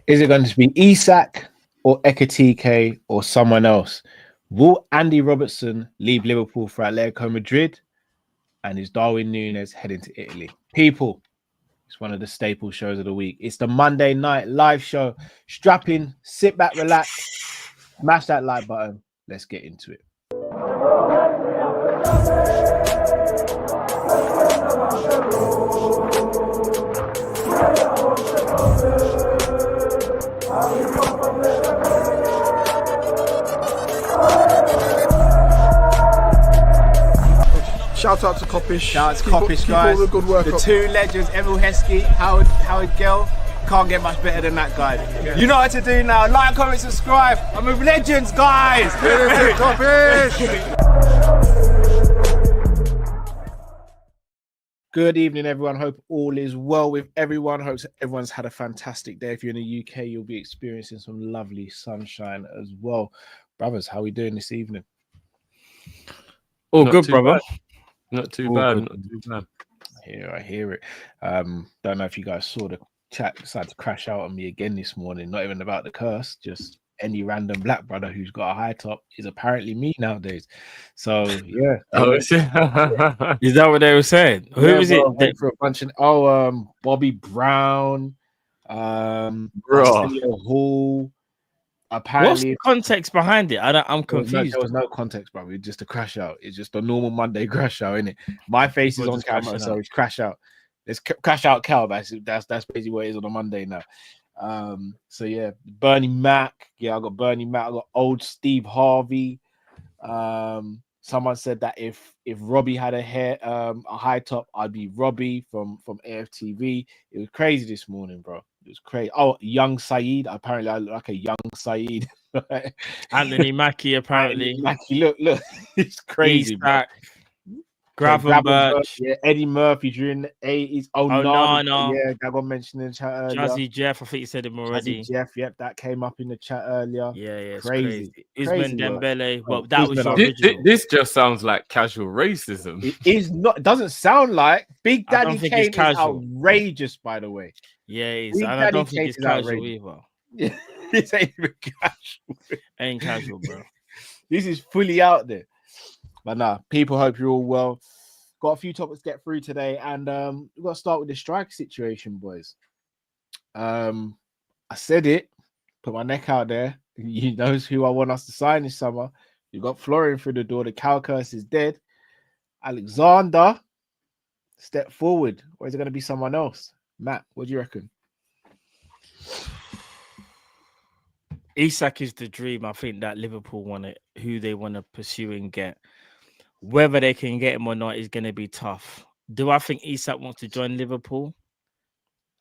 Is it going to be Isak or Ekitike or someone else? Will Andy Robertson leave Liverpool for Atletico Madrid? And is Darwin Núñez heading to Italy? People, it's one of the staple shows of the week. It's the Monday night live show. Strap in, sit back, relax, smash that like button. Let's get into it. Shout out to Kopish. Shout out to Kopish, guys. Keep all the good work the up. two legends, Emil Heskey, Howard Gill. Can't get much better than that guy. Yeah. You know what to do now. Like, comment, subscribe. I'm with legends, guys. Kopish. Good evening, everyone. Hope all is well with everyone. Hope everyone's had a fantastic day. If you're in the UK, you'll be experiencing some lovely sunshine as well. Brothers, how are we doing this evening? All good, brother. Bad. Not too bad. Not too bad. I hear it. Don't know if you guys saw the chat decided to crash out on me again this morning. Not even about the curse, just any random black brother who's got a high top is apparently me nowadays. So yeah. Is that what they were saying? Who was it? For a bunch of Bobby Brown, Bro. Hall. Apparently, what's the context behind it? I'm confused. There was no context, bro. It's just a crash out. It's just a normal Monday crash out, isn't it? My face is on camera, so it's crash out. It's crash out Cal. That's basically what it is on a Monday now. So yeah, Bernie Mac. Yeah, I got Bernie Mac. I got old Steve Harvey. Someone said that if Robbie had a high top, I'd be Robbie from AFTV. It was crazy this morning, bro. It was crazy. Oh, young Saeed. Apparently, I look like a young Saeed. Anthony Mackie, apparently. Mackie, look. It's crazy. Back. Gravenberch. Yeah, Eddie Murphy during the 80s. Oh no. Yeah, that got mentioned in the chat earlier. Jazzy Jeff, I think you said him already. Jazzy Jeff, yep, that came up in the chat earlier. Yeah, it's crazy. Usman Dembele. Well, that Usman was your original. This just sounds like casual racism. It is not. It doesn't sound like Big Daddy Kane is outrageous, by the way. Yeah, it is. I don't think it's casual either. Yeah, this ain't even casual. Ain't casual, bro. This is fully out there. But nah, people, hope you're all well. Got a few topics to get through today, and we've got to start with the strike situation, boys. I said it, put my neck out there. You know who I want us to sign this summer. You got Florian through the door. The cow curse is dead. Alexander, step forward. Or is it going to be someone else? Matt, what do you reckon? Isak is the dream. I think that Liverpool want it, who they want to pursue and get. Whether they can get him or not is going to be tough. Do I think Isak wants to join Liverpool?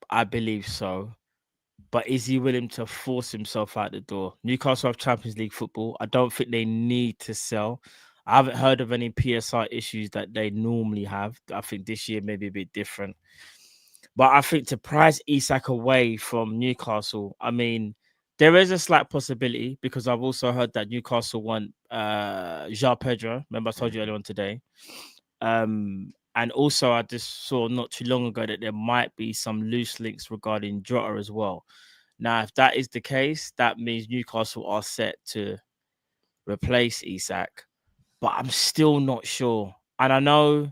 I believe so. But is he willing to force himself out the door? Newcastle have Champions League football. I don't think they need to sell. I haven't heard of any PSI issues that they normally have. I think this year may be a bit different. But I think to price Isak away from Newcastle, I mean, there is a slight possibility because I've also heard that Newcastle want João Pedro. Remember, I told you earlier on today. And also, I just saw not too long ago that there might be some loose links regarding Jota as well. Now, if that is the case, that means Newcastle are set to replace Isak. But I'm still not sure. And I know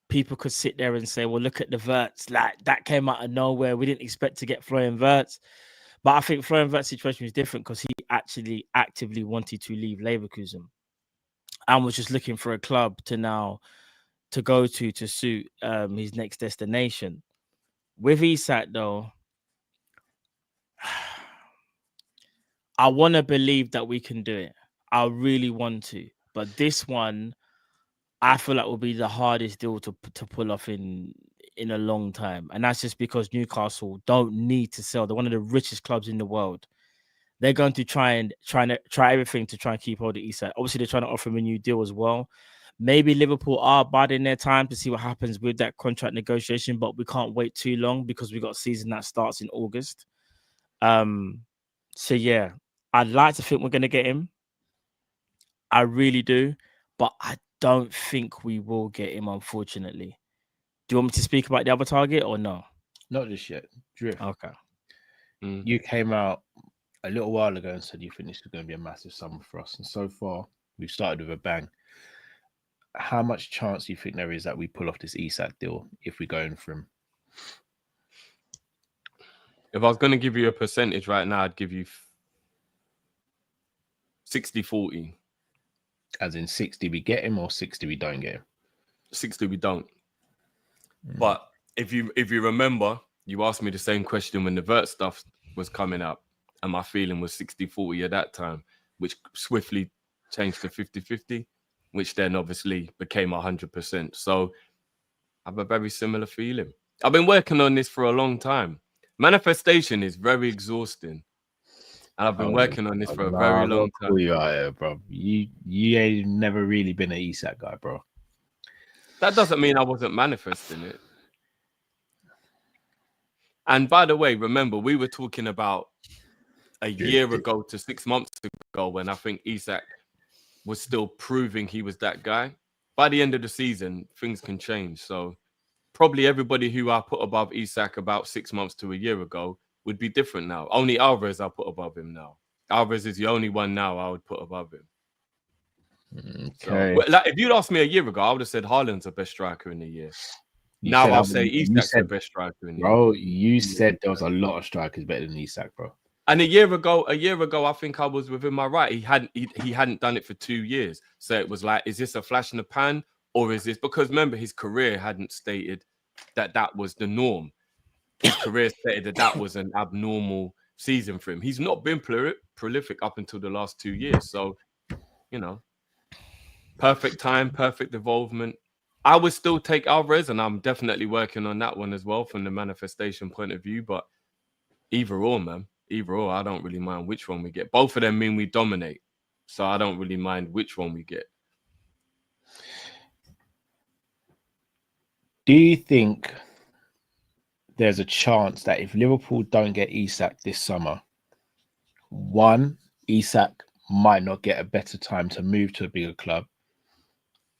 people could sit there and say, well, look at the Wirtz. Like, that came out of nowhere. We didn't expect to get Florian Wirtz. But I think Florian Wirtz's situation was different because he actually actively wanted to leave Leverkusen and was just looking for a club to go to suit his next destination. With Isak, though, I want to believe that we can do it. I really want to. But this one, I feel like will be the hardest deal to pull off in a long time. And that's just because Newcastle don't need to sell. They're one of the richest clubs in the world. They're going to try everything to try and keep hold of Isak. Obviously, they're trying to offer him a new deal as well. Maybe Liverpool are biding their time to see what happens with that contract negotiation, but we can't wait too long because we got a season that starts in August. So yeah, I'd like to think we're going to get him. I really do, but I don't think we will get him, unfortunately. Do you want me to speak about the other target or no? Not just yet. Drift. Okay. You came out a little while ago and said you think this is going to be a massive summer for us. And so far, we've started with a bang. How much chance do you think there is that we pull off this Isak deal if we're going for him? If I was going to give you a percentage right now, I'd give you 60-40. As in 60 we get him or 60 we don't get him? 60 we don't. But if you remember, you asked me the same question when the Vert stuff was coming up, and my feeling was 60-40 at that time, which swiftly changed to 50-50, which then obviously became 100%. So I have a very similar feeling. I've been working on this for a long time. Manifestation is very exhausting. And I've been working on this for a very long time. You are here, bro. You ain't never really been an Isak guy, bro. That doesn't mean I wasn't manifesting it. And by the way, remember, we were talking about a year ago to 6 months ago when I think Isak was still proving he was that guy. By the end of the season, things can change. So probably everybody who I put above Isak about 6 months to a year ago would be different now. Only Alvarez I put above him now. Alvarez is the only one now I would put above him. Okay. So, like, if you'd asked me a year ago, I would have said Haaland's the best striker in the year. Now I'll say Isak's the best striker in the year. Bro, you said there was a lot of strikers better than Isak, bro. And a year ago, I think I was within my right. He hadn't done it for 2 years. So it was like, is this a flash in the pan? Or is this, because remember, his career hadn't stated that was the norm. His career stated that was an abnormal season for him. He's not been prolific up until the last 2 years. So, you know, perfect time, perfect involvement. I would still take Alvarez, and I'm definitely working on that one as well from the manifestation point of view. But either or, man. Either or, I don't really mind which one we get. Both of them mean we dominate. So I don't really mind which one we get. Do you think there's a chance that if Liverpool don't get Isak this summer, one, Isak might not get a better time to move to a bigger club?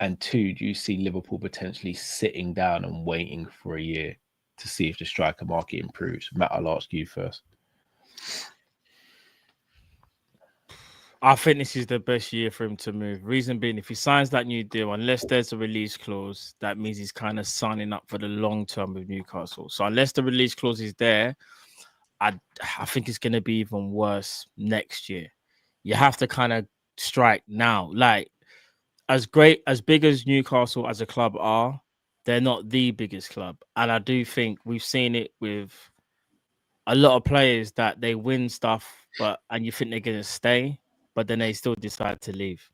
And two, do you see Liverpool potentially sitting down and waiting for a year to see if the striker market improves? Matt, I'll ask you first. I think this is the best year for him to move. Reason being, if he signs that new deal, unless there's a release clause, that means he's kind of signing up for the long term with Newcastle. So unless the release clause is there, I think it's going to be even worse next year. You have to kind of strike now. Like, as big as Newcastle as a club are, they're not the biggest club. And I do think we've seen it with a lot of players that they win stuff, and you think they're going to stay, but then they still decide to leave.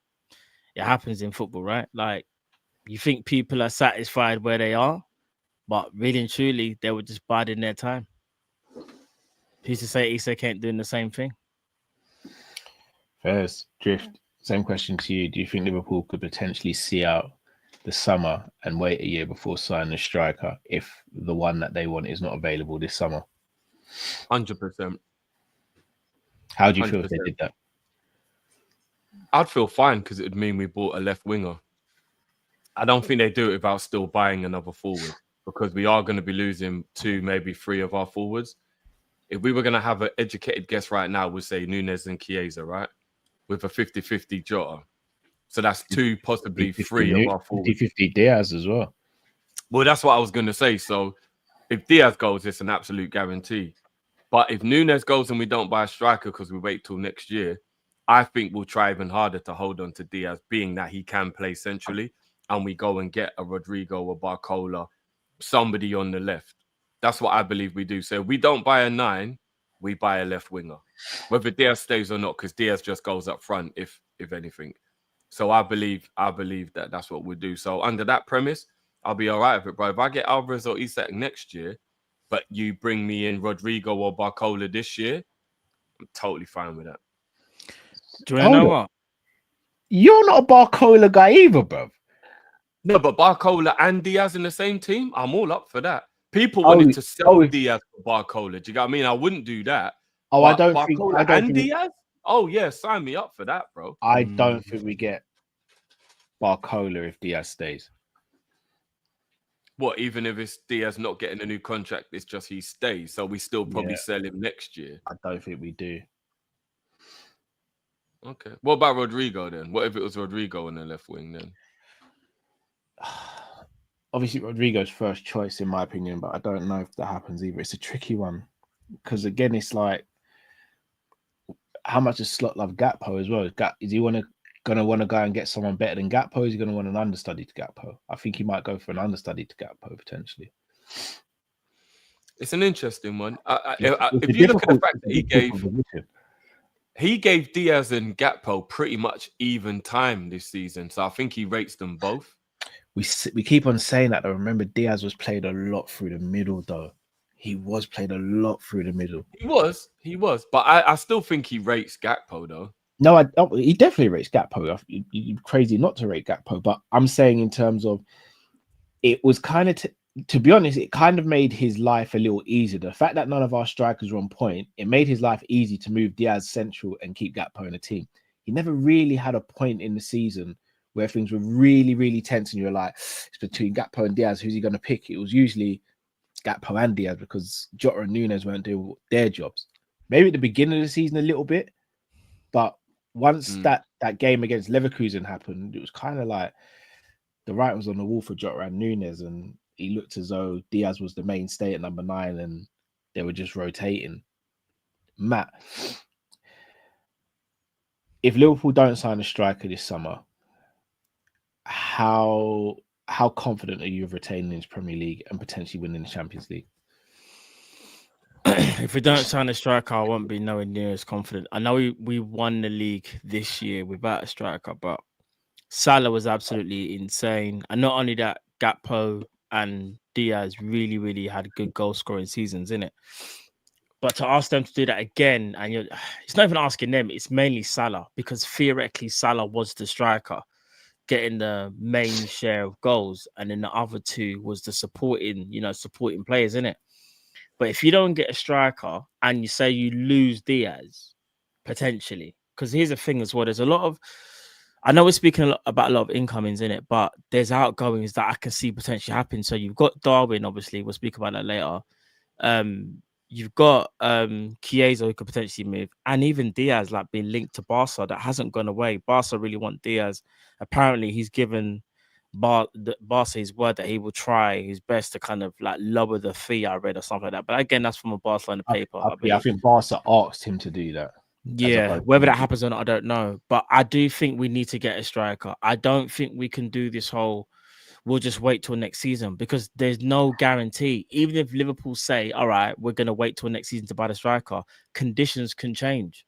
It happens in football, right? Like, you think people are satisfied where they are, but really and truly, they were just biding their time. Who's to say Isak ain't doing the same thing? First, Drift, same question to you. Do you think Liverpool could potentially see out the summer and wait a year before signing a striker if the one that they want is not available this summer? 100%. How do you feel if they did that? I'd feel fine because it would mean we bought a left winger. I don't think they do it without still buying another forward because we are going to be losing 2, maybe 3 of our forwards. If we were going to have an educated guess right now, we'd say Núñez and Chiesa, right? With a 50-50 Jota. So that's 2, possibly 3 of our forwards. 50-50 Diaz as well. Well, that's what I was going to say. So if Diaz goes, it's an absolute guarantee. But if Núñez goes and we don't buy a striker because we wait till next year, I think we'll try even harder to hold on to Diaz, being that he can play centrally, and we go and get a Rodrigo or Barcola, somebody on the left. That's what I believe we do. So if we don't buy a 9, we buy a left winger, whether Diaz stays or not, because Diaz just goes up front, if anything. So I believe that that's what we'll do. So under that premise, I'll be all right with it, bro. If I get Alvarez or Isak next year, but you bring me in Rodrigo or Barcola this year, I'm totally fine with that. Do you know what? You're not a Barcola guy either, bro. No, but Barcola and Diaz in the same team, I'm all up for that. People wanted to sell Diaz for Barcola. Do you get what I mean? I wouldn't do that. Oh, but I don't think Diaz? Oh, yeah, sign me up for that, bro. I don't think we get Barcola if Diaz stays. What, even if it's Diaz not getting a new contract, it's just he stays. So we still probably sell him next year. I don't think we do. Okay. What about Rodrigo then? What if it was Rodrigo in the left wing then? Obviously, Rodrigo's first choice, in my opinion, but I don't know if that happens either. It's a tricky one because, again, it's like, how much does Slot love Gakpo as well? Is he gonna want to go and get someone better than Gakpo? Is he gonna want an understudy to Gakpo? I think he might go for an understudy to Gakpo potentially. It's an interesting one. If you look at the fact that he gave Diaz and Gakpo pretty much even time this season, so I think he rates them both. We keep on saying that, though. Remember, Diaz was played a lot through the middle, though. He was played a lot through the middle. He was. But I still think he rates Gakpo, though. No, he definitely rates Gakpo. You're crazy not to rate Gakpo. But I'm saying in terms of, it was kind of, to be honest, it kind of made his life a little easier. The fact that none of our strikers were on point, it made his life easy to move Diaz central and keep Gakpo in the team. He never really had a point in the season where things were really, really tense and you're like, it's between Gakpo and Diaz, who's he going to pick? It was usually Gakpo and Diaz because Jota and Nunes weren't doing their jobs. Maybe at the beginning of the season a little bit, but once that game against Leverkusen happened, it was kind of like the writing was on the wall for Jota and Nunes, and he looked as though Diaz was the mainstay at number 9 and they were just rotating. Matt, if Liverpool don't sign a striker this summer, how confident are you of retaining his Premier League and potentially winning the Champions League? If we don't sign a striker, I won't be nowhere near as confident. I know we won the league this year without a striker, but Salah was absolutely insane. And not only that, Gakpo and Diaz really, really had good goal scoring seasons, innit? But to ask them to do that again, and it's not even asking them, it's mainly Salah, because theoretically Salah was the striker, getting the main share of goals, and then the other two was the supporting players, innit? But if you don't get a striker and you say you lose Diaz, potentially, because here's the thing as well, there's a lot of, I know we're speaking about a lot of incomings in it, but there's outgoings that I can see potentially happen. So you've got Darwin, obviously, we'll speak about that later. You've got Chiesa who could potentially move, and even Diaz like being linked to Barca that hasn't gone away. Barca really want Diaz. Apparently, he's given Barca his word that he will try his best to kind of like lower the fee, I read, or something like that. But again, that's from a Barcelona paper. I think Barca asked him to do that. Yeah, whether that happens or not, I don't know. But I do think we need to get a striker. I don't think we can do this whole, we'll just wait till next season, because there's no guarantee. Even if Liverpool say, all right, we're going to wait till next season to buy the striker, conditions can change.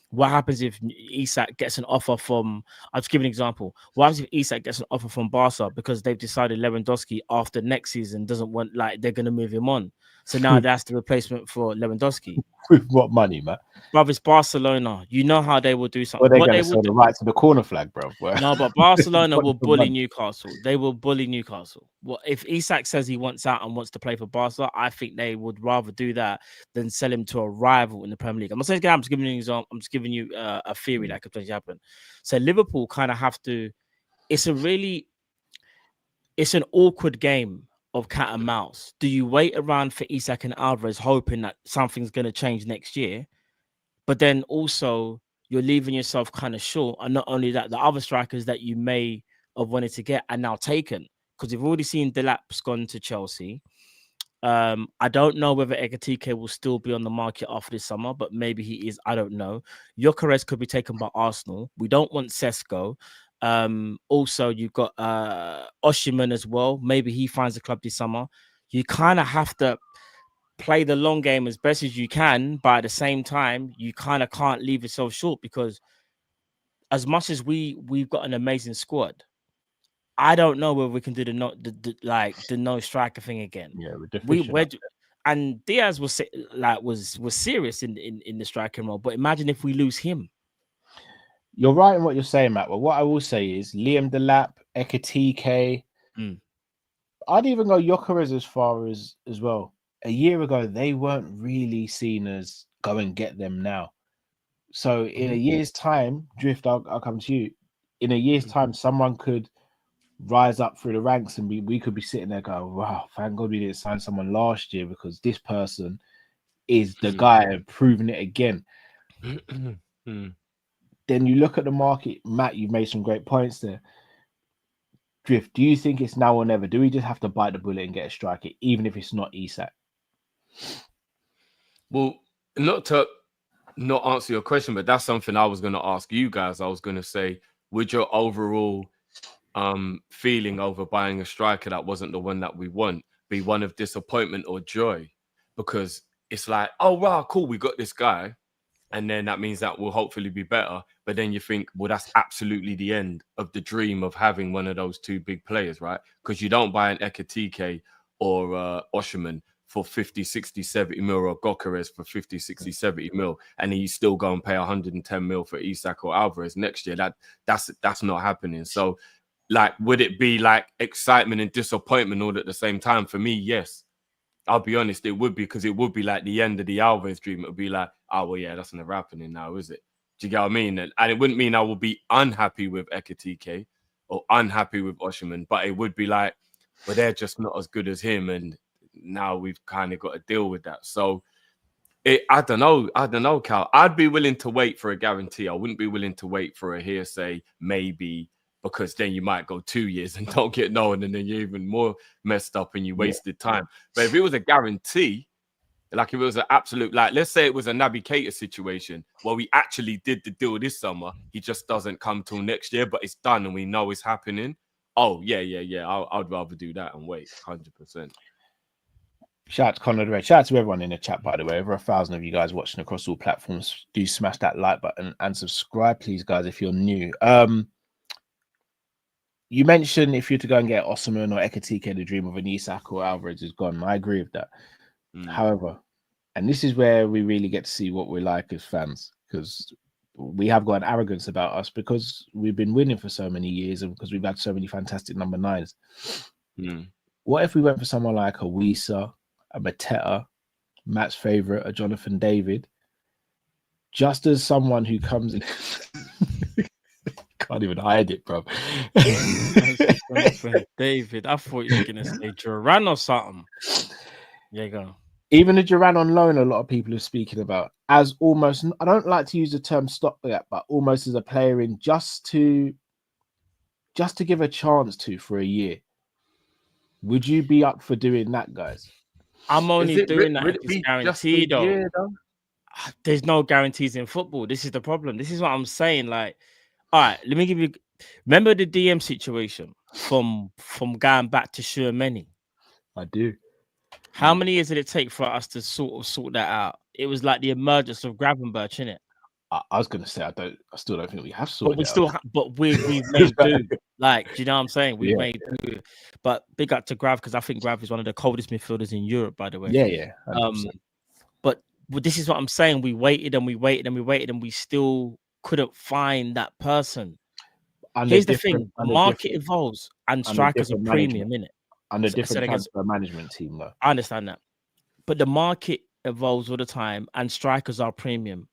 What happens if Isak gets an offer from, I'll just give an example. What happens if Isak gets an offer from Barca because they've decided Lewandowski after next season doesn't want, like, they're going to move him on. So now that's the replacement for Lewandowski. With what money, Matt? Bruv, it's Barcelona. You know how they will do something. Well, they're going to sell the right to the corner flag, bro. No, but Barcelona will bully Newcastle. They will bully Newcastle. Well, if Isak says he wants out and wants to play for Barca, I think they would rather do that than sell him to a rival in the Premier League. I'm not saying I'm just giving you an example. I'm just giving you a theory that could potentially happen. So Liverpool kind of have to. It's an awkward game of cat and mouse. Do you wait around for Isak and Alvarez hoping that something's going to change next year? But then also you're leaving yourself kind of short. And not only that, the other strikers that you may have wanted to get are now taken, because you've already seen Delap's gone to Chelsea. I don't know whether Ekitike will still be on the market after this summer, but maybe he is. I don't know. Gyökeres could be taken by Arsenal. We don't want Sesko. Also, you've got Osimhen as well. Maybe he finds a club this summer. You kind of have to play the long game as best as you can, but at the same time, you kind of can't leave yourself short, because as much as we've got an amazing squad, I don't know whether we can do the no striker thing again. Yeah, we're and Diaz was serious in the striking role, but imagine if we lose him. You're right in what you're saying, Matt. But what I will say is Liam Delap, Ekitike. I'd even go Gyökeres as far as well. A year ago, they weren't really seen as go and get them now. So in a year's time, Drift, I'll come to you. In a year's time, someone could rise up through the ranks, and we could be sitting there going, wow, thank God we didn't sign someone last year because this person is the guy and proving it again. Then you look at the market, Matt, you've made some great points there. Drift, do you think it's now or never? Do we just have to bite the bullet and get a striker, even if it's not Isak? Well, not to not answer your question, but that's something I was going to ask you guys. I was going to say, would your overall feeling over buying a striker that wasn't the one that we want be one of disappointment or joy? Because it's like, oh, wow, cool, we got this guy. And then that means that will hopefully be better. But then you think, well, that's absolutely the end of the dream of having one of those two big players, right? Because you don't buy an Ekitike or Osherman for 50, 60, 70 mil, or Gokares for 50, 60, 70 mil. And then you still go and pay 110 mil for Isak or Alvarez next year. That's not happening. So, like, would it be like excitement and disappointment all at the same time? For me, yes. I'll be honest, it would be, because it would be like the end of the Alvarez dream. It would be like, oh, well, yeah, that's never happening now, is it? Do you get what I mean? And it wouldn't mean I will be unhappy with Ekitike or unhappy with Osherman, but it would be like, well, they're just not as good as him, and now we've kind of got to deal with that. So I don't know, Cal. I'd be willing to wait for a guarantee. I wouldn't be willing to wait for a hearsay, maybe, because then you might go 2 years and don't get no one, and then you're even more messed up and you wasted time. But if it was a guarantee, like if it was an absolute, like, let's say it was a Naby Keita situation where we actually did the deal this summer, he just doesn't come till next year, but it's done and we know it's happening. Oh, yeah. I'd rather do that and wait, 100%. Shout out to Conor the Red. Shout out to everyone in the chat, by the way. Over 1,000 of you guys watching across all platforms. Do smash that like button and subscribe, please, guys, if you're new. You mentioned if you're to go and get Osman or Ekitike, the dream of an Isak or Alvarez is gone. I agree with that. However, and this is where we really get to see what we're like as fans, because we have got an arrogance about us because we've been winning for so many years and because we've had so many fantastic number nines. What if we went for someone like a Wisa, a Mateta, Matt's favorite, a Jonathan David, just as someone who comes in? Can't even hide it, bro. David, I thought you were gonna say Duran or something. There you go. Even the Duran on loan, a lot of people are speaking about as almost, I don't like to use the term stopgap, but almost as a player in just to give a chance to for a year. Would you be up for doing that, guys? I'm only doing that if it's guaranteed, though. There's no guarantees in football. This is the problem. This is what I'm saying. Like, all right, let me give you. Remember the DM situation from going back to Shermany? I do. How many years did it take for us to sort that out? It was like the emergence of Gravenberch, innit? I was gonna say I still don't think we have sorted. But we've made do. Like, do you know what I'm saying? We've made do. But big up to Grav, because I think Grav is one of the coldest midfielders in Europe, by the way. Yeah. But this is what I'm saying. We waited and we waited and we waited, and we still couldn't find that person. Here's the thing: the market evolves, and strikers are premium, innit? And a different transfer management team, though. I understand that, but the market evolves all the time, and strikers are premium.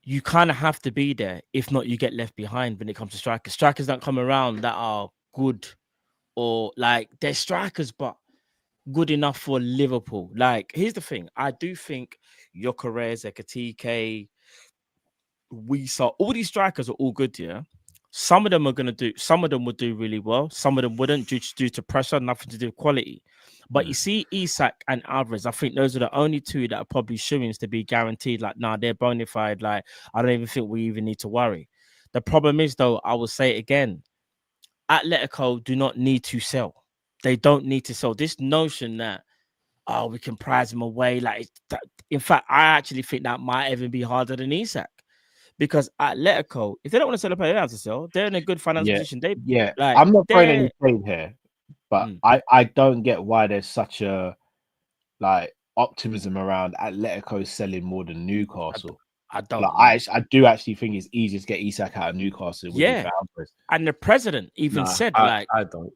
You kind of have to be there. If not, you get left behind when it comes to strikers. Strikers don't come around that are good, or like they're strikers, but good enough for Liverpool. Like, here's the thing: I do think Gyökeres, Ekitike, Wisa, all these strikers are all good, yeah. Some of them would do really well. Some of them wouldn't, due to pressure, nothing to do with quality. But you see, Isak and Alvarez, I think those are the only two that are probably showings to be guaranteed. Like, nah, they're bona fide. Like, I don't even think we even need to worry. The problem is, though, I will say it again: Atletico do not need to sell. They don't need to sell. This notion that, oh, we can prize them away. Like, in fact, I actually think that might even be harder than Isak. Because Atletico, if they don't want to sell a player, they don't have to sell. They're in a good financial position. I'm not throwing any shade here, but I don't get why there's such a optimism around Atletico selling more than Newcastle. I don't. I do actually think it's easier to get Isak out of Newcastle. And the president even said, I don't.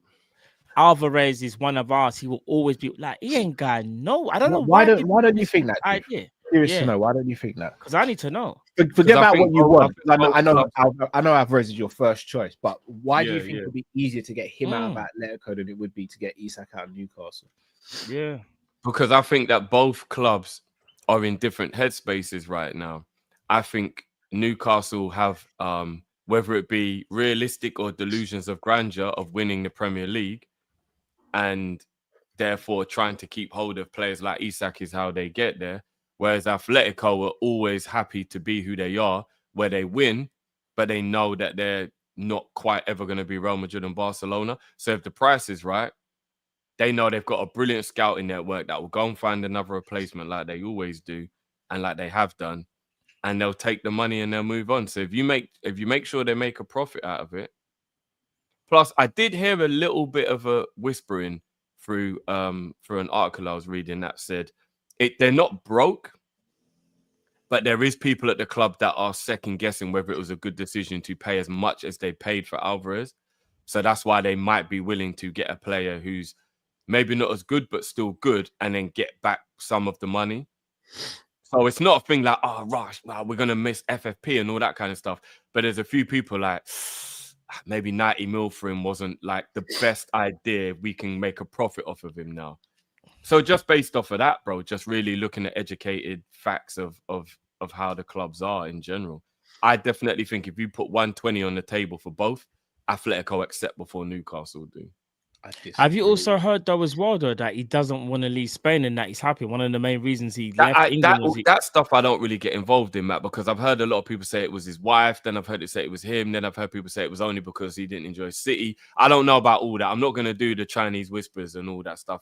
Alvarez is one of ours. He will always be like, he ain't got no. I don't know why don't you think that? Idea. curious to know. Why don't you think that? Because I need to know. Forget about what you want. I know Alvarez is your first choice, but why do you think it would be easier to get him out of Atletico than it would be to get Isak out of Newcastle? Yeah, because I think that both clubs are in different headspaces right now. I think Newcastle have, whether it be realistic or delusions of grandeur of winning the Premier League, and therefore trying to keep hold of players like Isak is how they get there. Whereas Atletico are always happy to be who they are, where they win, but they know that they're not quite ever going to be Real Madrid and Barcelona. So if the price is right, they know they've got a brilliant scouting network that will go and find another replacement like they always do and like they have done. And they'll take the money and they'll move on. So if you make sure they make a profit out of it. Plus, I did hear a little bit of a whispering through an article I was reading that said they're not broke, but there is people at the club that are second guessing whether it was a good decision to pay as much as they paid for Alvarez. So that's why they might be willing to get a player who's maybe not as good, but still good, and then get back some of the money. So it's not a thing like, oh, Rush, we're going to miss FFP and all that kind of stuff. But there's a few people like, maybe 90 mil for him wasn't like the best idea. We can make a profit off of him now. So just based off of that, bro, just really looking at educated facts of how the clubs are in general. I definitely think if you put 120 on the table for both, Atletico accept before Newcastle do. Have you also heard though as well though that he doesn't want to leave Spain and that he's happy? One of the main reasons he left England was that stuff I don't really get involved in, Matt, because I've heard a lot of people say it was his wife, then I've heard it say it was him, then I've heard people say it was only because he didn't enjoy City. I don't know about all that. I'm not going to do the Chinese whispers and all that stuff.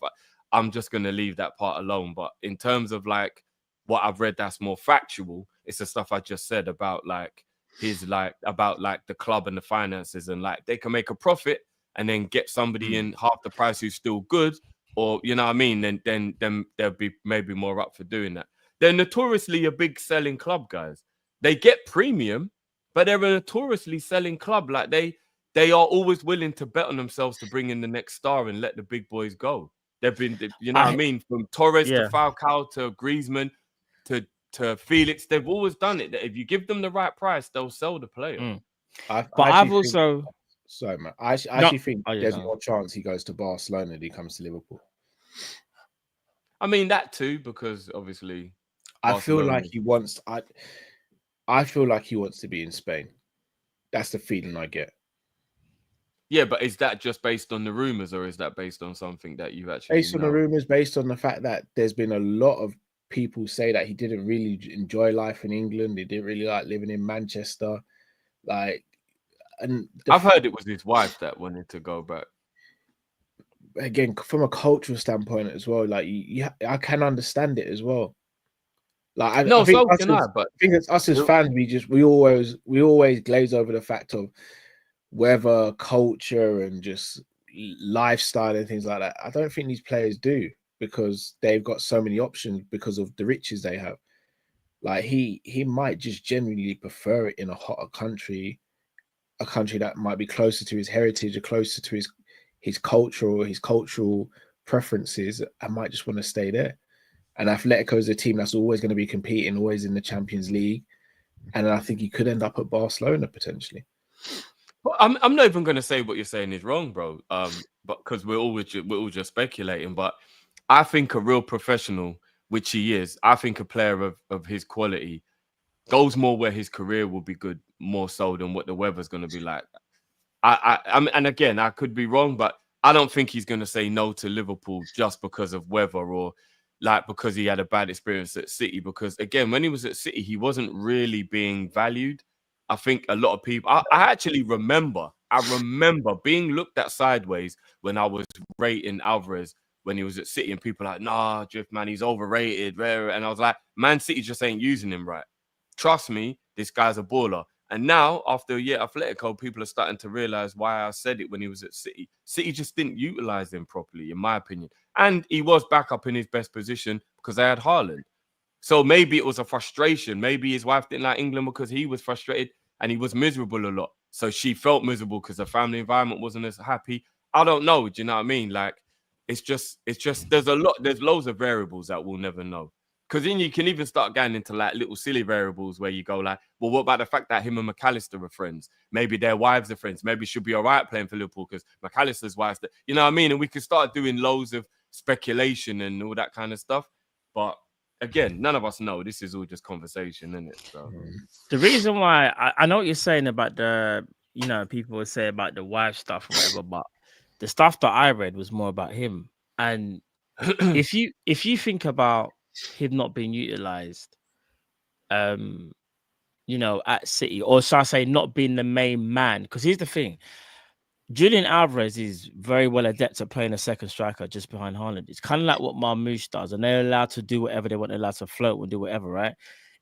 I'm just going to leave that part alone. But in terms of like what I've read that's more factual, it's the stuff I just said about like the club and the finances, and like they can make a profit and then get somebody in half the price who's still good, or you know what I mean, then they'll be maybe more up for doing that. They're notoriously a big selling club, guys. They get premium, but they're a notoriously selling club. Like they are always willing to bet on themselves to bring in the next star and let the big boys go. They've been, you know what I mean, from Torres to Falcao to Griezmann to Felix. They've always done it. That if you give them the right price, they'll sell the player. Sorry, man. I actually think there's more chance he goes to Barcelona than he comes to Liverpool. I mean that too, because obviously I feel like he wants. I feel like he wants to be in Spain. That's the feeling I get. Yeah, but is that just based on the rumors, or is that based on something that you actually based on the rumors? Based on the fact that there's been a lot of people say that he didn't really enjoy life in England. He didn't really like living in Manchester. Like. And I've heard it was his wife that wanted to go back. Again, from a cultural standpoint as well, like I can understand it as well. Like I think it's us as fans, we always glaze over the fact of weather, culture, and just lifestyle and things like that. I don't think these players do, because they've got so many options because of the riches they have. Like he might just genuinely prefer it in a hotter country. A country that might be closer to his heritage or closer to his culture or his cultural preferences. I might just want to stay there. And Atletico is a team that's always going to be competing, always in the Champions League. And I think he could end up at Barcelona potentially. Well, I'm not even going to say what you're saying is wrong, bro. But because we're all just speculating. But I think a real professional, which he is, I think a player of his quality goes more where his career will be good, more so than what the weather's going to be like. And again, I could be wrong, but I don't think he's going to say no to Liverpool just because of weather or like because he had a bad experience at City. Because again, when he was at City, he wasn't really being valued. I think a lot of people. I actually remember being looked at sideways when I was rating Alvarez when he was at City, and people were like, nah, Drift, man, he's overrated. And I was like, Man City just ain't using him right. Trust me, this guy's a baller. And now, after a year at Atletico, people are starting to realize why I said it when he was at City. City just didn't utilize him properly, in my opinion. And he was back up in his best position because they had Haaland. So maybe it was a frustration. Maybe his wife didn't like England because he was frustrated and he was miserable a lot. So she felt miserable because the family environment wasn't as happy. I don't know. Do you know what I mean? Like, it's just there's loads of variables that we'll never know. Because then you can even start getting into like little silly variables where you go like, well, what about the fact that him and McAllister are friends? Maybe their wives are friends. Maybe she'll be all right playing for Liverpool because McAllister's wife's, you know what I mean? And we can start doing loads of speculation and all that kind of stuff. But again, none of us know. This is all just conversation, isn't it? So the reason why I know what you're saying about the, you know, people would say about the wife stuff or whatever, but the stuff that I read was more about him. And if you think about him not being utilized, you know, at City, or shall I say, not being the main man? Because here's the thing: Julian Alvarez is very well adept at playing a second striker just behind Haaland. It's kind of like what Marmoush does, and they're allowed to do whatever they want. They're allowed to float and do whatever, right?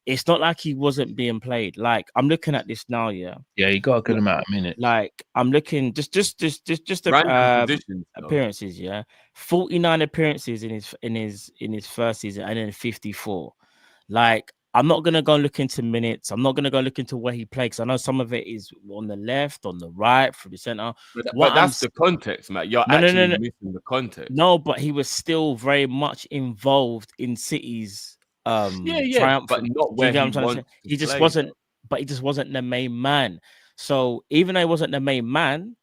It's not like he wasn't being played. Like, I'm looking at this now, yeah. Yeah, he got a good amount of minutes. Like, I'm looking just the appearances, yeah. 49 appearances in his first season, and then 54. Like, I'm not gonna go look into minutes. I'm not gonna go look into where he plays, because I know some of it is on the left, on the right, through the center. But that's the context, Matt. You're actually missing the context. No, but he was still very much involved in City's triumph, but not where he just wasn't. But he just wasn't the main man. So even though he wasn't the main man,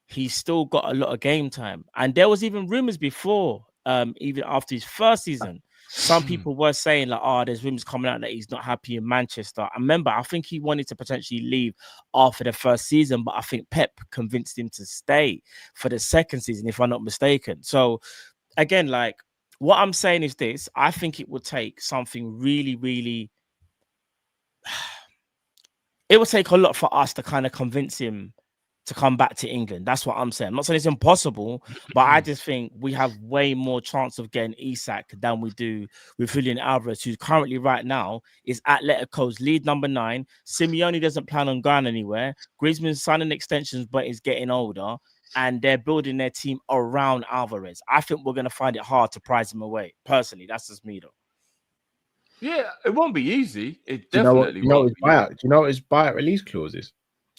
he still got a lot of game time. And there was even rumors before, even after his first season, some people were saying like, "Oh, there's rumors coming out that he's not happy in Manchester." I remember, I think he wanted to potentially leave after the first season, but I think Pep convinced him to stay for the second season, if I'm not mistaken. So again, like, what I'm saying is this: I think it would take something really, really. It would take a lot for us to kind of convince him to come back to England. That's what I'm saying. I'm not saying it's impossible, but I just think we have way more chance of getting Isak than we do with Julian Alvarez, who currently right now is Atletico's lead number 9. Simeone doesn't plan on going anywhere. Griezmann's signing extensions, but is getting older. And they're building their team around Alvarez. I think we're going to find it hard to prize him away. Personally, that's just me, though. Yeah, it won't be easy. It Do you know what his buyout release clause is?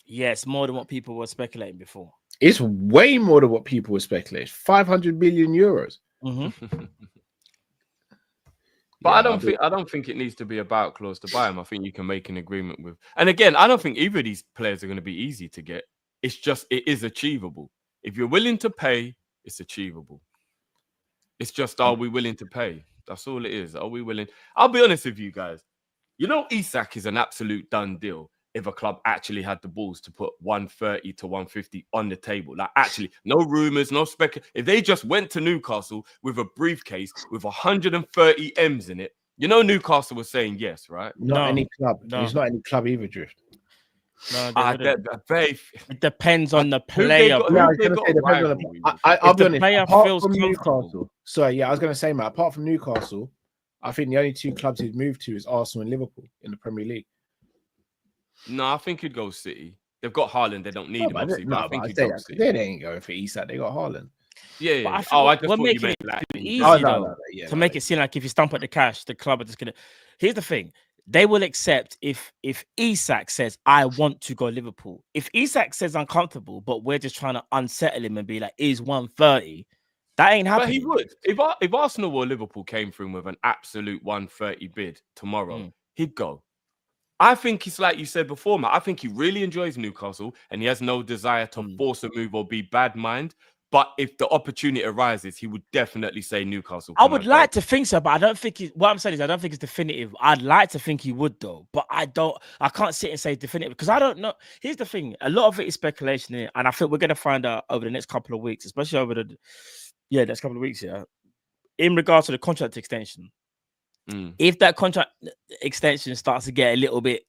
Yes, more than what people were speculating before. It's way more than what people were speculating. 500 million euros. Mm-hmm. But I don't think it needs to be a buyout clause to buy him. I think you can make an agreement with. And again, I don't think either of these players are going to be easy to get. It's just, it is achievable. If you're willing to pay, it's achievable. It's just, are we willing to pay? That's all it is. Are we willing? I'll be honest with you guys. You know, Isak is an absolute done deal if a club actually had the balls to put 130 to 150 on the table. Like, actually, no rumors, no spec. If they just went to Newcastle with a briefcase with 130 M's in it, you know, Newcastle was saying yes, right? Not any club. There's not any club either, Drift. No, it depends on the player. I'll be honest. Apart from Newcastle, sorry, I was going to say, Matt. Apart from Newcastle, I think the only 2 clubs he'd moved to is Arsenal and Liverpool in the Premier League. No, I think he'd go City. They've got Haaland. They don't need him. Obviously, but I think he'd go City. They ain't going for Isak. They got Haaland. Yeah. I just thought you meant like easy to make it seem like if you stump at the cash, the club are just gonna. Here's the thing: they will accept if Isak says, "I want to go Liverpool." If Isak says uncomfortable, but we're just trying to unsettle him and be like, "Is 130?" That ain't happening. But he would. If Arsenal or Liverpool came through with an absolute 130 bid tomorrow, he'd go. I think it's like you said before, Matt. I think he really enjoys Newcastle and he has no desire to force a move or be bad mind. But if the opportunity arises, he would definitely say Newcastle. I would like to think so, but I don't think what I'm saying is I don't think it's definitive. I'd like to think he would, though, but I can't sit and say definitive because I don't know. Here's the thing: a lot of it is speculation, and I think we're gonna find out over the next couple of weeks, especially over the next couple of weeks. Yeah, in regards to the contract extension. If that contract extension starts to get a little bit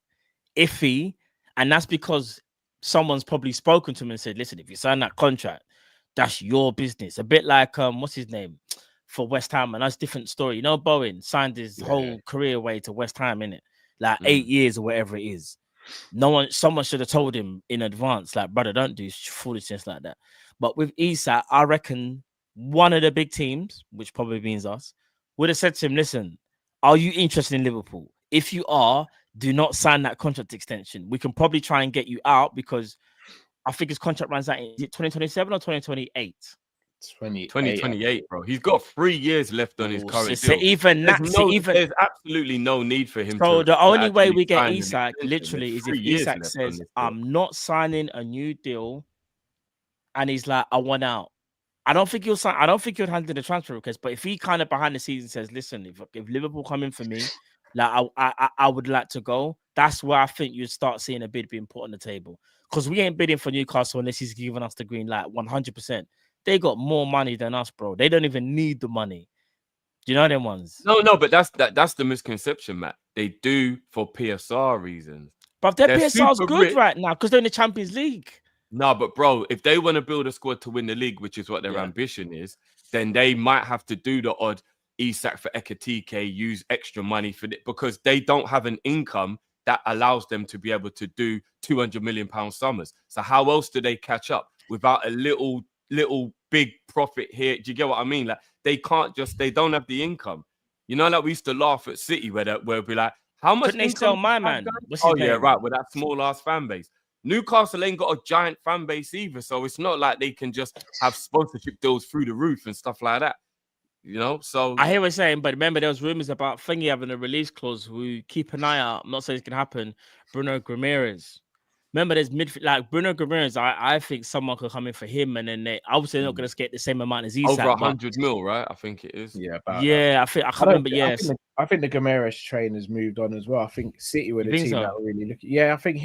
iffy, and that's because someone's probably spoken to him and said, listen, if you sign that contract, that's your business. A bit like what's his name for West Ham, and that's a different story. You know, Bowen signed his whole career away to West Ham, innit? Like 8 years or whatever it is. Someone should have told him in advance, like, brother, don't do foolishness like that. But with Isak, I reckon one of the big teams, which probably means us, would have said to him, listen, are you interested in Liverpool? If you are, do not sign that contract extension. We can probably try and get you out because I think his contract runs out in 2027 or 2028. 2028, bro. He's got 3 years left on his current so deal. even that, There's absolutely no need for him. So the only way we get sign an Isak extension. literally There's is if 3 years Isak left on says, this deal. "I'm not signing a new deal," and he's like, "I want out." I don't think he'll sign. I don't think he'll handle the transfer request. But if he kind of behind the scenes says, "Listen, if Liverpool come in for me, like I would like to go," that's where I think you'd start seeing a bid being put on the table. Because we ain't bidding for Newcastle unless he's giving us the green light 100%. They got more money than us, bro. They don't even need the money. Do you know them ones? No, but that's the misconception, Matt. They do for PSR reasons. But their PSR's good right now because they're in the Champions League. No, but bro, if they want to build a squad to win the league, which is what their ambition is, then they might have to do the odd Isak for Ekitike, use extra money for it because they don't have an income that allows them to be able to do £200 million summers. So how else do they catch up without a little big profit here? Do you get what I mean? Like they don't have the income. You know, like we used to laugh at City where we'll be like, how much couldn't they sell my man? Oh yeah, right. With that small ass fan base. Newcastle ain't got a giant fan base either, so it's not like they can just have sponsorship deals through the roof and stuff like that. You know, so I hear what you're saying, but remember there was rumors about Thingy having a release clause. We keep an eye out. I'm not saying it's gonna happen. Bruno Ramirez. Remember, there's like Bruno Ramirez. I think someone could come in for him, and then they obviously they're not gonna get the same amount as Isak. Over 100 mil, right? I think it is. Yeah, I can't remember. Yes, I think the Ramirez train has moved on as well. I think City were the team that were really looking. Yeah, I think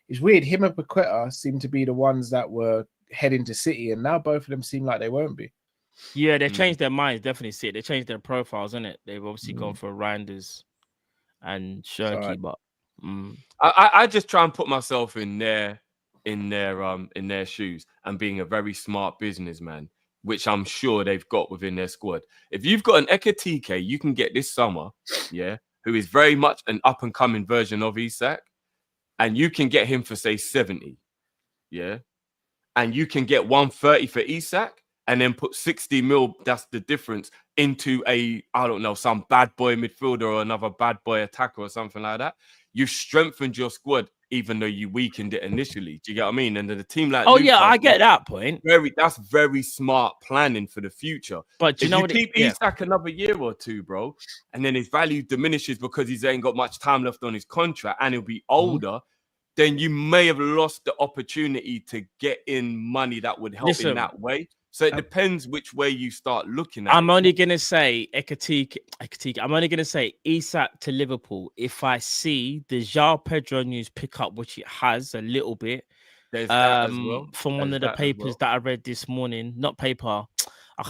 it's weird. Him and Paqueta seem to be the ones that were heading to City, and now both of them seem like they won't be. Yeah, they changed their minds. Definitely see it. They changed their profiles, innit? They've obviously gone for Reinders and Shirky, but I just try and put myself in their shoes and being a very smart businessman, which I'm sure they've got within their squad. If you've got an Ekitike, you can get this summer, who is very much an up and coming version of Isak, and you can get him for say 70, and you can get 130 for Isak. And then put 60 mil, that's the difference, into some bad boy midfielder or another bad boy attacker or something like that. You've strengthened your squad, even though you weakened it initially. Do you get what I mean? And then a team like Newcastle, I get that point. That's very smart planning for the future. But if you keep Isak another year or two, bro, and then his value diminishes because he's ain't got much time left on his contract and he'll be older, then you may have lost the opportunity to get in money that would help in that way. So it depends which way you start looking at it. I'm only going to say Ekitike. I'm only going to say Isak to Liverpool. If I see the João Pedro news pick up, which it has a little bit, there's that as well. From one of the papers that I read this morning, not paper,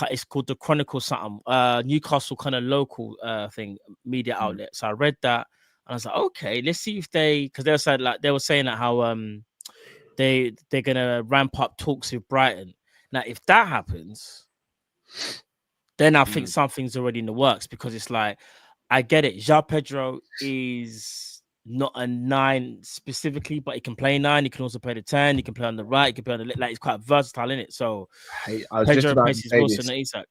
it's called the Chronicle something, Newcastle kind of local thing, media outlet. So I read that and I was like, okay, let's see if because they were saying that how they're going to ramp up talks with Brighton. Now, if that happens, then I think something's already in the works because it's like, I get it. João Pedro is not a 9 specifically, but he can play 9. He can also play the 10. He can play on the right. He can play on the left. Like, he's quite versatile, in it. So, Pedro places Wilson and Isak.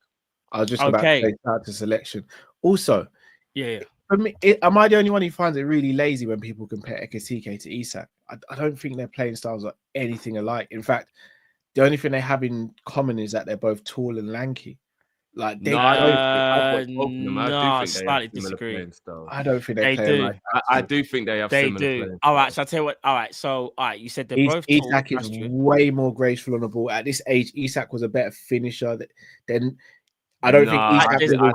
I was just about to say out to selection. Also, yeah. For me, am I the only one who finds it really lazy when people compare Ekitike to Isak? I don't think their playing styles are anything alike. In fact, the only thing they have in common is that they're both tall and lanky. Like I slightly disagree. I don't think they play like that. I do think they have. They do. All right, so I'll tell you what. All right, you said they're both tall. Isak is way more graceful on the ball. At this age, Isak was a better finisher than. I don't think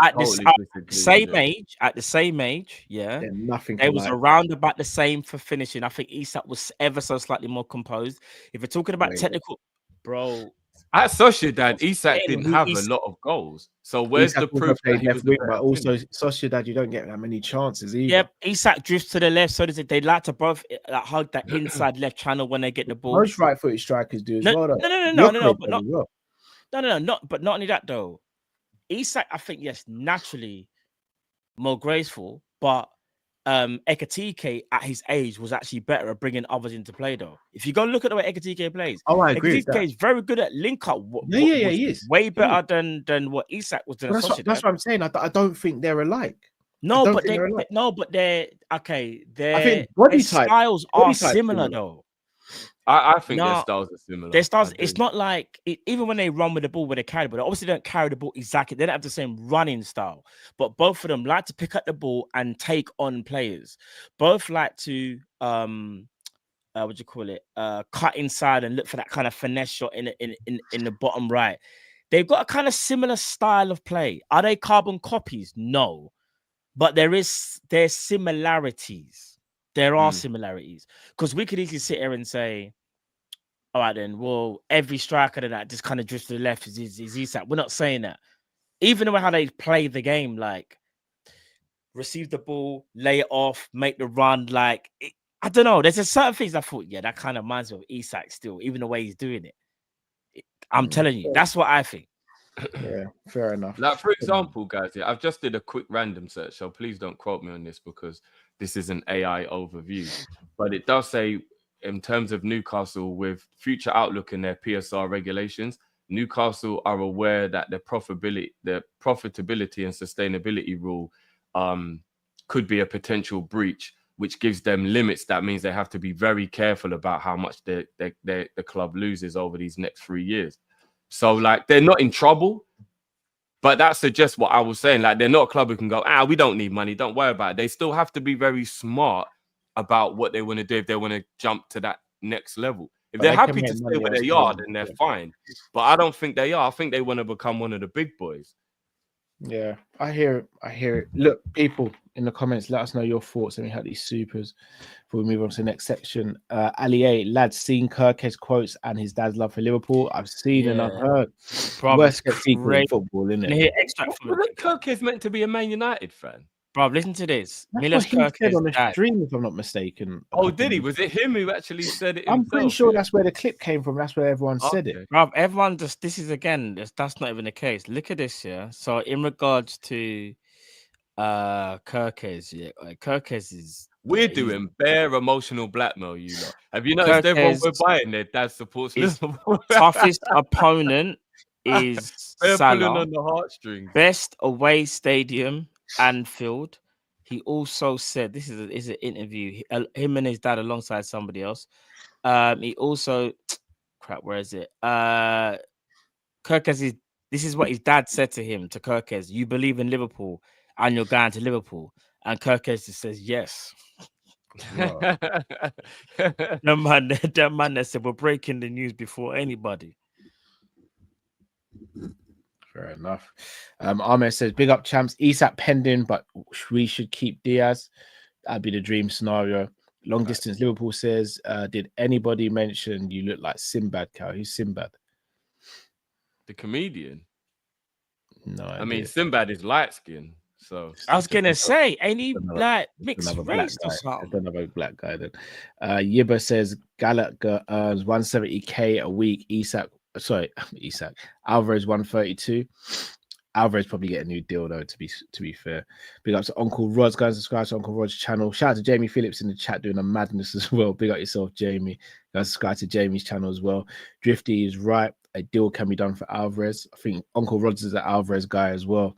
at the same age, yeah. Nothing. It was around about the same for finishing. I think Isak was ever so slightly more composed. If we're talking about technical, bro. At Sociedad, Isak didn't have a lot of goals. So where's the proof that he was wing, but also Sociedad, you don't get that many chances either. Yep, Isak drifts to the left, so does it. They like to both hug that inside left channel when they get the ball. Most right-footed strikers do as well. No, but not only that though. Isak, I think, yes, naturally more graceful, but Ekitike at his age was actually better at bringing others into play, though. If you go look at the way Ekitike plays, I agree. Ekitike is very good at link up. He is way better than what Isak was doing. That's what I'm saying. I don't think they're alike. No, but they're okay. I think body styles are similar though. I think their No, styles are similar. their styles. It's not like even when they run with the ball, when they carry the ball, they obviously don't carry the ball exactly. They don't have the same running style, but both of them like to pick up the ball and take on players. Both like to what do you call it? Cut inside and look for that kind of finesse shot in the bottom right. They've got a kind of similar style of play. Are they carbon copies? No, but there's similarities. There are similarities, because we could easily sit here and say, all right, then, well, every striker that just kind of drifts to the left is Isak. We're not saying that. Even the way how they play the game, like receive the ball, lay it off, make the run, like I don't know. There's just certain things I thought, yeah, that kind of reminds me of Isak still, even the way he's doing it. I'm telling you, that's what I think. Yeah, fair enough. Like, for example, guys, yeah, I've just did a quick random search, so please don't quote me on this because this is an AI overview. But it does say, in terms of Newcastle, with future outlook in their PSR regulations, Newcastle are aware that the profitability and sustainability rule could be a potential breach, which gives them limits. That means they have to be very careful about how much the club loses over these next 3 years. So, like, they're not in trouble, but that suggests what I was saying. Like, they're not a club who can go, we don't need money, don't worry about it. They still have to be very smart about what they want to do if they want to jump to that next level. If they're happy to stay where they are, then they're fine. But I don't think they are. I think they want to become one of the big boys. Yeah, I hear it. Look, people in the comments, let us know your thoughts. Let me have these supers before we move on to the next section. Ali A, lads, seen Kirk's quotes and his dad's love for Liverpool. I've seen and I've heard. Worst kept secret in football, isn't it? Kirk is meant to be a Man United fan. Bro, listen to this. That's what he said on the stream, if I'm not mistaken. Oh, did he? Was it him who actually said it himself? I'm pretty sure that's where the clip came from. That's where everyone said it. Bro, everyone just, this is again, that's not even the case. Look at this, yeah. So in regards to Kirkes, yeah, Kirkes is... We're doing bare emotional blackmail, you lot. Have you noticed everyone we're buying their dad supports Liverpool? Toughest opponent is Salah. On the heartstrings. Best away stadium, Anfield. He also said, this is an interview, him and his dad alongside somebody else. He also, where is it? Kirkes, this is what his dad said to him, to Kirkes: you believe in Liverpool and you're going to Liverpool. And Kirkes just says yes. That man that said, we're breaking the news before anybody. Fair enough. Ahmed says, big up champs. Isak pending, but we should keep Diaz. That'd be the dream scenario. Long distance Liverpool says, did anybody mention you look like Sinbad, Cal? Who's Sinbad? The comedian. No idea. I mean, Sinbad is light skin. So I was gonna say, ain't he like mixed race or something? Another black guy then. Yibba says Gallagher earns 170k a week. Isak. Alvarez 132. Alvarez probably get a new deal though. To be fair, big up to Uncle Rod's. Go and subscribe to Uncle Rod's channel. Shout out to Jamie Phillips in the chat doing a madness as well. Big up yourself, Jamie. Go and subscribe to Jamie's channel as well. Drifty is right. A deal can be done for Alvarez. I think Uncle Rod's is an Alvarez guy as well.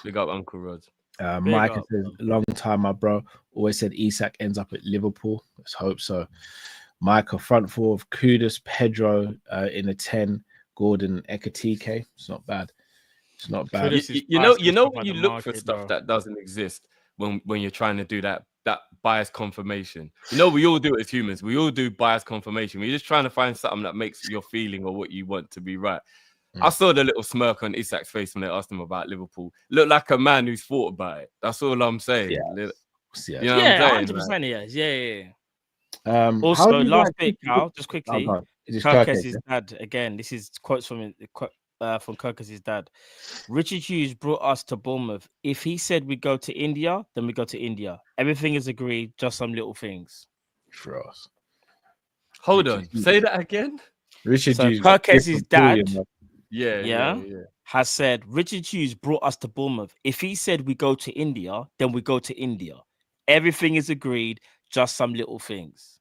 Big up Uncle Rod's. Mike says, long time, my bro. Always said Isak ends up at Liverpool. Let's hope so. Micah, front four of Kudus, Pedro in a 10, Gordon, Ekitike. It's not bad. It's not bad. You know when you look for stuff that doesn't exist when you're trying to do that bias confirmation. You know, we all do it as humans. We all do bias confirmation. We're just trying to find something that makes your feeling or what you want to be right. I saw the little smirk on Isak's face when they asked him about Liverpool. Looked like a man who's thought about it. That's all I'm saying. Yeah. You know what I'm saying? 100%. Yeah. Also, last bit, Carl, just quickly. Kirkes' dad, again, this is quotes from Kirkes' dad. Richard Hughes brought us to Bournemouth. If he said we go to India, then we go to India. Everything is agreed, just some little things. For us. Hold on. Say that again. Richard Hughes. Kirkes' dad Yeah. has said Richard Hughes brought us to Bournemouth. If he said we go to India, then we go to India. Everything is agreed, just some little things.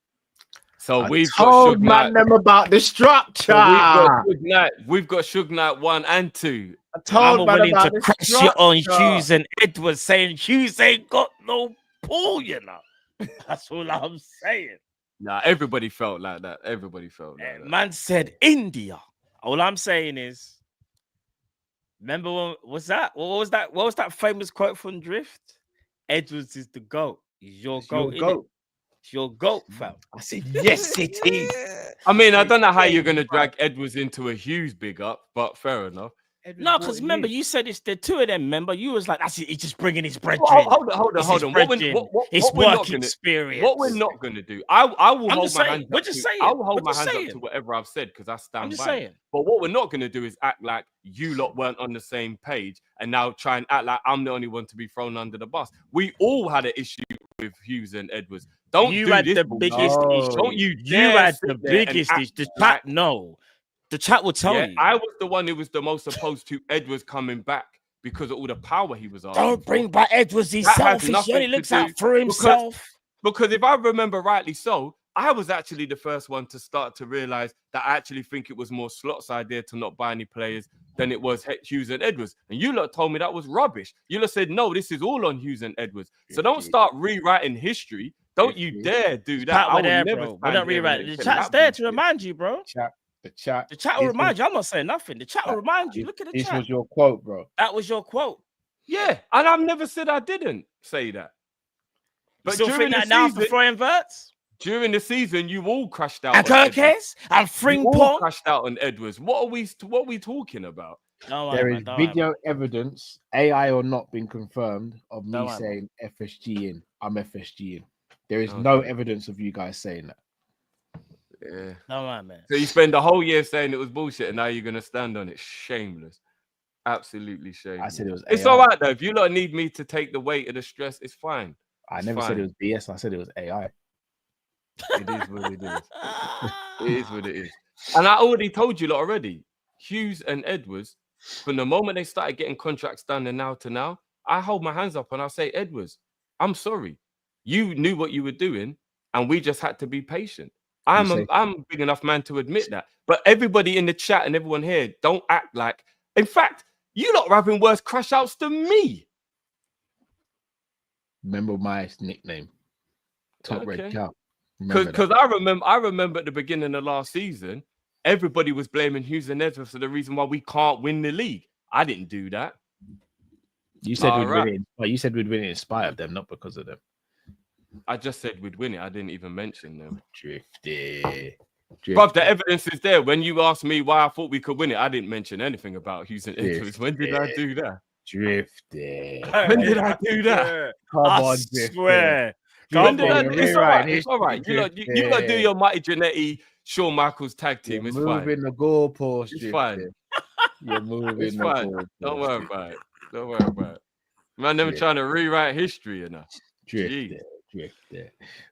So we've told them about the structure. So we've got Suge Knight 1 and 2. I'm willing to crash it on Hughes and Edwards, saying Hughes ain't got no pull, you know. That's all I'm saying. Nah, everybody felt like that. Everybody felt like that. Man said India. All I'm saying is, remember when was that? What was that? What was that famous quote from Drift? Edwards is the GOAT. He's your GOAT. It's your GOAT, fam. I said, yes, it is. I mean, I don't know how you're going to drag Edwards into a Hughes big up, but fair enough. No, because remember, you said it's the two of them. Remember, you was like, that's it. He's just bringing his bread. Hold on. His work experience. What we're not going to do, I will hold my hands up. I will hold my hands up to whatever I've said because I stand by it. But what we're not going to do is act like you lot weren't on the same page and now try and act like I'm the only one to be thrown under the bus. We all had an issue with Hughes and Edwards. Don't you had the biggest issue. Don't you had the biggest issue. The chat, no. The chat will tell you. I was the one who was the most opposed to Edwards coming back because of all the power he was asking. Don't bring back Edwards. He's selfish. He only looks out for himself. Because if I remember rightly so, I was actually the first one to start to realize that I actually think it was more Slot's idea to not buy any players than it was Hughes and Edwards. And you lot told me that was rubbish. You lot said, no, this is all on Hughes and Edwards. So don't start rewriting history. Don't you dare do that. I will never stand. We're not rewriting. The chat's there to remind you, bro. The chat will remind you. I'm not saying nothing. The chat will remind you. Look at the chat. This was your quote, bro. That was your quote. Yeah, and I've never said I didn't say that. But you still think that now for throwing verts? During the season, you all crashed out. And Kirkes and Frimpong crashed out on Edwards. What are we talking about? There is video evidence, AI or not, been confirmed of me saying FSG in. I'm FSG in. There is no evidence of you guys saying that. Yeah. No, man. So you spend the whole year saying it was bullshit, and now you're gonna stand on it. Shameless. Absolutely shameless. I said it was. It's AI. all right though. If you lot need me to take the weight of the stress, it's fine. I never said it was BS. I said it was AI. It is what it is. It is what it is. And I already told you lot already. Hughes and Edwards, from the moment they started getting contracts done and now to now, I hold my hands up and I say, Edwards, I'm sorry. You knew what you were doing, and we just had to be patient. I'm a big enough man to admit that. But everybody in the chat and everyone here, don't act like. In fact, you lot are having worse crash outs than me. Remember my nickname, Top Red Cow. Because I remember at the beginning of last season, everybody was blaming Hughes and Edwards for the reason why we can't win the league. I didn't do that. You said we'd win it. Well, you said we'd win it in spite of them, not because of them. I just said we'd win it. I didn't even mention them. Drifty. Bruv, the evidence is there. When you asked me why I thought we could win it, I didn't mention anything about Hughes and Edwards. When did I do that? Drifty. When did I do that? I swear. It's all right. You got to do your Mighty Jannetty, Shawn Michaels tag team. It's fine. Moving the goalpost. It's fine. You're moving it's fine. Don't worry about it. Man, them trying to rewrite history, you know. Drift.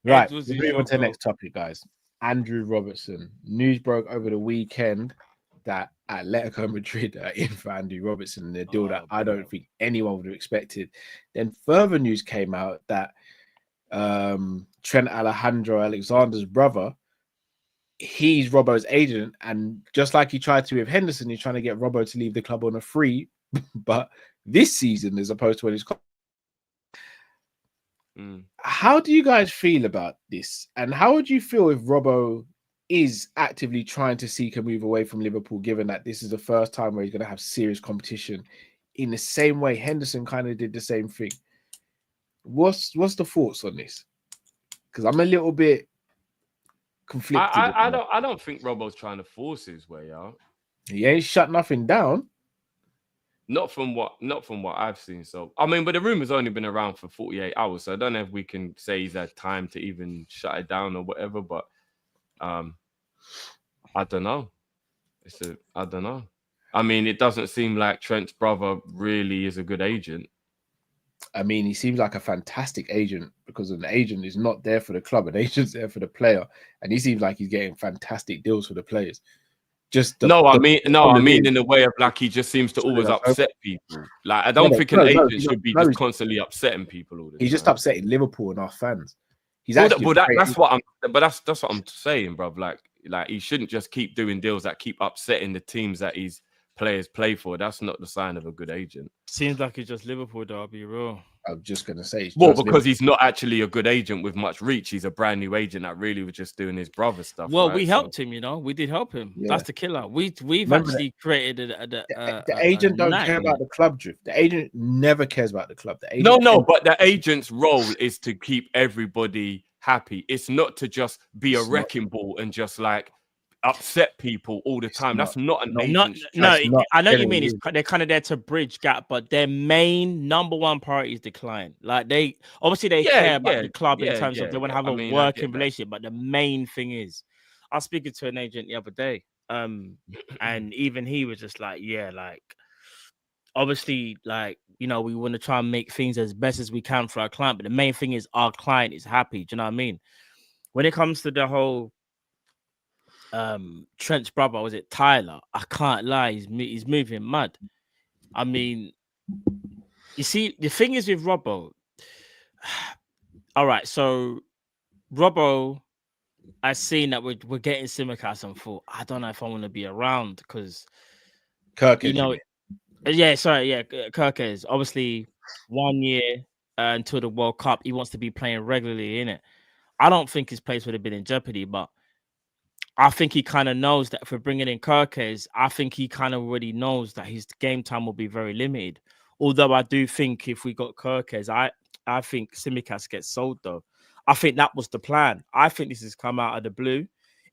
Right, we'll move on to the next topic, guys. Andrew Robertson. News broke over the weekend that Atletico Madrid are in for Andrew Robertson in a deal that I don't think anyone would have expected. Then further news came out that Trent Alexander-Alexander's brother, he's Robbo's agent, and just like he tried to with Henderson, he's trying to get Robbo to leave the club on a free, but this season as opposed to when he's How do you guys feel about this? And how would you feel if Robbo is actively trying to seek a move away from Liverpool, given that this is the first time where he's going to have serious competition in the same way Henderson kind of did the same thing? What's the thoughts on this? Because I'm a little bit conflicted. I don't think Robbo's trying to force his way out. He ain't shut nothing down. Not from what I've seen. So I mean, but the rumor's only been around for 48 hours. So I don't know if we can say he's had time to even shut it down or whatever. But I don't know. I don't know. I mean, it doesn't seem like Trent's brother really is a good agent. I mean, he seems like a fantastic agent because an agent is not there for the club. An agent's there for the player. And he seems like he's getting fantastic deals for the players. I mean in the way of like he just seems to always upset people. Like I don't think an agent should be just constantly upsetting people all the time. He's just upsetting Liverpool and our fans. That's what I'm saying, bro. Like he shouldn't just keep doing deals that keep upsetting the teams that his players play for. That's not the sign of a good agent. Seems like it's just Liverpool, though, I'll be real. I'm just gonna say, well, because he's not actually a good agent with much reach. He's a brand new agent that really was just doing his brother stuff. Well, right? we helped him, we did help him. Yeah. That's the killer. We've Remember actually created the agent don't care about the club, Drift. The agent never cares about the club. The agent but the agent's role is to keep everybody happy. It's not to just be a wrecking ball and just like upset people all the time. That's not an agent's I know what you mean. They're kind of there to bridge gap, but their main number one priority is the client. Like they care about the club in terms of they want to have a working relationship. But the main thing is, I was speaking to an agent the other day, and even he was just like, obviously, we want to try and make things as best as we can for our client, but the main thing is our client is happy. Do you know what I mean? When it comes to the whole Trent's brother, was it Tyler? I can't lie, he's moving mad. I mean, you see, the thing is with Robbo. All right, so Robbo, I seen that we're getting Simicast and thought, I don't know if I want to be around because Kirk is obviously 1 year until the World Cup. He wants to be playing regularly in it. I don't think his place would have been in jeopardy, but I think he kind of knows that for bringing in Kirkes, I think he kind of already knows that his game time will be very limited. Although I do think if we got Kirkes, I think Simicast gets sold though. I think that was the plan. I think this has come out of the blue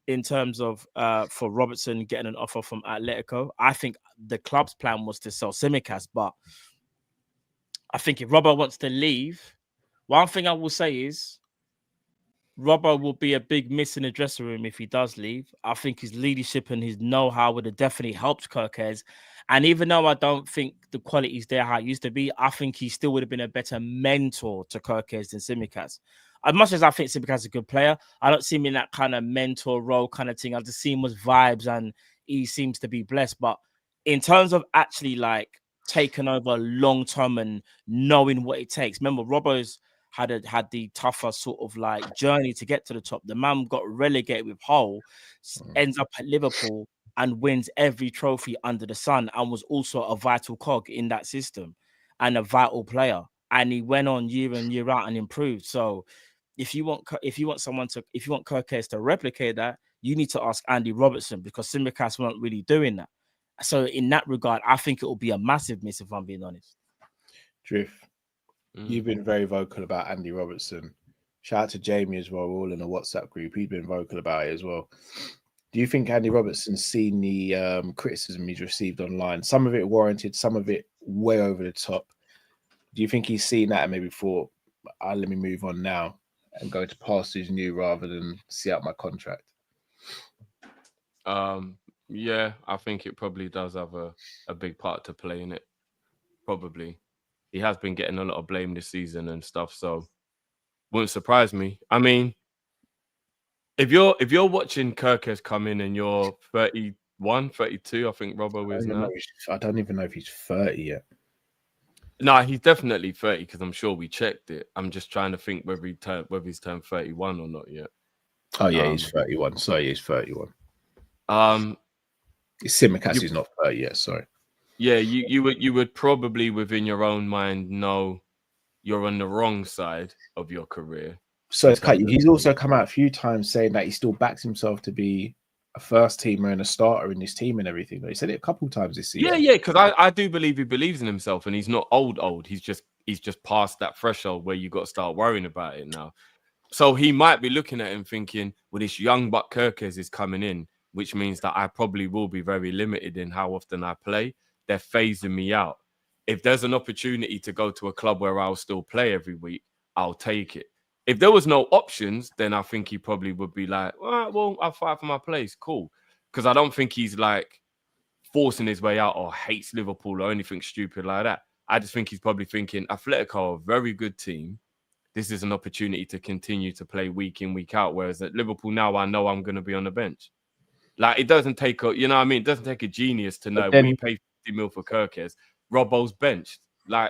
in terms of for Robertson getting an offer from Atletico. I think the club's plan was to sell Simicast, but I think if Robbo wants to leave, one thing I will say is Robbo will be a big miss in the dressing room if he does leave. I think his leadership and his know-how would have definitely helped Kirkes. And even though I don't think the quality's there how it used to be, I think he still would have been a better mentor to Kirkes than Simicast. As much as I think Simicast is a good player, I don't see him in that kind of mentor role kind of thing. I just see him as vibes and he seems to be blessed. But in terms of actually taking over long-term and knowing what it takes, remember, Robbo's had the tougher sort of journey to get to the top. The man got relegated with Hull, ends up at Liverpool and wins every trophy under the sun, and was also a vital cog in that system and a vital player. And he went on year in, year out and improved. So if you want Kirkes to replicate that, you need to ask Andy Robertson, because Simicast weren't really doing that. So in that regard, I think it will be a massive miss if I'm being honest. Drift. You've been very vocal about Andy Robertson. Shout out to Jamie as well. We're all in a WhatsApp group. He's been vocal about it as well. Do you think Andy Robertson's seen the criticism he's received online? Some of it warranted, some of it way over the top. Do you think he's seen that and maybe thought, let me move on now and go to pastures new rather than see out my contract? Yeah, I think it probably does have a big part to play in it. Probably. He has been getting a lot of blame this season and stuff, so wouldn't surprise me. I mean, if you're watching Kirkes come in and you're 31, 32, I think Robbo is now. I don't even know if he's 30 yet. No, he's definitely 30 because I'm sure we checked it. I'm just trying to think whether he's turned 31 or not yet. Oh yeah, he's 31. Sorry, he's 31. Simicast is not 30 yet. Sorry. Yeah, you would probably within your own mind know you're on the wrong side of your career. So he's also come out a few times saying that he still backs himself to be a first teamer and a starter in his team and everything. He said it a couple of times this season. Yeah, because I do believe he believes in himself, and he's not old. He's just past that threshold where you got to start worrying about it now. So he might be looking at him thinking, well, this young buck Kirkes is coming in, which means that I probably will be very limited in how often I play. They're phasing me out. If there's an opportunity to go to a club where I'll still play every week, I'll take it. If there was no options, then I think he probably would be like, all right, well, I'll fight for my place. Cool. Because I don't think he's forcing his way out or hates Liverpool or anything stupid like that. I just think he's probably thinking Atletico are a very good team. This is an opportunity to continue to play week in, week out. Whereas at Liverpool now, I know I'm going to be on the bench. It doesn't take it doesn't take a genius to know we pay 50 mil for Kirkes. Robbo's benched.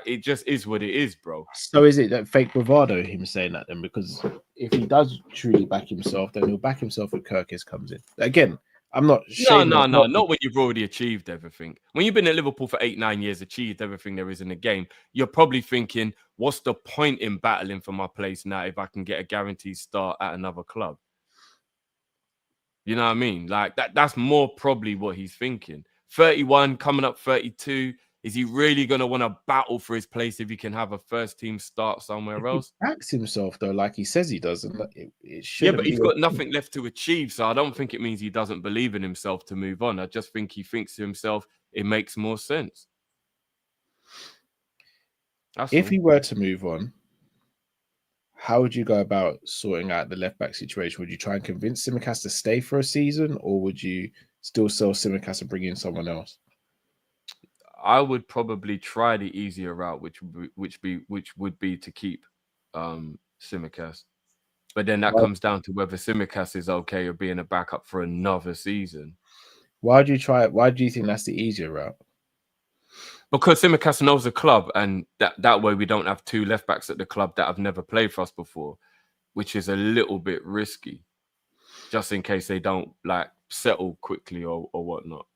It just is what it is, bro. So is it that fake bravado, him saying that then? Because if he does truly back himself, then he'll back himself if Kirkes comes in. Again, I'm not No, not when you've already achieved everything. When you've been at Liverpool for 8-9 years, achieved everything there is in the game, you're probably thinking, what's the point in battling for my place now if I can get a guaranteed start at another club? You know what I mean? Like that's more probably what he's thinking. 31, coming up 32. Is he really going to want to battle for his place if he can have a first team start somewhere else? He backs himself though, like he says he does. And it yeah, but he's got nothing left to achieve. So I don't think it means he doesn't believe in himself to move on. I just think he thinks to himself, it makes more sense. If he were to move on, how would you go about sorting out the left back situation? Would you try and convince Tsimikas to stay for a season, or would you still sell Tsimikas and bring in someone else? I would probably try the easier route, which would be to keep Tsimikas. But then that comes down to whether Tsimikas is okay or being a backup for another season. Why do you try it? Why do you think that's the easier route? Because Tsimikas knows the club, and that way we don't have two left backs at the club that have never played for us before, which is a little bit risky, just in case they don't like settle quickly or whatnot.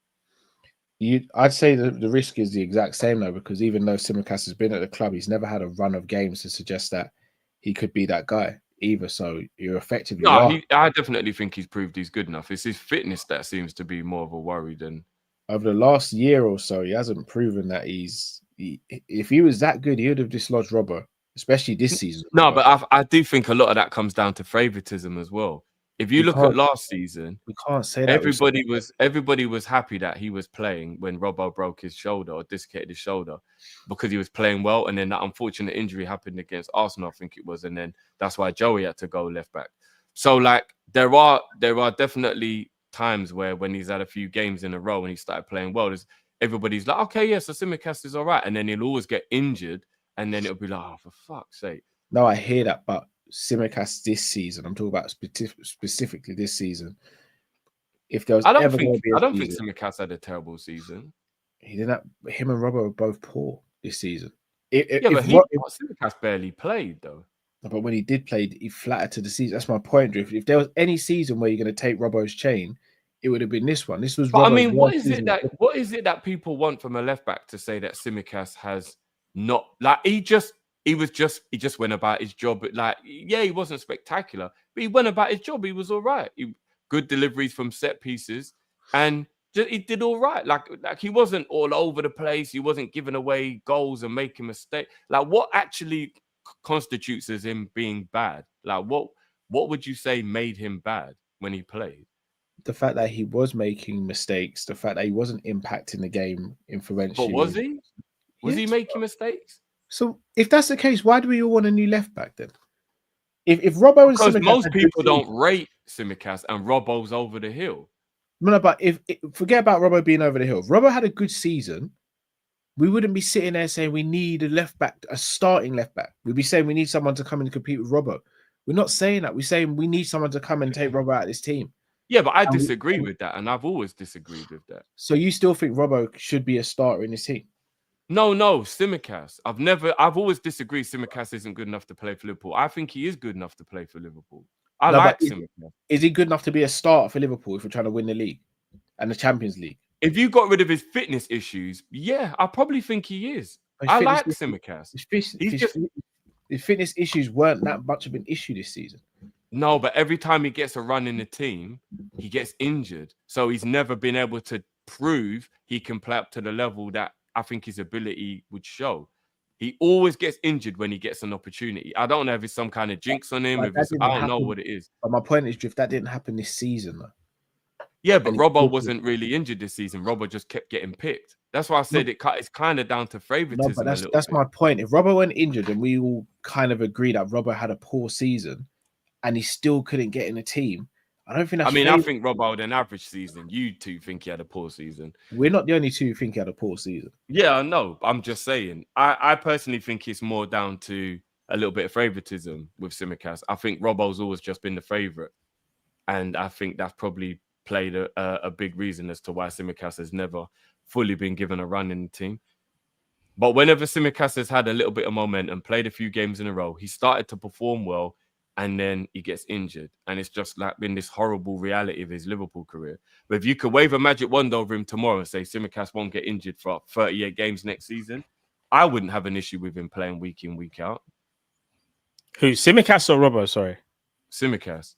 I'd say the risk is the exact same though, because even though Tsimikas has been at the club, he's never had a run of games to suggest that he could be that guy either. So you're effectively I definitely think he's proved he's good enough. It's his fitness that seems to be more of a worry than over the last year or so. He hasn't proven that if he was that good, he would have dislodged Robbo, especially this season. No, but I do think a lot of that comes down to favoritism as well. If you look at last season, we can't say that everybody was happy that he was playing when Robbo broke his shoulder or dislocated his shoulder because he was playing well, and then that unfortunate injury happened against Arsenal, I think it was, and then that's why Joey had to go left back. So like there are definitely times where when he's had a few games in a row and he started playing well, everybody's like, okay, yes, so Tsimikas is all right, and then he'll always get injured, and then it'll be like, oh, for fuck's sake. No, I hear that, but Tsimikas this season, I'm talking about specifically this season. If there was I don't think Tsimikas had a terrible season. He didn't. Him and Robbo were both poor this season. Tsimikas barely played though. But when he did play, he flattered to the season. That's my point, Drift. If there was any season where you're going to take Robbo's chain, it would have been this one. This was. But I mean, what is it that people want from a left back to say that Tsimikas has not like he just went about his job. But like, yeah, he wasn't spectacular, but he went about his job. He was all right. Good deliveries from set pieces, and he did all right. Like he wasn't all over the place. He wasn't giving away goals and making mistakes. Like what actually constitutes as him being bad? Like what would you say made him bad when he played? The fact that he was making mistakes, the fact that he wasn't impacting the game influentially. But was he? Was he making mistakes? So if that's the case, why do we all want a new left back then? If Robbo and because most people don't rate Tsimikas and Robbo's over the hill. No, but forget about Robbo being over the hill. If Robbo had a good season, we wouldn't be sitting there saying we need a left back, a starting left back. We'd be saying we need someone to come and compete with Robbo. We're not saying that. We're saying we need someone to come and take Robbo out of this team. Yeah, but I disagree with that, and I've always disagreed with that. So you still think Robbo should be a starter in this team? No, Tsimikas. I've always disagreed. Tsimikas isn't good enough to play for Liverpool. I think he is good enough to play for Liverpool. I like Tsimikas. Is he good enough to be a starter for Liverpool if we're trying to win the league and the Champions League? If you got rid of his fitness issues, yeah, I probably think he is. I like Tsimikas. His fitness issues weren't that much of an issue this season. No, but every time he gets a run in the team, he gets injured. So he's never been able to prove he can play up to the level that I think his ability would show. He always gets injured when he gets an opportunity. I don't know if it's some kind of jinx on him. I don't know what it is. But my point is, Drift, that didn't happen this season, though. Yeah, but Robbo wasn't really injured this season. Robbo just kept getting picked. That's why I said it's kind of down to favoritism. No, but that's my point. If Robbo went injured and we all kind of agree that Robbo had a poor season and he still couldn't get in the team, I don't think that's I think Robbo had an average season. You two think he had a poor season. We're not the only two who think he had a poor season. Yeah, I know. I'm just saying. I personally think it's more down to a little bit of favoritism with Tsimikas. I think Robbo's always just been the favorite. And I think that's probably played a big reason as to why Tsimikas has never fully been given a run in the team. But whenever Tsimikas has had a little bit of momentum, played a few games in a row, he started to perform well. and then he gets injured. And it's just like been this horrible reality of his Liverpool career. But if you could wave a magic wand over him tomorrow and say Tsimikas won't get injured for 38 games next season, I wouldn't have an issue with him playing week in, week out. Who, Tsimikas or Robbo? Sorry. Tsimikas.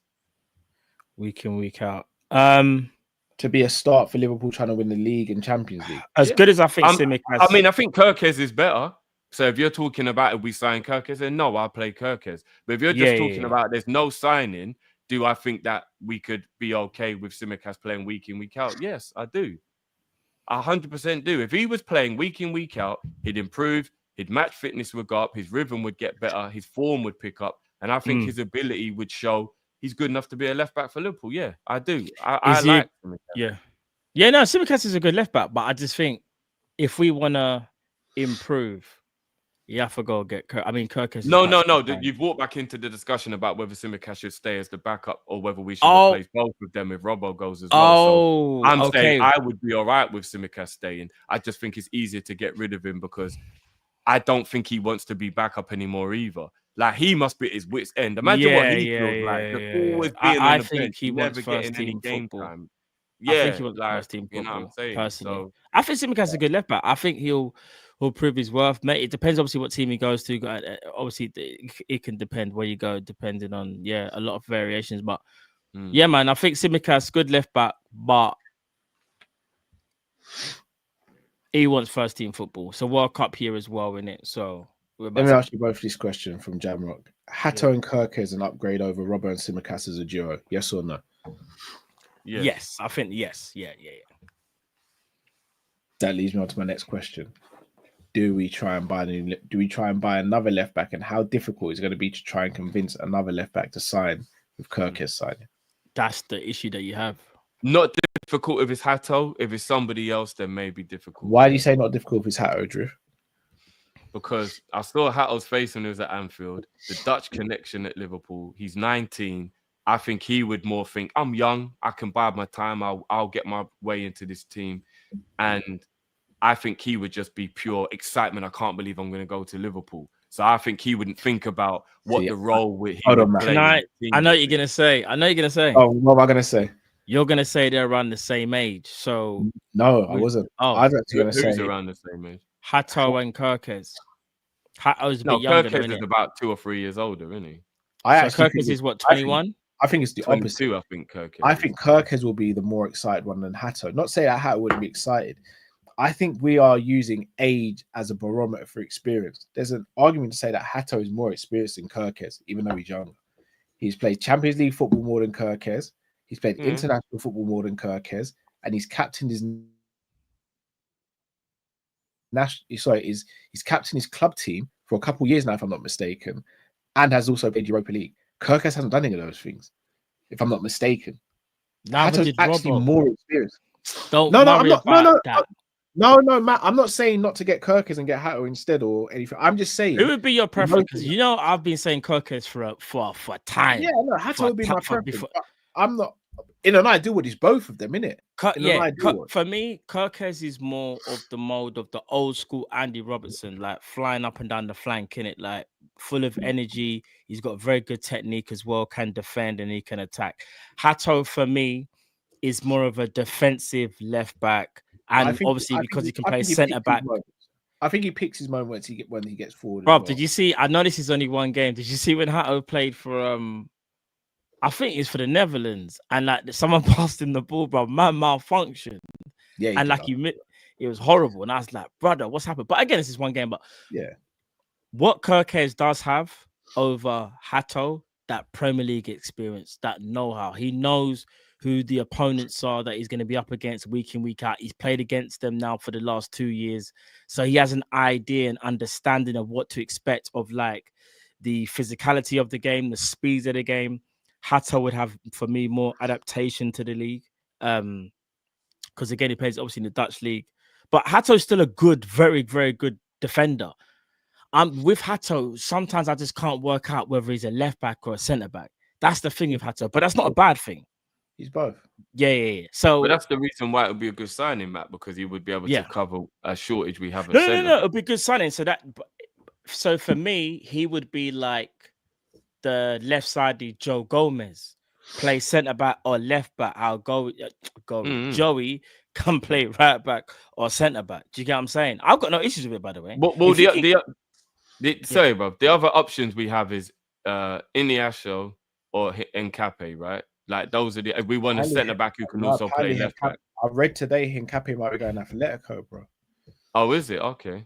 Week in, week out. To be a start for Liverpool trying to win the league and Champions League. As good as I think Tsimikas. I mean, I think Kirkes is better. So if you're talking about if we sign Kirkes, then no, I'll play Kirkes. But if you're just talking about there's no signing, do I think that we could be okay with Tsimikas playing week in, week out? Yes, I do. 100% do. If he was playing week in, week out, he'd improve, his match fitness would go up, his rhythm would get better, his form would pick up, and I think his ability would show he's good enough to be a left back for Liverpool. Yeah, I do. I like Tsimikas. Yeah, no, Tsimikas is a good left back, but I just think if we want to improve, you have to go get Kirk. I mean, Kirkes. No. You've walked back into the discussion about whether Tsimikas should stay as the backup or whether we should replace both of them if Robbo goes as well. So I'm saying I would be all right with Tsimikas staying. I just think it's easier to get rid of him because I don't think he wants to be backup anymore either. Like, he must be at his wit's end. Imagine what he feels like. Always being on the bench, he never wants getting first any team game football. time. I think he wants first team football. You know what I'm saying? Personally, So, I think Tsimikas is a good left back. I think he'll prove his worth, mate. It depends obviously what team he goes to. Obviously, it can depend where you go, depending on a lot of variations. But yeah, man, I think Tsimikas good left back, but he wants first team football. So World Cup here as well, innit? So let me ask you both this question from Jamrock. Hato and Kirk is an upgrade over Robbo and Tsimikas as a duo. Yes or no? Yes, I think yes. Yeah. That leads me on to my next question. Do we try and buy another left back, and how difficult is it going to be to try and convince another left back to sign with Kirkes signing? That's the issue that you have. Not difficult if it's Hato. If it's somebody else, then maybe difficult. Why do you say not difficult if it's Hato, Drew? Because I saw Hato's face when he was at Anfield. The Dutch connection at Liverpool. He's 19. I think he would more think, I'm young. I can bide my time. I'll get my way into this team. And I think he would just be pure excitement. I can't believe I'm going to go to Liverpool. So I think he wouldn't think about what the role with him would play. I know what you're going to say. Oh, what am I going to say? You're going to say they're around the same age. So no, I wasn't. I was actually going to say who's around the same age? Hato and Kirkes. Hato's a bit younger. Kirkes is about 2 or 3 years older, isn't he? Kirkes is what, 21? I think it's the opposite. I think Kirkes. I think Kirkes will be the more excited one than Hato. Not say that Hato wouldn't be excited. I think we are using age as a barometer for experience. There's an argument to say that Hato is more experienced than Kirkes, even though he's younger. He's played Champions League football more than Kirkes. He's played international football more than Kirkes, and he's captained his he's captained his club team for a couple of years now, if I'm not mistaken, and has also played Europa League. Kirkes hasn't done any of those things, if I'm not mistaken. Hato's actually more experienced. No, Matt. I'm not saying not to get Kirkes and get Hato instead or anything. I'm just saying who would be your preference? Because I've been saying Kirkes for time. Yeah, no, Hato would be my preference. I'm not in an ideal world. It's both of them, innit? For me, Kirkes is more of the mold of the old school Andy Robertson, like flying up and down the flank, innit? Like full of energy. He's got very good technique as well. Can defend and he can attack. Hato for me is more of a defensive left back. And obviously, because he can play centre back, I think he picks his moments when he gets forward. Rob, did you see? I know this is only one game. Did you see when Hato played for? I think it's for the Netherlands, and like someone passed him the ball, bro. Man malfunctioned. Yeah, and like it was horrible. And I was like, brother, what's happened? But again, this is one game. But yeah, what Kirkes does have over Hato, that Premier League experience, that know-how. He knows who the opponents are that he's going to be up against week in, week out. He's played against them now for the last 2 years. So he has an idea and understanding of what to expect of like the physicality of the game, the speeds of the game. Hato would have, for me, more adaptation to the league. Because again, he plays obviously in the Dutch league. But Hato's still a good, very, very good defender. With Hato, sometimes I just can't work out whether he's a left back or a centre back. That's the thing with Hato, but that's not a bad thing. He's both. Yeah. So, but that's the reason why it would be a good signing, Matt, because he would be able to cover a shortage we have. No, it'd be a good signing. So for me, he would be like the left sided Joe Gomez play centre back or left back, I'll go Joey can play right back or centre back. Do you get what I'm saying? I've got no issues with it, by the way. Well, sorry, bro. The other options we have is Iniaso or Nkape, right? Like those are the. If we want a centre back who can also play left back. I read today Nkape might be going Atletico, bro. Oh, is it? Okay.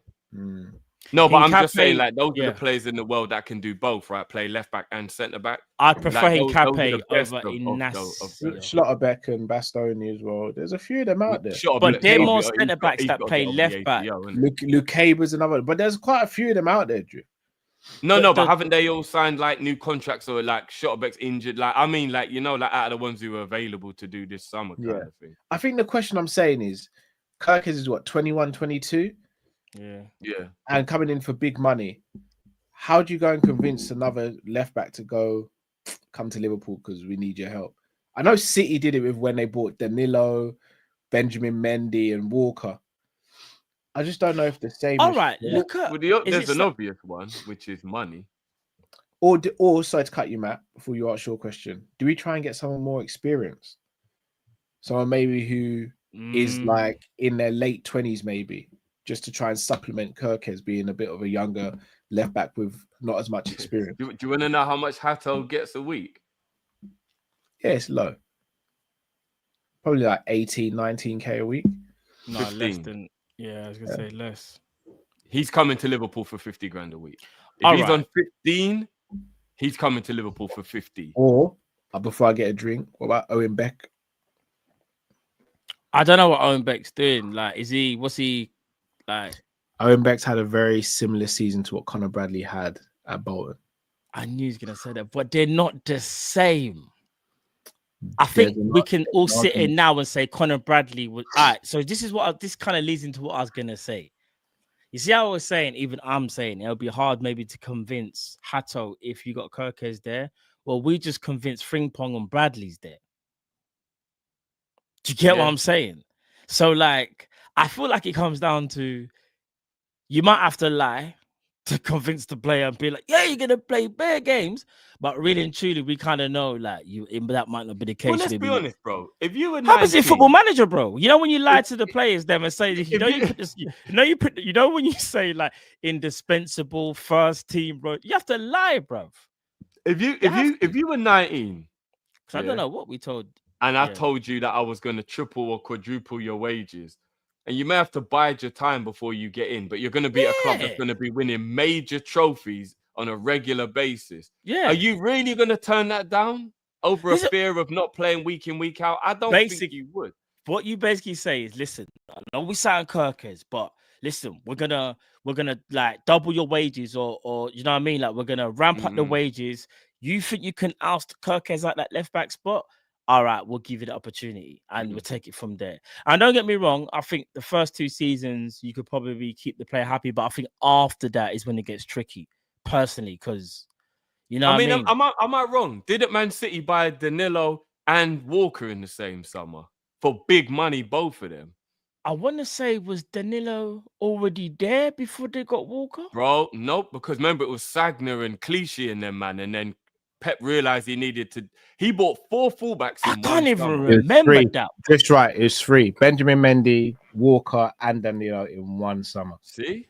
No, but I'm just saying, like, those are the players in the world that can do both, right? Play left back and centre back. I prefer Nkape over Inacio. Schlotterbeck and Bastoni as well. There's a few of them out there. But they're more centre backs that play left back. Luke Cable's another, but there's quite a few of them out there, Drew. But haven't they all signed like new contracts or like Schlotterbeck's injured? Like, I mean, like, you know, like out of the ones who were available to do this summer kind of thing. I think the question I'm saying is, Kirkes is what, 21, 22? Yeah. And coming in for big money. How do you go and convince another left back to come to Liverpool because we need your help? I know City did it with when they bought Danilo, Benjamin Mendy, and Walker. I just don't know if the same. All right, look at. Well, there's an obvious one, which is money. Or sorry to cut you, Matt, before you ask your question. Do we try and get someone more experienced? Someone maybe who is like in their late 20s, maybe, just to try and supplement Kirkes being a bit of a younger left back with not as much experience. Do you want to know how much Hato gets a week? Yeah, it's low. Probably like 18, 19K a week. No, 15. less than. Yeah, I was gonna say less. He's coming to Liverpool for 50 grand a week. If he's on 15, he's coming to Liverpool for 50. Or before I get a drink, what about Owen Beck? I don't know what Owen Beck's doing. Like, what's he like? Owen Beck's had a very similar season to what Conor Bradley had at Bolton. I knew he was gonna say that, but they're not the same. I think we can all sit in now and say Conor Bradley was all right. So this kind of leads into what I was gonna say. You see how I was saying, even I'm saying it'll be hard maybe to convince Hato if you got Kirkes there. Well, we just convinced Frimpong and Bradley's there. Do you get what I'm saying? So like, I feel like it comes down to you might have to lie to convince the player and be like, yeah, you're gonna play bare games, but really and truly, we kind of know like that might not be the case. Well, let's be honest, bro. If you were happens in Football Manager, bro. You know when you lie to the players, them and say, you know when you say like indispensable first team, bro, you have to lie, bro. If you were 19, I don't know what we told, and I told you that I was gonna triple or quadruple your wages. And you may have to bide your time before you get in, but you're going to be a club that's going to be winning major trophies on a regular basis. Yeah. Are you really going to turn that down over a fear of not playing week in, week out? I don't think you would. What you basically say is, listen, I know we signed Kirkes, but listen, we're gonna like double your wages or you know what I mean? Like we're gonna ramp up the wages. You think you can oust Kirkes at that left back spot? All right, we'll give you the opportunity and we'll take it from there. And don't get me wrong, I think the first 2 seasons you could probably keep the player happy, but I think after that is when it gets tricky, personally, because you know. I mean, am I wrong? Didn't Man City buy Danilo and Walker in the same summer for big money, both of them? I want to say, was Danilo already there before they got Walker? Bro, nope, because remember it was Sagna and Clichy in them, man, and then Pep realized he needed to. He bought 4 fullbacks. I can't even remember that. Just right, it's 3: Benjamin Mendy, Walker, and Danilo in one summer. See,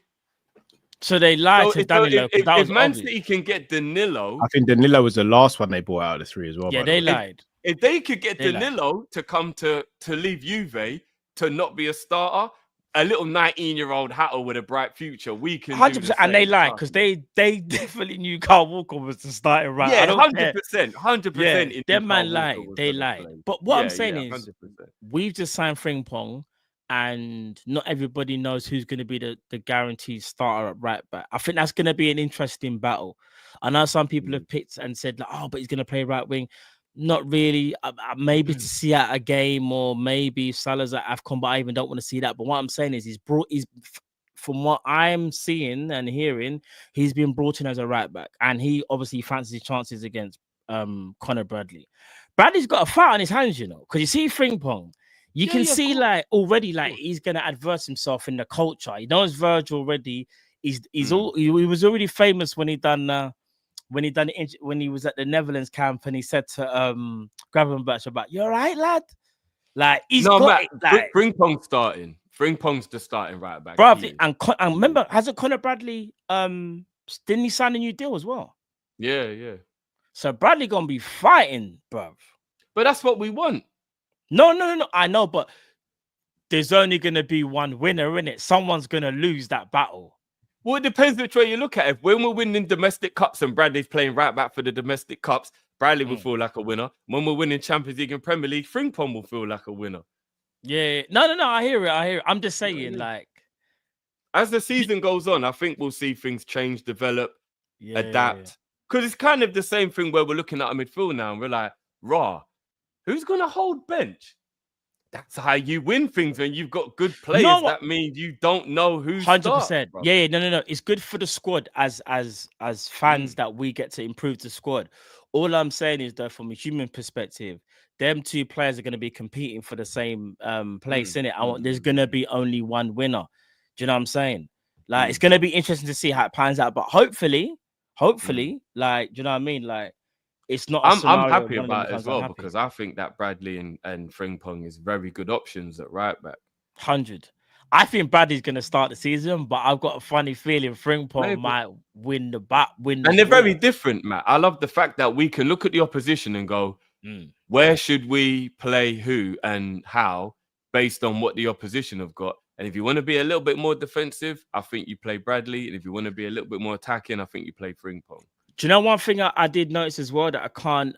so they lied to Danilo. If Man City can get Danilo, I think Danilo was the last one they bought out of the 3 as well. Yeah, they lied. If they could get Danilo to come to leave Juve to not be a starter, a little 19-year-old Hatter with a bright future, we can 100%, and they lied because they definitely knew Carl Walker was the starting right. Yeah, 100%. Yeah, them man lied. They lied. But what I'm saying is, 100%. We've just signed Frimpong, and not everybody knows who's going to be the guaranteed starter at right back. I think that's going to be an interesting battle. I know some people have picked and said, like, oh, but he's going to play right wing. Not really. Maybe to see out a game, or maybe Salah's at AFCON, but I even don't want to see that. But what I'm saying is, he's from what I'm seeing and hearing, he's been brought in as a right back, and he obviously fancies his chances against Conor Bradley. Bradley's got a fight on his hands, you know, because you see Frimpong, you can see like already like he's gonna adverse himself in the culture. He knows Virgil already. He was already famous when he done when when he was at the Netherlands camp and he said to Gravenberch about, "You're right, lad." Like he's got Matt, it. Like Frimpong's starting. Frimpong's the starting right back. Bro, and remember, hasn't Conor Bradley didn't he sign a new deal as well? Yeah. So Bradley gonna be fighting, bro. But that's what we want. No. I know, but there's only gonna be one winner in it. Someone's gonna lose that battle. Well, it depends which way you look at it. When we're winning domestic cups and Bradley's playing right back for the domestic cups, Bradley will feel like a winner. When we're winning Champions League and Premier League, Frimpong will feel like a winner. Yeah. No. I hear it. I'm just saying, like, as the season goes on, I think we'll see things change, develop, adapt. Because it's kind of the same thing where we're looking at a midfield now and we're like, who's going to hold bench? That's how you win things when you've got good players. That means you don't know who's 100%. Yeah. No. It's good for the squad as fans that we get to improve the squad. All I'm saying is, though, from a human perspective, them two players are going to be competing for the same place, innit? There's going to be only one winner. Do you know what I'm saying? Like, it's going to be interesting to see how it pans out. But hopefully, like, do you know what I mean? Like, it's not. I'm happy about it as well because I think that Bradley and Frimpong is very good options at right back. 100. I think Bradley's going to start the season, but I've got a funny feeling Frimpong might win the bat. And they're very different, Matt. I love the fact that we can look at the opposition and go, where should we play who and how based on what the opposition have got. And if you want to be a little bit more defensive, I think you play Bradley. And if you want to be a little bit more attacking, I think you play Frimpong. Do you know one thing I did notice as well that I can't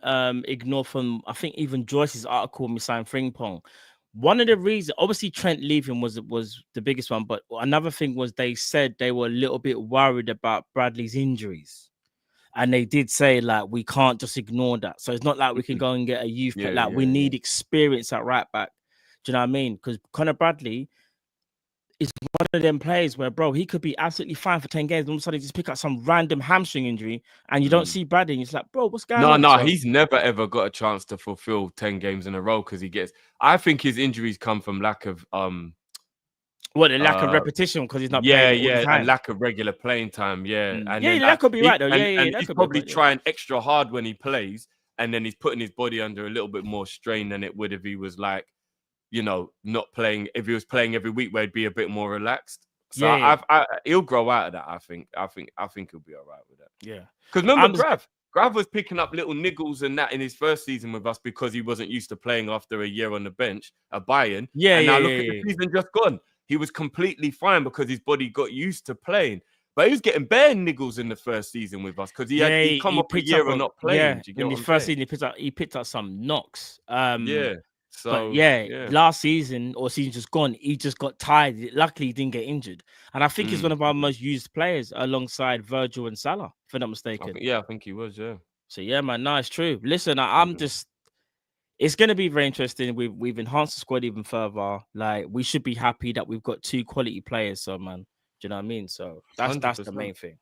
ignore from, I think, even Joyce's article when we signed Frimpong? One of the reasons, obviously Trent leaving was the biggest one, but another thing was they said they were a little bit worried about Bradley's injuries. And they did say, like, we can't just ignore that. So it's not like we can go and get a youth player. We need experience at right back. Do you know what I mean? Because Conor Bradley is one of them players where, bro, he could be absolutely fine for 10 games. All of a sudden, just pick up some random hamstring injury and you don't see Bradley. And it's like, bro, what's going on? No, he's never, ever got a chance to fulfill 10 games in a row because I think his injuries come from lack of... the lack of repetition because he's not playing all the time. And lack of regular playing time, And that could be right, though. And he's probably trying extra hard when he plays and then he's putting his body under a little bit more strain than it would if he was like, you know, not playing. If he was playing every week, where he'd be a bit more relaxed. So he'll grow out of that. I think he'll be all right with that. Yeah, because remember, Grav was picking up little niggles and that in his first season with us because he wasn't used to playing after a year on the bench at Bayern. Look at the season just gone. He was completely fine because his body got used to playing. But he was getting bare niggles in the first season with us because he come up a year and not playing. In his first season, he picked up some knocks. So last season or season just gone, he just got tired. Luckily, he didn't get injured, and I think he's one of our most used players alongside Virgil and Salah, if I'm not mistaken. I think he was. Yeah. So yeah, man, no, it's true. Listen, I'm just. It's going to be very interesting. We've enhanced the squad even further. Like, we should be happy that we've got 2 quality players. So, man, do you know what I mean? So that's the main thing.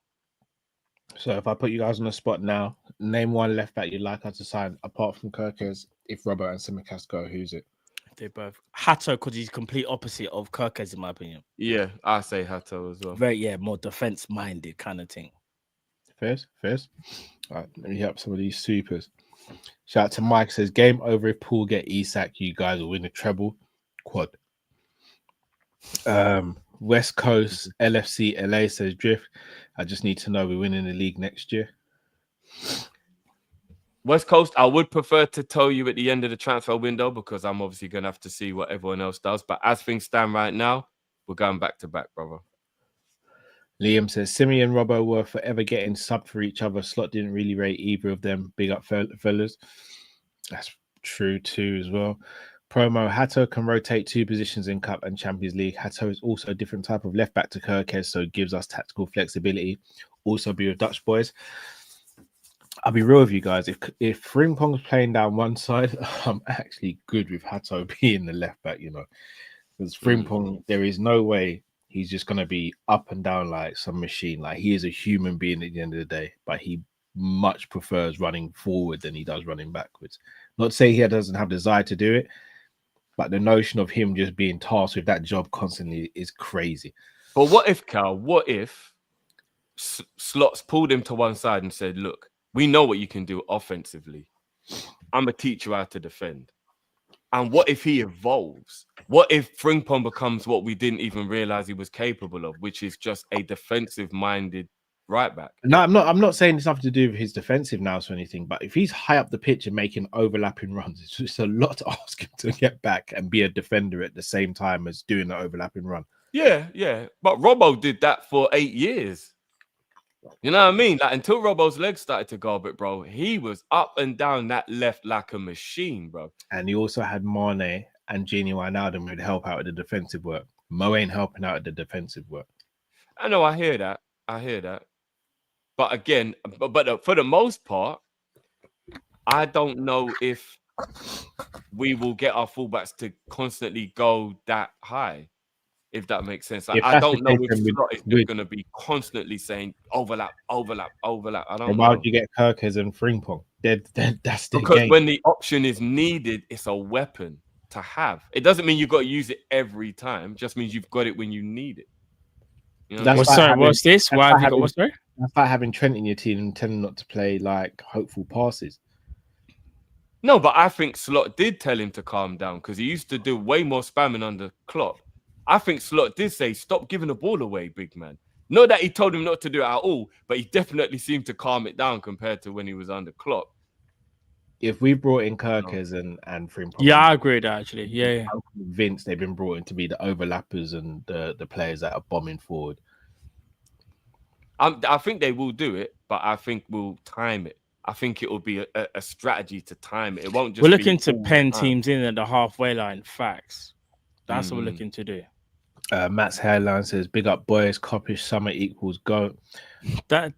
So if I put you guys on the spot now, name one left back you'd like us to sign apart from Kirkers. If Robbo and Tsimikas go, who's it? They both Hato, because he's complete opposite of Kirkers, in my opinion. Yeah, I say Hato as well. Very more defense minded kind of thing. First. All right, let me help some of these supers. Shout out to Mike, says game over if Poole get Isak, you guys will win the treble. Quad. West Coast LFC LA says Drift. I just need to know we're winning the league next year. West Coast, I would prefer to tell you at the end of the transfer window because I'm obviously going to have to see what everyone else does. But as things stand right now, we're going back to back, brother. Liam says Simi and Robbo were forever getting subbed for each other. Slot didn't really rate either of them. Big up, fellas. That's true too as well. Promo, Hato can rotate 2 positions in Cup and Champions League. Hato is also a different type of left back to Kirkes, so it gives us tactical flexibility. Also be with Dutch boys. I'll be real with you guys. If Frimpong's playing down one side, I'm actually good with Hato being the left back, you know. Because Frimpong, there is no way he's just going to be up and down like some machine. Like, he is a human being at the end of the day, but he much prefers running forward than he does running backwards. Not to say he doesn't have the desire to do it, but the notion of him just being tasked with that job constantly is crazy. But what if, Cal, Slots pulled him to one side and said, look, We know what you can do offensively. I'm a teacher how to defend. And what if he evolves? What if Frimpong becomes what we didn't even realize he was capable of, which is just a defensive-minded right back? No, I'm not saying it's nothing to do with his defensive nous or anything, but if he's high up the pitch and making overlapping runs, it's just a lot to ask him to get back and be a defender at the same time as doing the overlapping run. Yeah. But Robbo did that for 8 years. You know what I mean? Like, until Robbo's legs started to go a bit, bro, he was up and down that left like a machine, bro. And he also had Mane and Gini Wijnaldum who would help out with the defensive work. Mo ain't helping out with the defensive work. I know, I hear that. But again, but for the most part, I don't know if we will get our fullbacks to constantly go that high. If that makes sense. Like, I don't know if Slot is going to be constantly saying overlap. I don't know. Why would you get Kirkers and Frimpong? That's the because game. When the option is needed, it's a weapon to have. It doesn't mean you've got to use it every time. It just means you've got it when you need it. You know? What's this? Why have you got what's sorry? That's like having Trent in your team and telling not to play like hopeful passes. No, but I think Slot did tell him to calm down because he used to do way more spamming under Klopp. I think Slot did say, stop giving the ball away, big man. Not that he told him not to do it at all, but he definitely seemed to calm it down compared to when he was under Klopp. If we brought in Kirkers and Frimpong, yeah, I agree with that actually. Yeah. I'm convinced they've been brought in to be the overlappers and the players that are bombing forward. I think they will do it, but I think we'll time it. I think it will be a strategy to time it. It won't just. We're looking to pen teams in at the halfway line. Facts. That's what we're looking to do. Matt's hairline says, "Big up, boys. Kopish summer equals go." I'm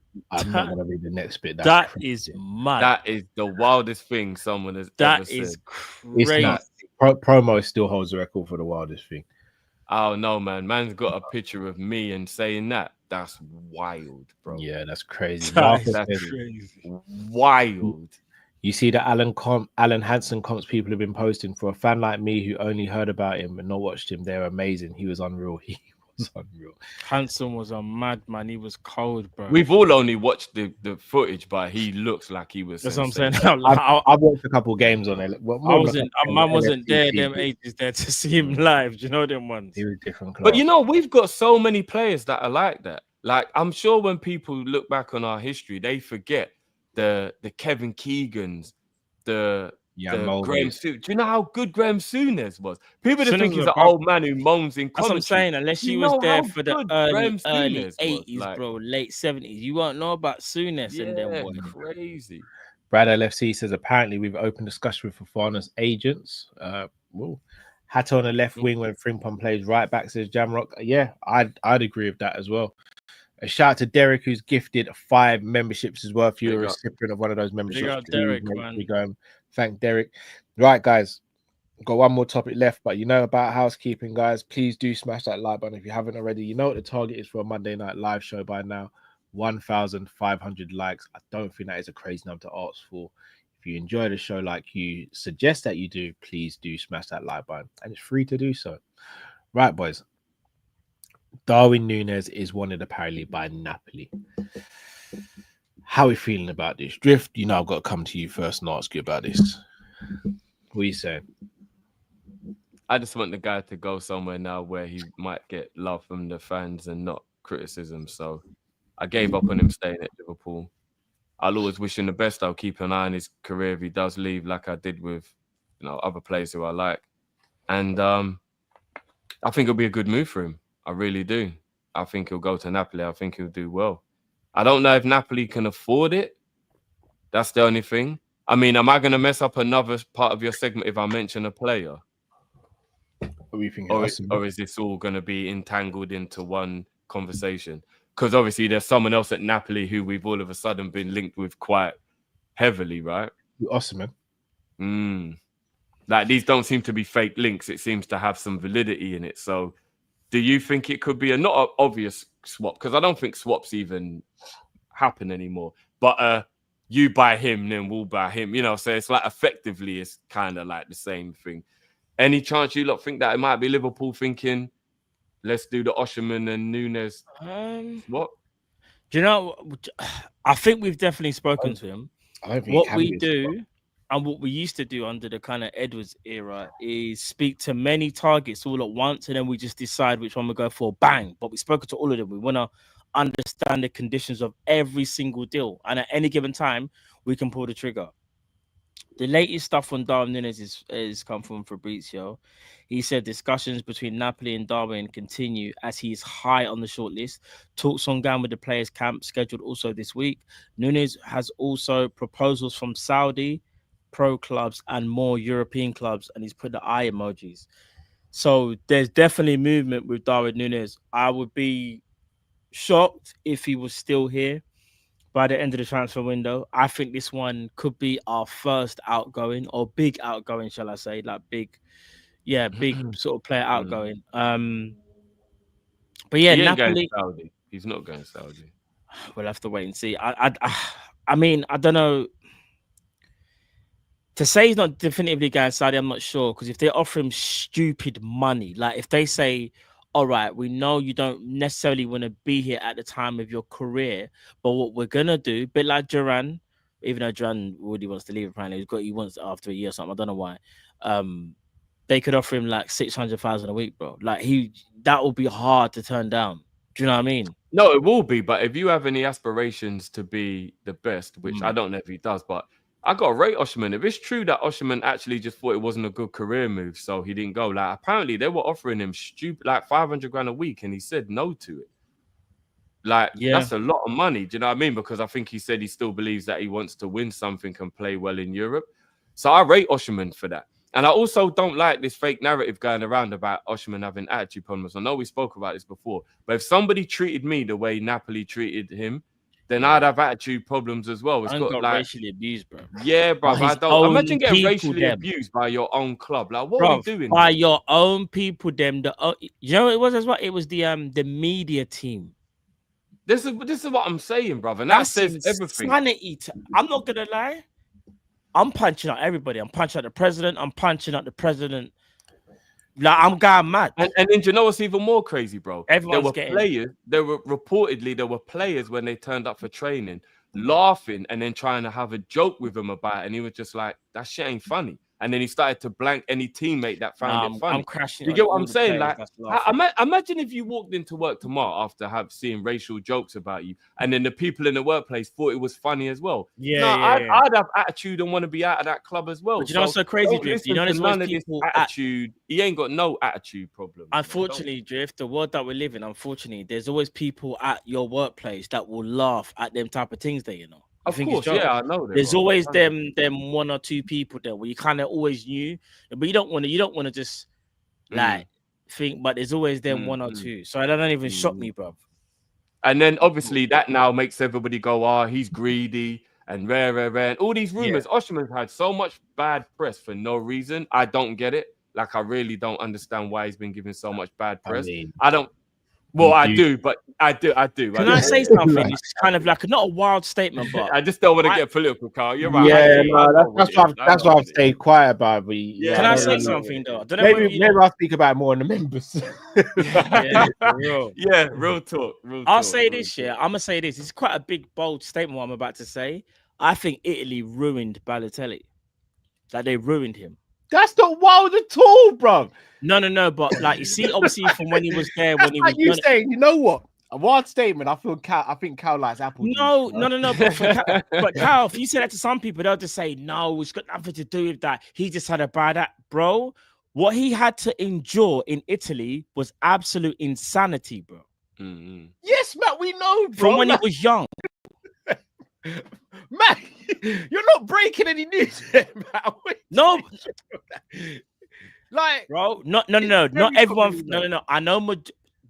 not gonna read the next bit. That is mad. That is the wildest thing someone has ever said. That is crazy. Promo still holds the record for the wildest thing. Oh no, man! Man's got a picture of me and saying that. That's wild, bro. Yeah, that's crazy. That's crazy. Wild. You see the Alan Hansen comps people have been posting. For a fan like me who only heard about him and not watched him, they're amazing. He was unreal. He was unreal. Hansen was a madman. He was cold, bro. We've all only watched the footage, but he looks like he was. That's what I'm saying. I've watched a couple games on it. Man wasn't there them ages there to see him live. Do you know them ones? He was different class. But you know, we've got so many players that are like that. Like, I'm sure when people look back on our history, they forget the Kevin Keegans, the Graham Souness. Do you know how good Graham Souness was? People just think he's an old man who moans in commentary. That's what I'm saying. Unless you was there for the early 80s, like, bro, late 70s, you won't know about Souness and them boys. Crazy. Brad LFC says, apparently we've opened discussion with Fofana's agents. Hatta on the left wing when Frimpong plays right back, says Jamrock. Yeah, I'd agree with that as well. A shout out to Derek, who's gifted 5 memberships as well. If you're a recipient of one of those memberships, Derek, man. We go and thank Derek. Right, guys, got one more topic left, but you know about housekeeping, guys. Please do smash that like button if you haven't already. You know what the target is for a Monday night live show by now. 1,500 likes. I don't think that is a crazy number to ask for. If you enjoy the show like you suggest that you do, please do smash that like button, and it's free to do so. Right, boys. Darwin Núñez is wanted apparently by Napoli. How are we feeling about this? Drift, you know I've got to come to you first and ask you about this. What are you saying? I just want the guy to go somewhere now where he might get love from the fans and not criticism. So I gave up on him staying at Liverpool. I'll always wish him the best. I'll keep an eye on his career if he does leave, like I did with, other players who I like. And I think it'll be a good move for him. I really do. I think he'll go to Napoli. I think he'll do well. I don't know if Napoli can afford it. That's the only thing. I mean, am I going to mess up another part of your segment if I mention a player? Or is this all going to be entangled into one conversation? Because obviously there's someone else at Napoli who we've all of a sudden been linked with quite heavily, right? Awesome, man. Like, these don't seem to be fake links. It seems to have some validity in it. So do you think it could be a not an obvious swap? Because I don't think swaps even happen anymore. But you buy him, then we'll buy him. So it's like effectively it's kind of like the same thing. Any chance you lot think that it might be Liverpool thinking, let's do the Osherman and Núñez? What? Do you know? I think we've definitely spoken to him. I don't think What we do and what we used to do under the kind of Edwards era is speak to many targets all at once, and then we just decide which one we go for. Bang! But we spoke to all of them. We want to understand the conditions of every single deal, and at any given time, we can pull the trigger. The latest stuff on Darwin Núñez is come from Fabrizio. He said discussions between Napoli and Darwin continue as he is high on the shortlist. Talks ongoing with the players' camp scheduled also this week. Núñez has also proposals from Saudi pro clubs and more European clubs, and he's put the eye emojis. So there's definitely movement with Darwin Núñez. I would be shocked if he was still here by the end of the transfer window. I think this one could be our first outgoing or big outgoing, shall I say, like big sort of player outgoing. But yeah, he ain't Napoli. Going Saudi. He's not going Saudi. We'll have to wait and see. I mean, I don't know. To say he's not definitively going Saudi, I'm not sure, because if they offer him stupid money, like if they say, all right, we know you don't necessarily want to be here at the time of your career, but what we're gonna do, a bit like Duran, even though Duran already wants to leave, apparently he wants after a year or something. I don't know why. They could offer him like 600,000 a week, bro. Like that will be hard to turn down. Do you know what I mean? No, it will be. But if you have any aspirations to be the best, which I don't know if he does, but I got to rate Osimhen. If it's true that Osimhen actually just thought it wasn't a good career move, so he didn't go. Like apparently they were offering him stupid, like 500 grand a week, and he said no to it. Like that's a lot of money. Do you know what I mean? Because I think he said he still believes that he wants to win something and play well in Europe. So I rate Osimhen for that. And I also don't like this fake narrative going around about Osimhen having attitude problems. I know we spoke about this before, but if somebody treated me the way Napoli treated him, then I'd have attitude problems as well. It's got like racially abused, bro. Yeah, bro. I don't imagine getting racially abused by your own club. Like, what are we doing? By your own people, them. You know what it was as well? It was the media team. This is what I'm saying, brother. And that says everything. I'm not gonna lie. I'm punching out everybody. I'm punching out the president. I'm punching out the president. Like I'm going mad. And then you know what's even more crazy, bro? Everyone's players. There were players when they turned up for training, laughing and then trying to have a joke with him about it. And he was just like, that shit ain't funny. And then he started to blank any teammate that found it funny. I'm crashing. You get what I'm saying? Like, imagine if you walked into work tomorrow after seeing racial jokes about you, and then the people in the workplace thought it was funny as well. I'd have attitude and want to be out of that club as well. But you know what's so crazy, Drift? You know there's none of this attitude. He ain't got no attitude problem. Unfortunately, Drift, the world that we live in, unfortunately, there's always people at your workplace that will laugh at them type of things there, you know. Of course, I know. There's always them one or two people there where you kind of always knew, but you don't want to just like think. But there's always them one or two, so that don't even shock me, bro. And then obviously that now makes everybody go, he's greedy and rare, and all these rumors. Yeah. Osimhen's had so much bad press for no reason. I don't get it. Like I really don't understand why he's been given so much bad press. I don't. Well, I do. Can I say something? It's kind of like not a wild statement, but I just don't want to get political, Carl. You're right. Yeah, that's why I've stayed quiet about it. Yeah, can I say something though? Maybe I'll speak about it more in the members. Real talk. I'll say this. Yeah, I'm gonna say this. It's quite a big, bold statement. What I'm about to say. I think Italy ruined Balotelli. Like they ruined him. That's not wild at all, bro. No, but like you see, obviously from when he was there, when he was you saying, you know what? A wild statement. I think Cal likes apple juice. No. But Cal, if you say that to some people, they'll just say, no, it's got nothing to do with that. He just had a bad act, bro. What he had to endure in Italy was absolute insanity, bro. Mm-hmm. Yes, Matt, we know, bro. From when he was young. Matt, you're not breaking any news here, Matt. No. Like, bro, not everyone. No. I know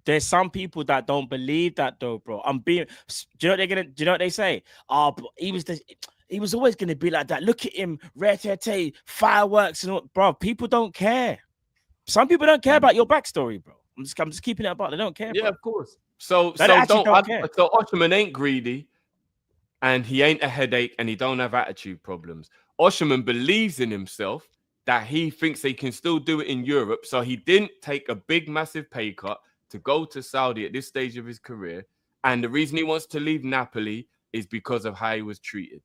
there's some people that don't believe that though, bro. Do you know what they say? But he was always gonna be like that. Look at him, fireworks and all. Bro, people don't care. Some people don't care about your backstory, bro. I'm just keeping it about. They don't care. Yeah, bro. Of course. So Osimhen ain't greedy, and he ain't a headache, and he don't have attitude problems. Osimhen believes in himself. That he thinks he can still do it in Europe. So he didn't take a big, massive pay cut to go to Saudi at this stage of his career. And the reason he wants to leave Napoli is because of how he was treated.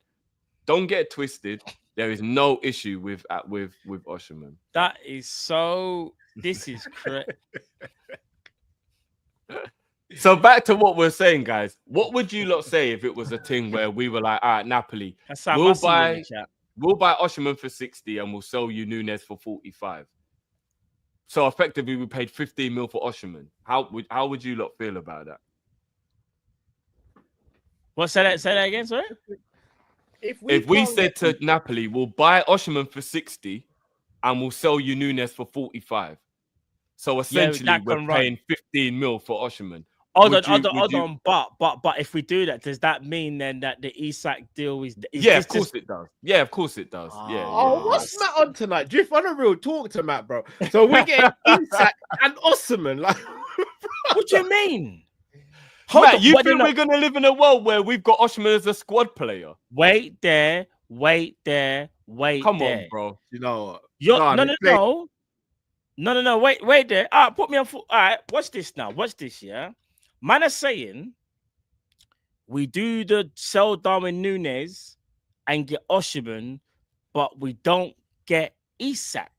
Don't get twisted. There is no issue with Osimhen. That is so. This is correct. So back to what we're saying, guys. What would you lot say if it was a thing where we were like, all right, Napoli, we'll buy Osimhen for 60 and we'll sell you Nunes for 45. So effectively, we paid 15 mil for Osimhen. How would you lot feel about that? What? Say that again, sorry. If we said to Napoli, we'll buy Osimhen for 60 and we'll sell you Nunes for 45. So essentially, we're paying 15 mil for Osimhen. Hold on. But if we do that, does that mean then that the Isak deal is yeah, of course it does. Yeah, of course it does. What's Matt on tonight? Drift on a real talk to Matt, bro. So we're getting Isak and Osimhen. Like, what do you mean? Matt, you think we're gonna live in a world where we've got Osimhen as a squad player? Wait there. Come on, bro. You know what? No. Wait there. All right, put me on full. All right, watch this now. Watch this, yeah. Man are saying we do the sell Darwin Nunes and get Osimhen, but we don't get Isak.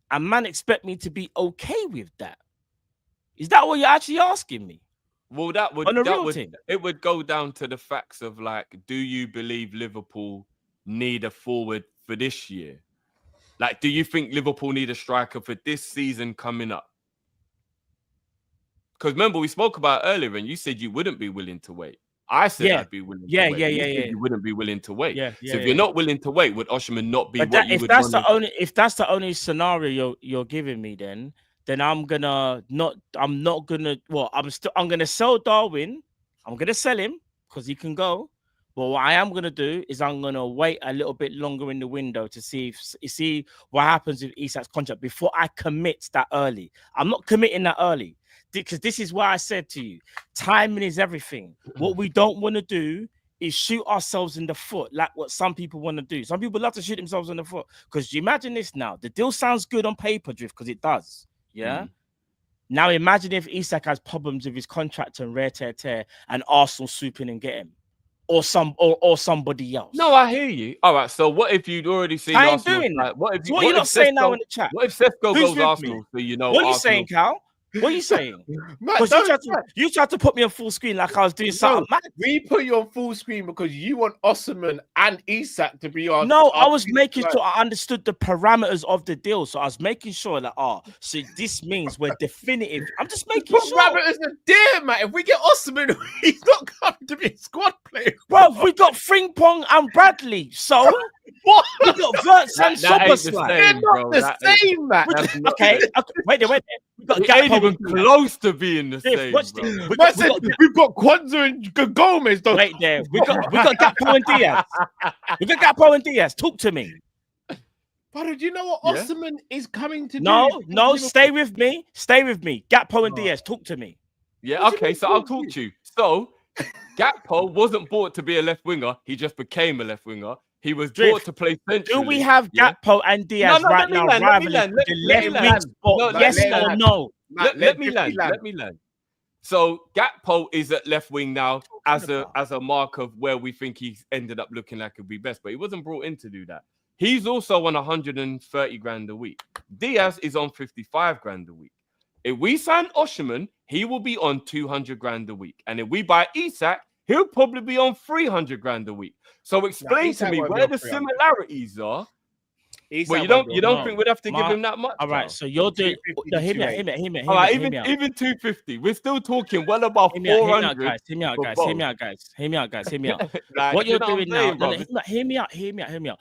And man expect me to be okay with that. Is that what you're actually asking me? Well, it would go down to the facts of like, do you believe Liverpool need a forward for this year? Like, do you think Liverpool need a striker for this season coming up? Because remember, we spoke about earlier, and you said you wouldn't be willing to wait. I said I'd be willing to wait. Yeah. You wouldn't be willing to wait. So if you're not willing to wait, would Osimhen not be what you would want? If that's the only scenario you're giving me, then I'm gonna sell Darwin. I'm gonna sell him because he can go. But what I am gonna do is I'm gonna wait a little bit longer in the window to see what happens with Isak's contract before I commit that early. I'm not committing that early because this is why I said to you, timing is everything. What we don't want to do is shoot ourselves in the foot like what some people want to do. Some people love to shoot themselves in the foot because you imagine this now. The deal sounds good on paper, Drift, because it does. Yeah. Now imagine if Isak has problems with his contract and rare tear and Arsenal swoop in and get him, or somebody else. No, I hear you. All right. So what if you'd already seen I ain't Arsenal? doing that. What if you're not saying now in the chat? What if Sesko goes Arsenal? So you know what are you saying, Cal? What are you saying? Because you tried to put me on full screen like I was doing something mad. We put you on full screen because you want Osimhen and Isak to be on. No, I was making sure I understood the parameters of the deal. So I was making sure that, so this means we're definitive. I'm just making sure. Parameters are dear, man. If we get Osimhen, he's not coming to be a squad player. Bro, we got Frimpong and Bradley. So what? We got Verts and Soberslide. They're not the same, man. Okay, wait there. We got Gakpo even close to being the same. We've got Kwanzaa and Gomez. Wait there. We got Gakpo and Diaz. We got Gakpo and Diaz. Talk to me. But do you know what Osimhen is coming to do? No, stay with me. Gakpo and Diaz. Talk to me. Yeah, okay, so I'll talk to you. So Gakpo wasn't bought to be a left winger. He just became a left winger. He was brought to play centrally. Do we have Gakpo and Diaz right now rivaling the left wing spot? Yes or no? Let me land. So Gakpo is at left wing now as a mark of where we think he's ended up looking like he'd be best, but he wasn't brought in to do that. He's also on 130 grand a week. Diaz is on 55 grand a week. If we sign Osimhen, he will be on 200 grand a week. And if we buy Isak, he'll probably be on 300 grand a week. So explain to me where the similarities are. Well, you don't think we'd have to give him that much? All right, so you're doing him. All right, even 250. We're still talking well above 400. Hear me out, guys. Like, what you're doing now? Hear me out.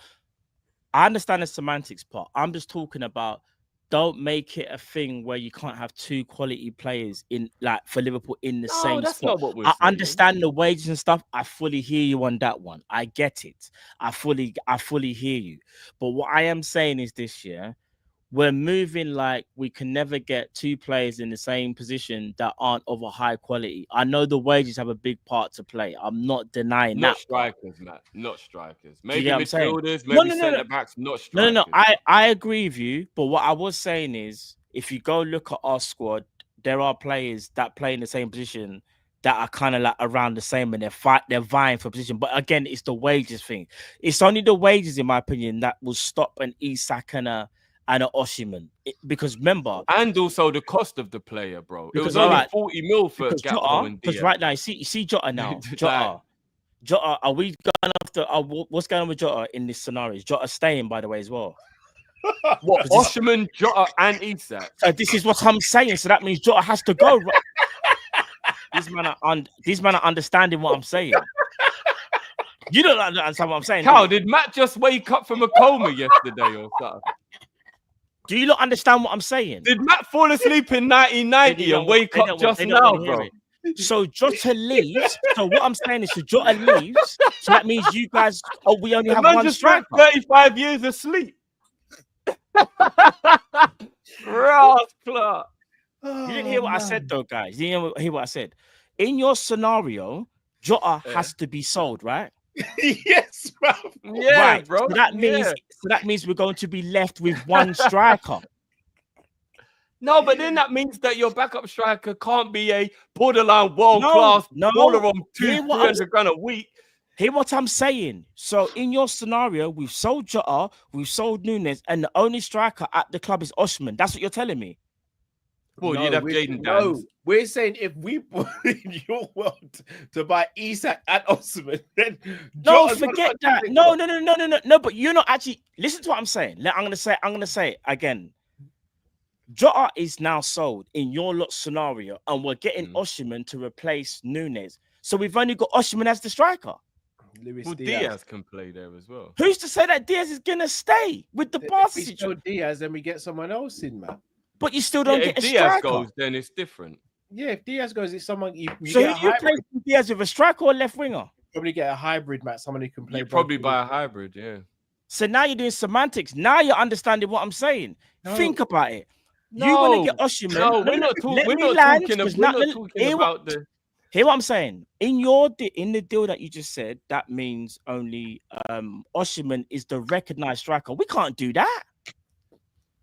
I understand the semantics part. I'm just talking about. Don't make it a thing where you can't have two quality players in like for Liverpool in the same that's spot. Not what we're I saying. understand the wages and stuff. I fully hear you on that one. I get it. I fully hear you. But what I am saying is this year, we're moving like we can never get two players in the same position that aren't of a high quality. I know the wages have a big part to play. I'm not denying that. Not strikers, Matt. Not strikers. Maybe midfielders, maybe centre backs, not strikers. No. I agree with you. But what I was saying is, if you go look at our squad, there are players that play in the same position that are kind of like around the same, and they're vying for position. But again, it's the wages thing. It's only the wages, in my opinion, that will stop an Isak and a Osimhen. Because remember, and also the cost of the player, bro. It was all only right, 40 mil for Gakpo and Diaz. Because right now, you see Jota now. Jota, are we going after? What's going on with Jota in this scenario? Is Jota staying, by the way, as well? What, Osimhen, Jota, and Isak? This is what I'm saying. So that means Jota has to go. Right? These men are understanding what I'm saying. You don't understand what I'm saying. How did Matt just wake up from a coma yesterday or something? Do you not understand what I'm saying? Did Matt fall asleep in 1990 and wake up just now, bro? So Jota leaves. So what I'm saying is, so Jota leaves. So that means you guys. Oh, we only have one striker. 35 years asleep. Ross Clark. You didn't hear what I said, though, guys. You didn't hear what I said. In your scenario, Jota has to be sold, right? Yes, bro. Yeah, right. bro. So that means we're going to be left with one striker. No, but then that means that your backup striker can't be a borderline world-class baller on 200 grand a week. Hear what I'm saying. So in your scenario, we've sold Jota, we've sold Nunes, and the only striker at the club is Osimhen. That's what you're telling me. Well, you'd have Jaden No, Dance. we're saying if we put in your world to buy Isak and Osimhen, then no, forget that. No. But you're not actually. Listen to what I'm saying. I'm gonna say it again. Jota is now sold in your lot scenario, and we're getting Osimhen to replace Nunes. So we've only got Osimhen as the striker. Well, Diaz can play there as well. Who's to say that Diaz is gonna stay with the Barca situation? If we Diaz, then we get someone else in, man. But you still don't get a striker. If Diaz goes, then it's different. Yeah, if Diaz goes, it's someone. You play Diaz with a striker or left winger? Probably get a hybrid, Matt. Someone who can play. You probably buy a hybrid, yeah. So now you're doing semantics. Now you're understanding what I'm saying. No. Think about it. No, you want to get Osimhen? No, we're not talking about the. Hear what I'm saying? In the deal that you just said, that means only Osimhen is the recognized striker. We can't do that.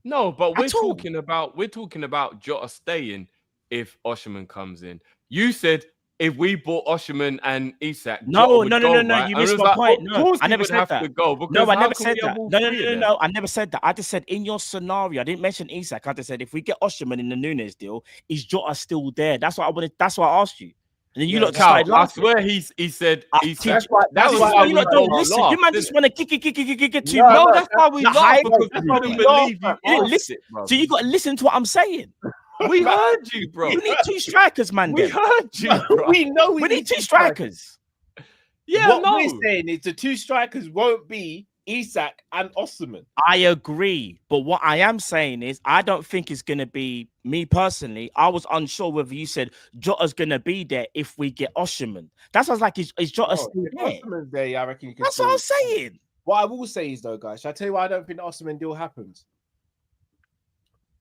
No, but we're talking about Jota staying if Osimhen comes in. You said if we bought Osimhen and Isak, no. Right? You missed my point. No, I never said that. No, I never said that. No. I never said that. I just said in your scenario, I didn't mention Isak. I just said if we get Osimhen in the Nunes deal, is Jota still there? That's what I wanted. That's why I asked you. And then you look started laughing. I swear he said that's why we don't listen. You man just want to kick too much. No, that's why we laugh, because that's why we believe you. Listen, so you got to listen to what I'm saying. We heard you, bro. We need two strikers, man. We heard you, bro. We know we need two strikers. Yeah, what we're saying is the two strikers won't be Isak and Osimhen. I agree, but what I am saying is I don't think it's going to be me personally. I was unsure whether you said Jota's going to be there if we get Osimhen. That's what I was like, is Jota still there? Osimhen's there, I reckon you can. That's what I was saying. What I will say is, though, guys, shall I tell you why I don't think the Osimhen deal happens?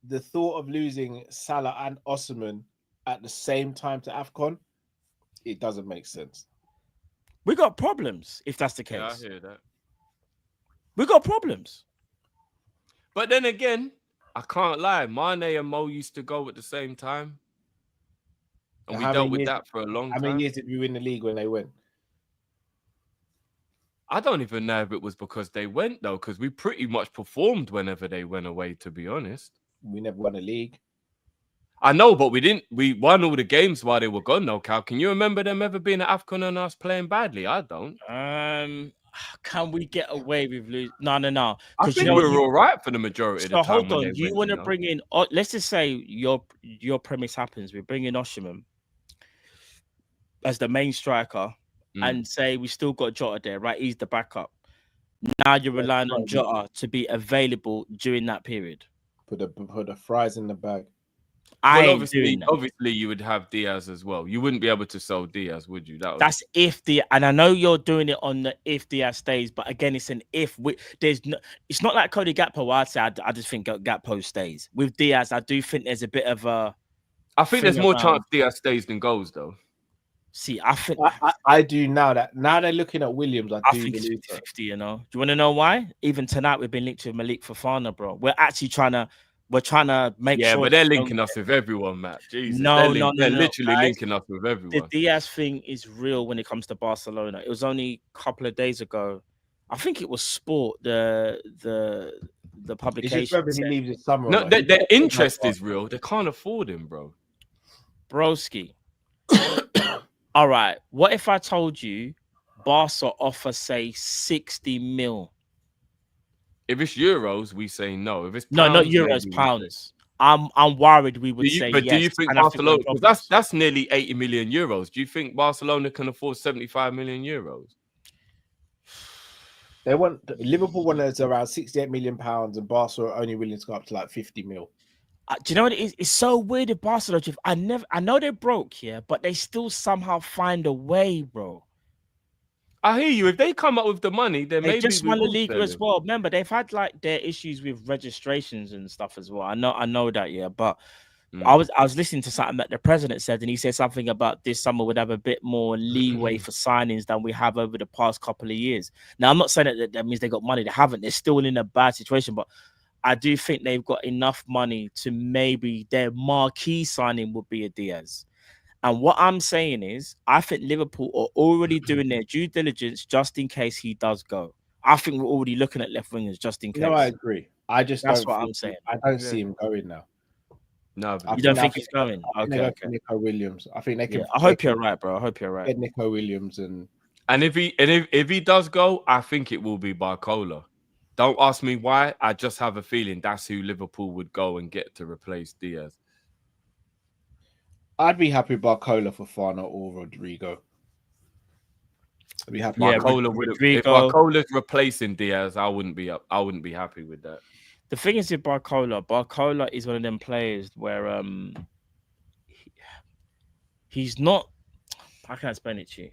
The thought of losing Salah and Osimhen at the same time to AFCON, it doesn't make sense. We got problems if that's the case. Yeah, I hear that. We got problems. But then again, I can't lie. Mane and Mo used to go at the same time. And we dealt with that for a long time. How many years did we win the league when they went? I don't even know if it was because they went, though, because we pretty much performed whenever they went away, to be honest. We never won a league. I know, but we didn't. We won all the games while they were gone, though, Cal. Can you remember them ever being at AFCON and us playing badly? I don't. Can we get away with losing? No. I think we were all right for the majority of the time. So hold on. You want to bring in? Let's just say your premise happens. We're bringing Osimhen as the main striker, and say we still got Jota there, right? He's the backup. Now you're relying on Jota to be available during that period. Put the fries in the bag. Obviously, you would have Diaz as well. You wouldn't be able to sell Diaz, would you? That's if and I know you're doing it on the if Diaz stays, but again, it's an if. It's not like Cody Gakpo. I'd say I just think Gakpo stays. With Diaz, I do think there's a bit of a. I think there's more chance Diaz stays than goes, though. See, I think I do now they're looking at Williams. I do think it's 50, you know. Do you want to know why? Even tonight we've been linked with Malik Fofana, bro. We're actually trying to We're trying to make sure. Yeah, but they're linking us with everyone, Matt. Jesus, No, they're no. literally Guys, linking us with the everyone. Diaz thing is real when it comes to Barcelona. It was only a couple of days ago. I think it was Sport, the publication. It's just whether he leaves this summer. No, their interest is real. They can't afford him, bro. Broski. All right. What if I told you Barca offer, say, 60 mil? If it's euros, we say no. If it's pounds, no, not euros, pounds. I'm worried we would say yes. Do you think Barcelona? Because that's nearly 80 million euros. Do you think Barcelona can afford 75 million euros? They want Liverpool want around 68 million pounds, and Barca are only willing to go up to like 50 mil. Do you know what it is? It's so weird with Barcelona. I know they're broke here, but they still somehow find a way, bro. I hear you. If they come up with the money, then they maybe just won the league as well. Remember, they've had like their issues with registrations and stuff as well. I know that, yeah. But I was listening to something that the president said, and he said something about this summer would have a bit more leeway for signings than we have over the past couple of years. Now, I'm not saying that means they got money. They haven't. They're still in a bad situation, but I do think they've got enough money to maybe their marquee signing would be a Diaz. And what I'm saying is, I think Liverpool are already doing their due diligence just in case he does go. I think we're already looking at left wingers just in case. No, I agree. That's what I'm saying. I don't see him going now. No, you don't think he's going? Okay. Nico Williams. I think they can. Yeah, I hope you're right, bro. I hope you're right. Get Nico Williams and if he does go, I think it will be Barcola. Don't ask me why. I just have a feeling that's who Liverpool would go and get to replace Diaz. I'd be happy with Barcola for Fana or Rodrigo. I'd be happy. Yeah, if Barcola's replacing Diaz, I wouldn't be happy with that. The thing is with Barcola is one of them players where he's not. How can I explain it to you?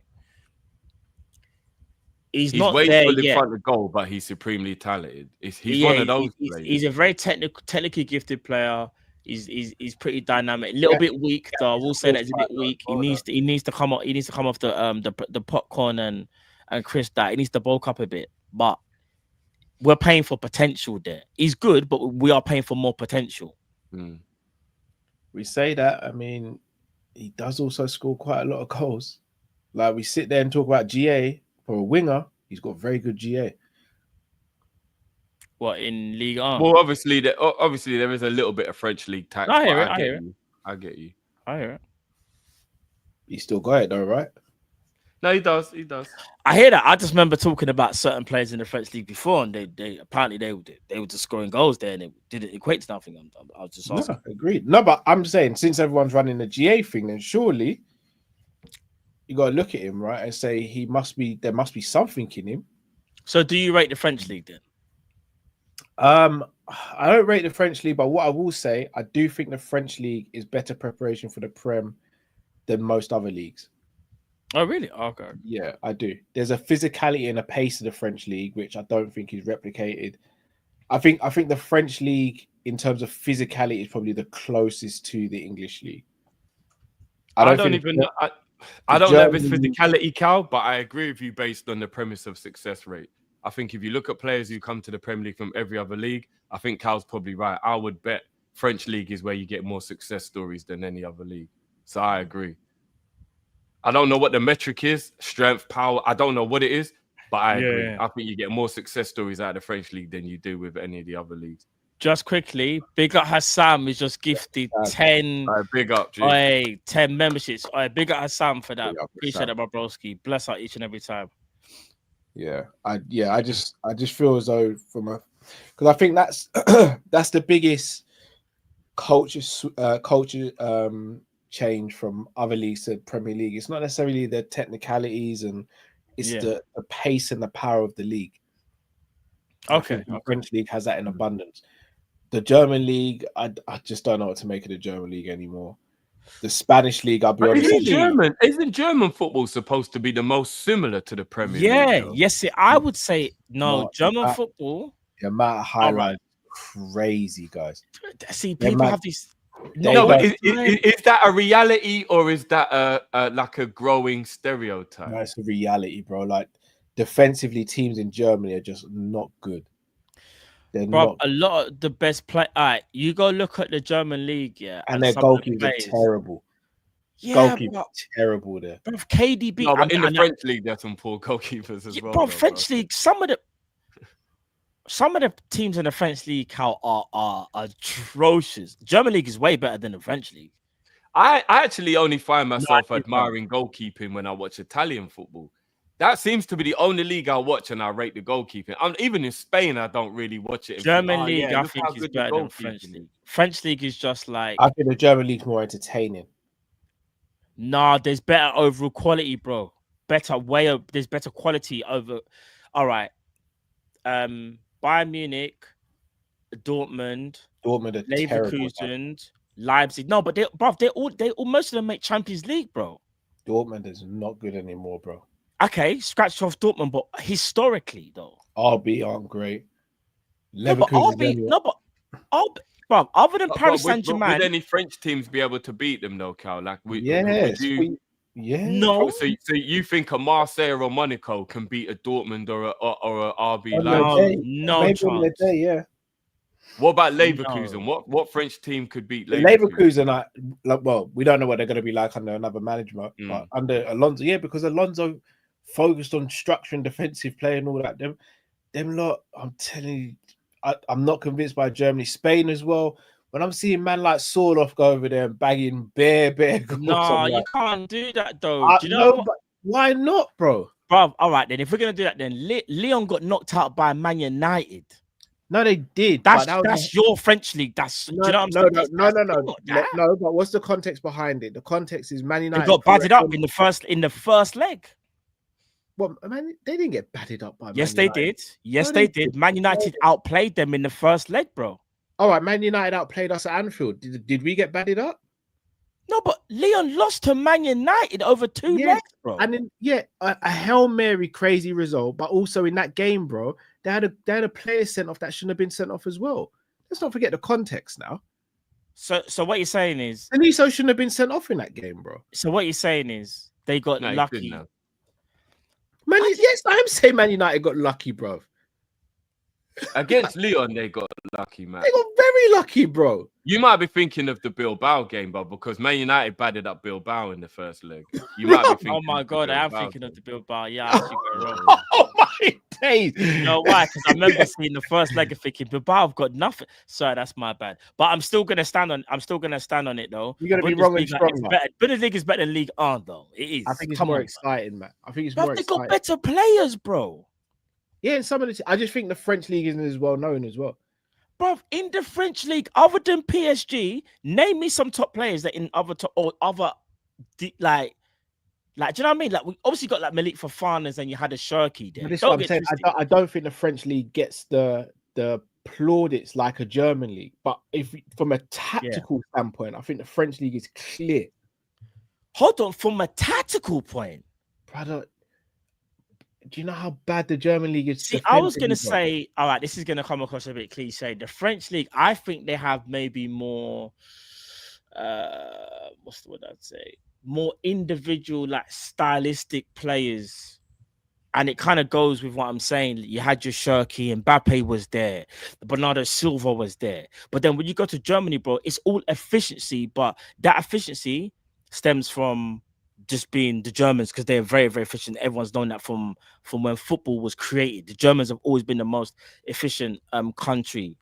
He's not way there in yet. Front of goal, but he's supremely talented. He's one of those players. He's a very technically gifted player. He's pretty dynamic. A little bit weak, though. I will say that he's a bit weak. He needs to come off. He needs to come off the popcorn and Chris that he needs to bulk up a bit. But we're paying for potential there. He's good, but we are paying for more potential. We say that. I mean, he does also score quite a lot of goals. Like we sit there and talk about GA for a winger. He's got very good GA. What in Ligue 1? Well, obviously there is a little bit of French league tax. I hear it. I get you. I hear it. He still got it though, right? No, he does. I hear that. I just remember talking about certain players in the French league before, and they apparently they were just scoring goals there, and it didn't equate to nothing. I was just asking. No, agreed. No, but I'm saying since everyone's running the GA thing, then surely you got to look at him, right, and say there must be something in him. So, do you rate the French league then? I don't rate the French league, but what I will say, I do think the French league is better preparation for the Prem than most other leagues. Oh, really? Okay. Yeah, I do. There's a physicality and a pace of the French league, which I don't think is replicated. I think the French league, in terms of physicality, is probably the closest to the English league. I don't know if it's physicality, Cal, but I agree with you based on the premise of success rate. I think if you look at players who come to the Premier League from every other league, I think Cal's probably right. I would bet French league is where you get more success stories than any other league. So I agree. I don't know what the metric is, strength, power. I don't know what it is, but I agree. I think you get more success stories out of the French league than you do with any of the other leagues. Just quickly, big up Hassam is just gifted 10. Big up, G. 10 memberships. Big up Hassam for that. Appreciate it, my broski. Bless out each and every time. I just feel as though because I think that's that's the biggest culture change from other leagues to Premier League. It's not necessarily the technicalities, and it's the pace and the power of the league. Okay, the French league has that in abundance. The German league, I just don't know what to make of the German league anymore. The Spanish league, I'll be honest. Isn't German football supposed to be the most similar to the Premier League? Yes, I would say no. German football. The amount of highlights, crazy, guys. See, people have these. No, but is that a reality or is that like a growing stereotype? No, it's a reality, bro. Like defensively, teams in Germany are just not good. They're Bro, not. a lot of the best play. All right, you go look at the German league, yeah, And their some of the goalkeepers are players. terrible. Yeah, Goalkeepers bro, terrible there. bro, KDB. No, but in the French league, there's some poor goalkeepers as well. Bro, though, French league. Some of the teams in the French league are atrocious. German league is way better than the French league. I actually only find myself admiring goalkeeping when I watch Italian football. That seems to be the only league I watch and I rate the goalkeeping. Even in Spain, I don't really watch it. German league, I think, is better than French league. French league is just like... I think the German league's more entertaining. Nah, there's better overall quality, bro. There's better quality over... All right. Bayern Munich, Dortmund, Leverkusen, Leipzig. No, but they all most of them make Champions League, bro. Dortmund is not good anymore, bro. Okay, scratch off Dortmund, but historically though, RB aren't great. Leverkusen, bro, other than Paris Saint-Germain, would any French teams be able to beat them though, Cal? Like, no. So you think a Marseille or Monaco can beat a Dortmund or a RB Leipzig? No chance. Yeah. What about Leverkusen? No. What French team could beat Leverkusen? Well, we don't know what they're going to be like under another management, but under Alonso, yeah, because Alonso focused on structure and defensive play and all that. Them lot, I'm telling you, I'm not convinced by Germany. Spain as well. When I'm seeing man like Sorloth go over there and bagging bare goals. No, you can't do that though. Do you know what? Why not, bro? Bro, all right then. If we're gonna do that, then Lyon got knocked out by Man United. No, they did. That's your French league. That's no, do you know what I'm saying? No. But what's the context behind it? The context is Man United. They got batted up in the first leg. Well, man, they didn't get batted up by. Yes, they did. Yes, they did. Man United outplayed them in the first leg, bro. All right, Man United outplayed us at Anfield. Did we get batted up? No, but Lyon lost to Man United over 2 legs, bro. And then, a Hail Mary crazy result, but also in that game, bro, they had a player sent off that shouldn't have been sent off as well. Let's not forget the context now. So what you're saying is Aniso shouldn't have been sent off in that game, bro. So what you're saying is they got lucky. Yes, I am saying Man United got lucky, bro. Against Lyon, they got lucky, man. They got very lucky, bro. You might be thinking of the Bilbao game, bro, because Man United batted up Bilbao in the first leg. You might be thinking. Oh my god, I am thinking of the Bilbao. Yeah, I actually got wrong. Oh my days! You know why? Because I remember seeing the first leg and thinking Bilbao have got nothing. Sorry, that's my bad. But I'm still gonna stand on. it though. You're gonna be wrong and strong. Bundesliga is better than League 1, though. It is. I think it's more exciting, man. I think it's more exciting. They got better players, bro. Yeah, and some of the. I just think the French league isn't as well known as well. Bro, in the French league, other than PSG, name me some top players that in other do you know what I mean? Like we obviously got like Malik Fofanas and you had a Shirky there. This is what I'm saying. I don't think the French league gets the plaudits like a German league, but if from a tactical standpoint, I think the French league is clear. Hold on, from a tactical point, brother. Do you know how bad the German league is? See, I was going to say, all right, this is going to come across a bit cliche. The French league, I think they have maybe more, what's the word I'd say? More individual, like stylistic players. And it kind of goes with what I'm saying. You had your Shirky, Mbappe was there. Bernardo Silva was there. But then when you go to Germany, bro, it's all efficiency. But that efficiency stems from just being the Germans, because they're very, very efficient. Everyone's known that from when football was created. The Germans have always been the most efficient country.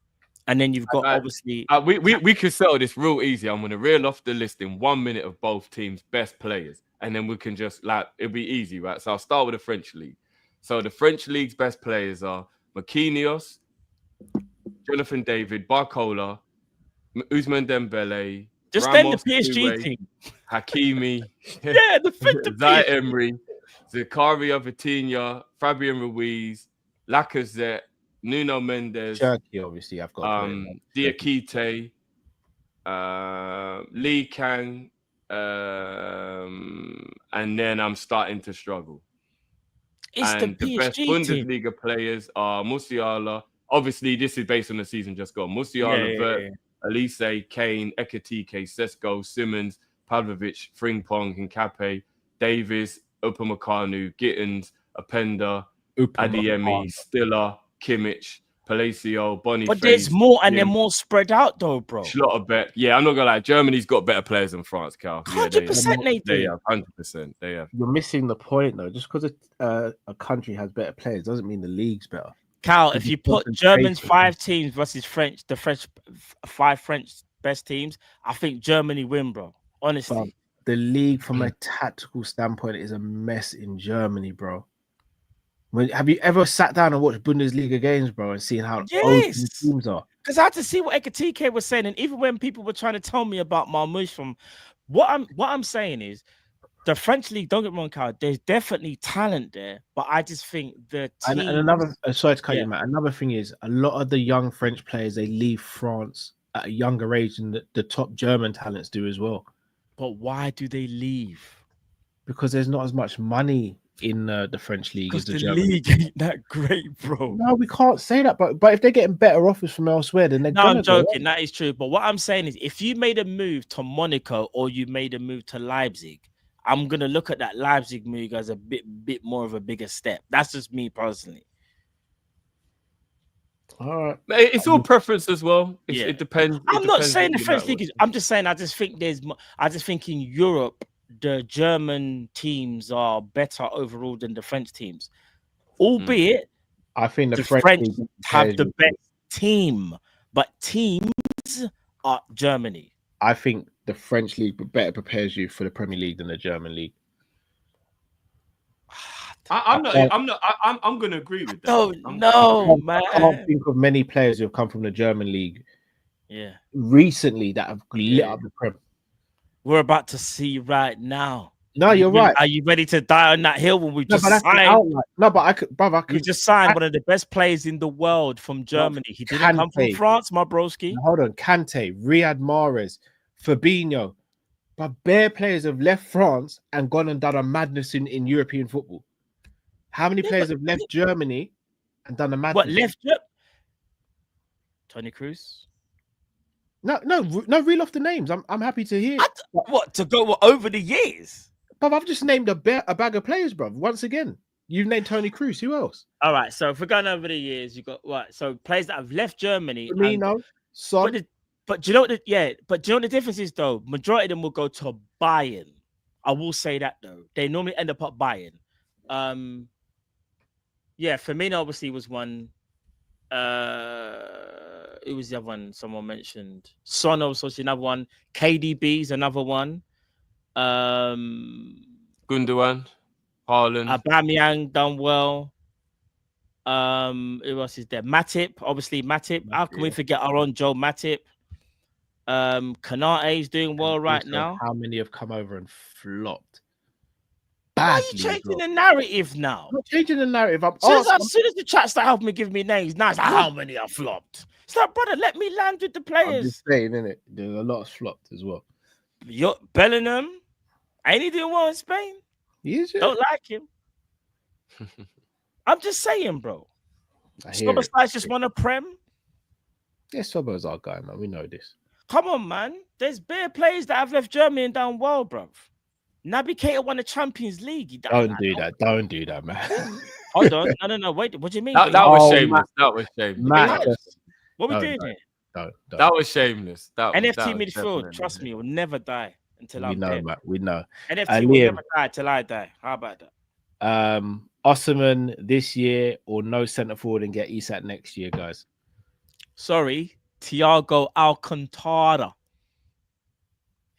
And then you've got obviously we could settle this real easy. I'm gonna reel off the list in 1 minute of both teams' best players, and then we can just it'll be easy, right? So I'll start with the French league. So the French league's best players are Marquinhos, Jonathan David, Barcola, Ousmane Dembele. Just name the PSG team. Hakimi. Yeah, the Zay Emery, Zakaria Vitinha, Fabian Ruiz, Lacazette, Nuno Mendes. Turkey, obviously, I've got Ekitike, Lee Kang, and then I'm starting to struggle. The best Bundesliga players are Musiala. Obviously, this is based on the season just gone. Musiala, Elise, Kane, Ekitike, Sesko, Simmons, Pavlovic, Frimpong, Hincape, Davies, Upamecano, Gittins, Openda, Adeyemi, Stiller, Kimmich, Palacio, Boniface. But there's more, and they're more spread out, though, bro. Schlotter, yeah, I'm not gonna lie. Germany's got better players than France, Cal. 100%, Nathan. They have 100%. They have. You're missing the point, though. Just because a country has better players doesn't mean the league's better. Cal, if you put German's 5 teams versus the French 5 French best teams, I think Germany win, bro. Honestly. But the league, from a tactical standpoint, is a mess in Germany, bro. Have you ever sat down and watched Bundesliga games, bro, and seen how open the teams are? Because I had to see what Ekitike was saying, and even when people were trying to tell me about Marmouche, from what I'm saying is the French league. Don't get me wrong, Carl. There's definitely talent there, but I just think the teams... and another. Sorry to cut you, man. Another thing is a lot of the young French players, they leave France at a younger age than the top German talents do as well. But why do they leave? Because there's not as much money in the French league as the German league ain't that great, bro. No, we can't say that. But if they're getting better offers from elsewhere, then they're I'm joking. That is true. But what I'm saying is, if you made a move to Monaco or you made a move to Leipzig, I'm gonna look at that Leipzig move as a bit more of a bigger step. That's just me personally. All right, it's all preference as well. It depends. I'm not saying the French league is. I'm just saying I just think in Europe the German teams are better overall than the French teams, albeit I think the French have the best team, but teams are Germany. I think the French league better prepares you for the Premier League than the German league. I'm going to agree with that. No, man. I can't think of many players who have come from the German league. Yeah, recently that have lit up the Prem. We're about to see right now. No, you're right. Are you ready to die on that hill when we just signed? No, but I could. We just signed one of the best players in the world from Germany. He didn't come from France, my broski. Hold on, Kante, Riyad Mahrez, Fabinho, but bare players have left France and gone and done a madness in European football. How many players have left Germany and done a madness? What left? Tony Cruz. No, reel off the names. I'm happy to hear. What to go over the years? But I've just named a bag of players, bro. Once again, you've named Tony Cruz. Who else? All right. So if we're going over the years, you got what? So players that have left Germany. Son. But do you know what? But do you know what the difference is though? Majority of them will go to Bayern. I will say that though. They normally end up at Bayern. Firmino obviously was one. It was the other one someone mentioned. Son also is another one. KDB's another one. Gundogan, Haaland, Aubameyang done well. Who else is there? Matip, obviously Matip. How can we forget our own Joe Matip? Kanate is doing well right now. How many have come over and flopped? Why are you changing the narrative now? I'm not changing the narrative. As soon as the chat start helping me give me names, now it's like, how many are flopped? It's like, brother, let me land with the players. I'm just saying, innit? There's a lot of flopped as well. Bellingham, ain't he doing well in Spain? Don't like him. I'm just saying, bro. Soboslai's just won a Prem. Yeah, Sobo's our guy, man. We know this. Come on, man. There's bare players that have left Germany and done well, bro. Naby Keita won the Champions League. Don't do that, man. Hold on. No. Wait, what do you mean? That was shameless. That was shameless. Matt, what we doing here? Don't. That was shameless. NFT midfield, trust me, will never die until I'm dead. Matt, we know. NFT will never die till I die. How about that? Osimhen this year or no centre forward and get Isak next year, guys. Sorry, Thiago Alcantara.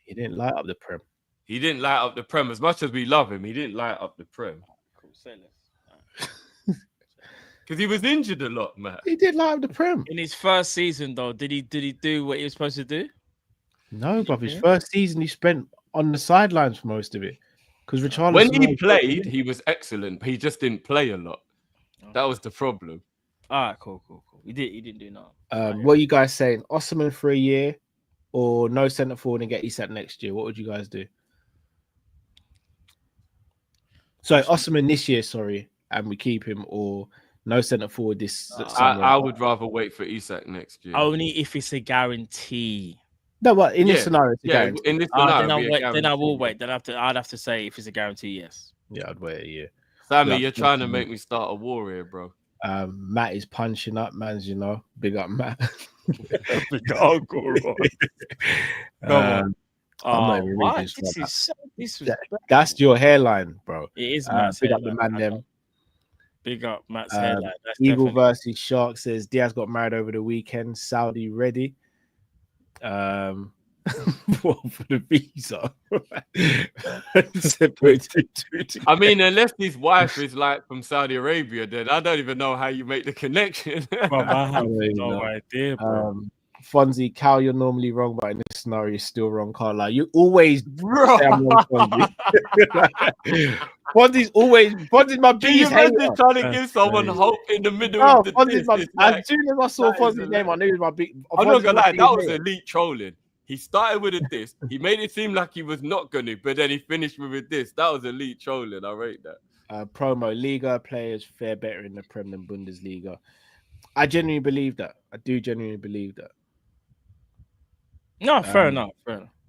He didn't light up the Prem. He didn't light up the Prem. As much as we love him, he didn't light up the Prem. Cool, say less. Because he was injured a lot, man. He did light up the Prem. In his first season, though, did he do what he was supposed to do? No, but his first season he spent on the sidelines for most of it. Because Richarlison, when he played, he was excellent, but he just didn't play a lot. That was the problem. All right, cool. He didn't do nothing. What are you guys saying? Osimhen for a year or no centre forward and get Isak next year? What would you guys do? Sorry, Osimhen this year, and we keep him, or no centre forward this summer? I would rather wait for Isak next year. Only if it's a guarantee. No, but in this scenario, it's a guarantee. In this scenario, then I will wait. I'd have to say if it's a guarantee, yes. Yeah, I'd wait a year. Sammy, you're trying to make me start a war here, bro. Matt is punching up, man's, big up Matt. Uncle Rob. Come on. I'm not even reading what? This is so disrespectful. That's your hairline, bro. It is Matt's big hairline. up the man them. Big up Matt's hairline. That's Eagle definitely... versus Shark says Diaz got married over the weekend. Saudi ready. For the visa. I mean, unless his wife is like from Saudi Arabia, then I don't even know how you make the connection. Bro, I have no idea, bro. Fonzie, Cal, you're normally wrong, but in this scenario, you're still wrong, Carl. Like, you always say I'm wrong, Fonzie. Fonzie's my biggest hater. Trying to give someone hope in the middle of the as soon as I saw Fonzie's name, I knew he was my big. I'm not gonna lie, that was elite trolling. He started with a diss. He made it seem like he was not gonna, but then he finished with a diss. That was elite trolling. I rate that. Promo Liga players fare better in the Prem than Bundesliga. I genuinely believe that. I do genuinely believe that. No, fair enough.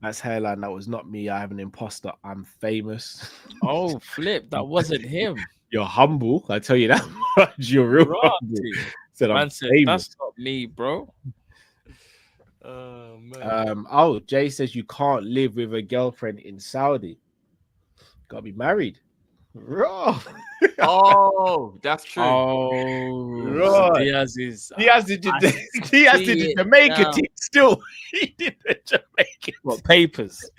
That's hairline. That was not me. I have an imposter. I'm famous. Oh, flip. That wasn't him. You're humble. I tell you that much. You're real humble. Man said, that's not me, bro. Jay says you can't live with a girlfriend in Saudi. Gotta be married. Raw. Oh, that's true. Oh, right. Diaz is did the Jamaica team still. He did the Jamaican. What papers?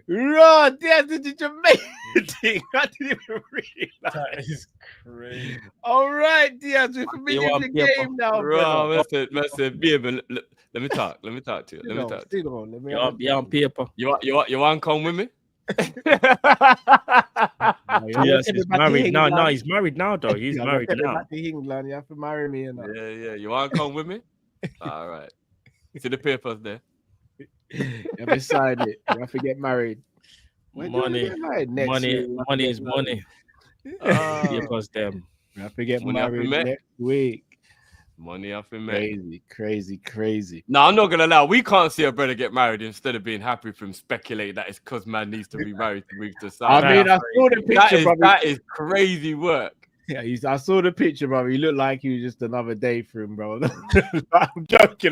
Raw, Diaz did the Jamaican team. I didn't even realize. That is crazy. All right, Diaz, we're familiar with the game now, bro. Listen, let me talk to you. You're on paper. You want to come with me? Yes, he's married now. No, he's married now, though. He's married now. England, you have to marry me. Yeah. You want to come with me? All right. See the papers there. You have to sign it. You have to get married. Money is money. Papers them. You have to get married next week. Money off in man. Crazy. No, I'm not gonna lie. We can't see a brother get married instead of being happy for him. Speculate that it's because man needs to be married to move to Saudi. I mean, I saw the picture. That is crazy work. Yeah, I saw the picture, bro. He looked like he was just another day for him, bro. I'm joking.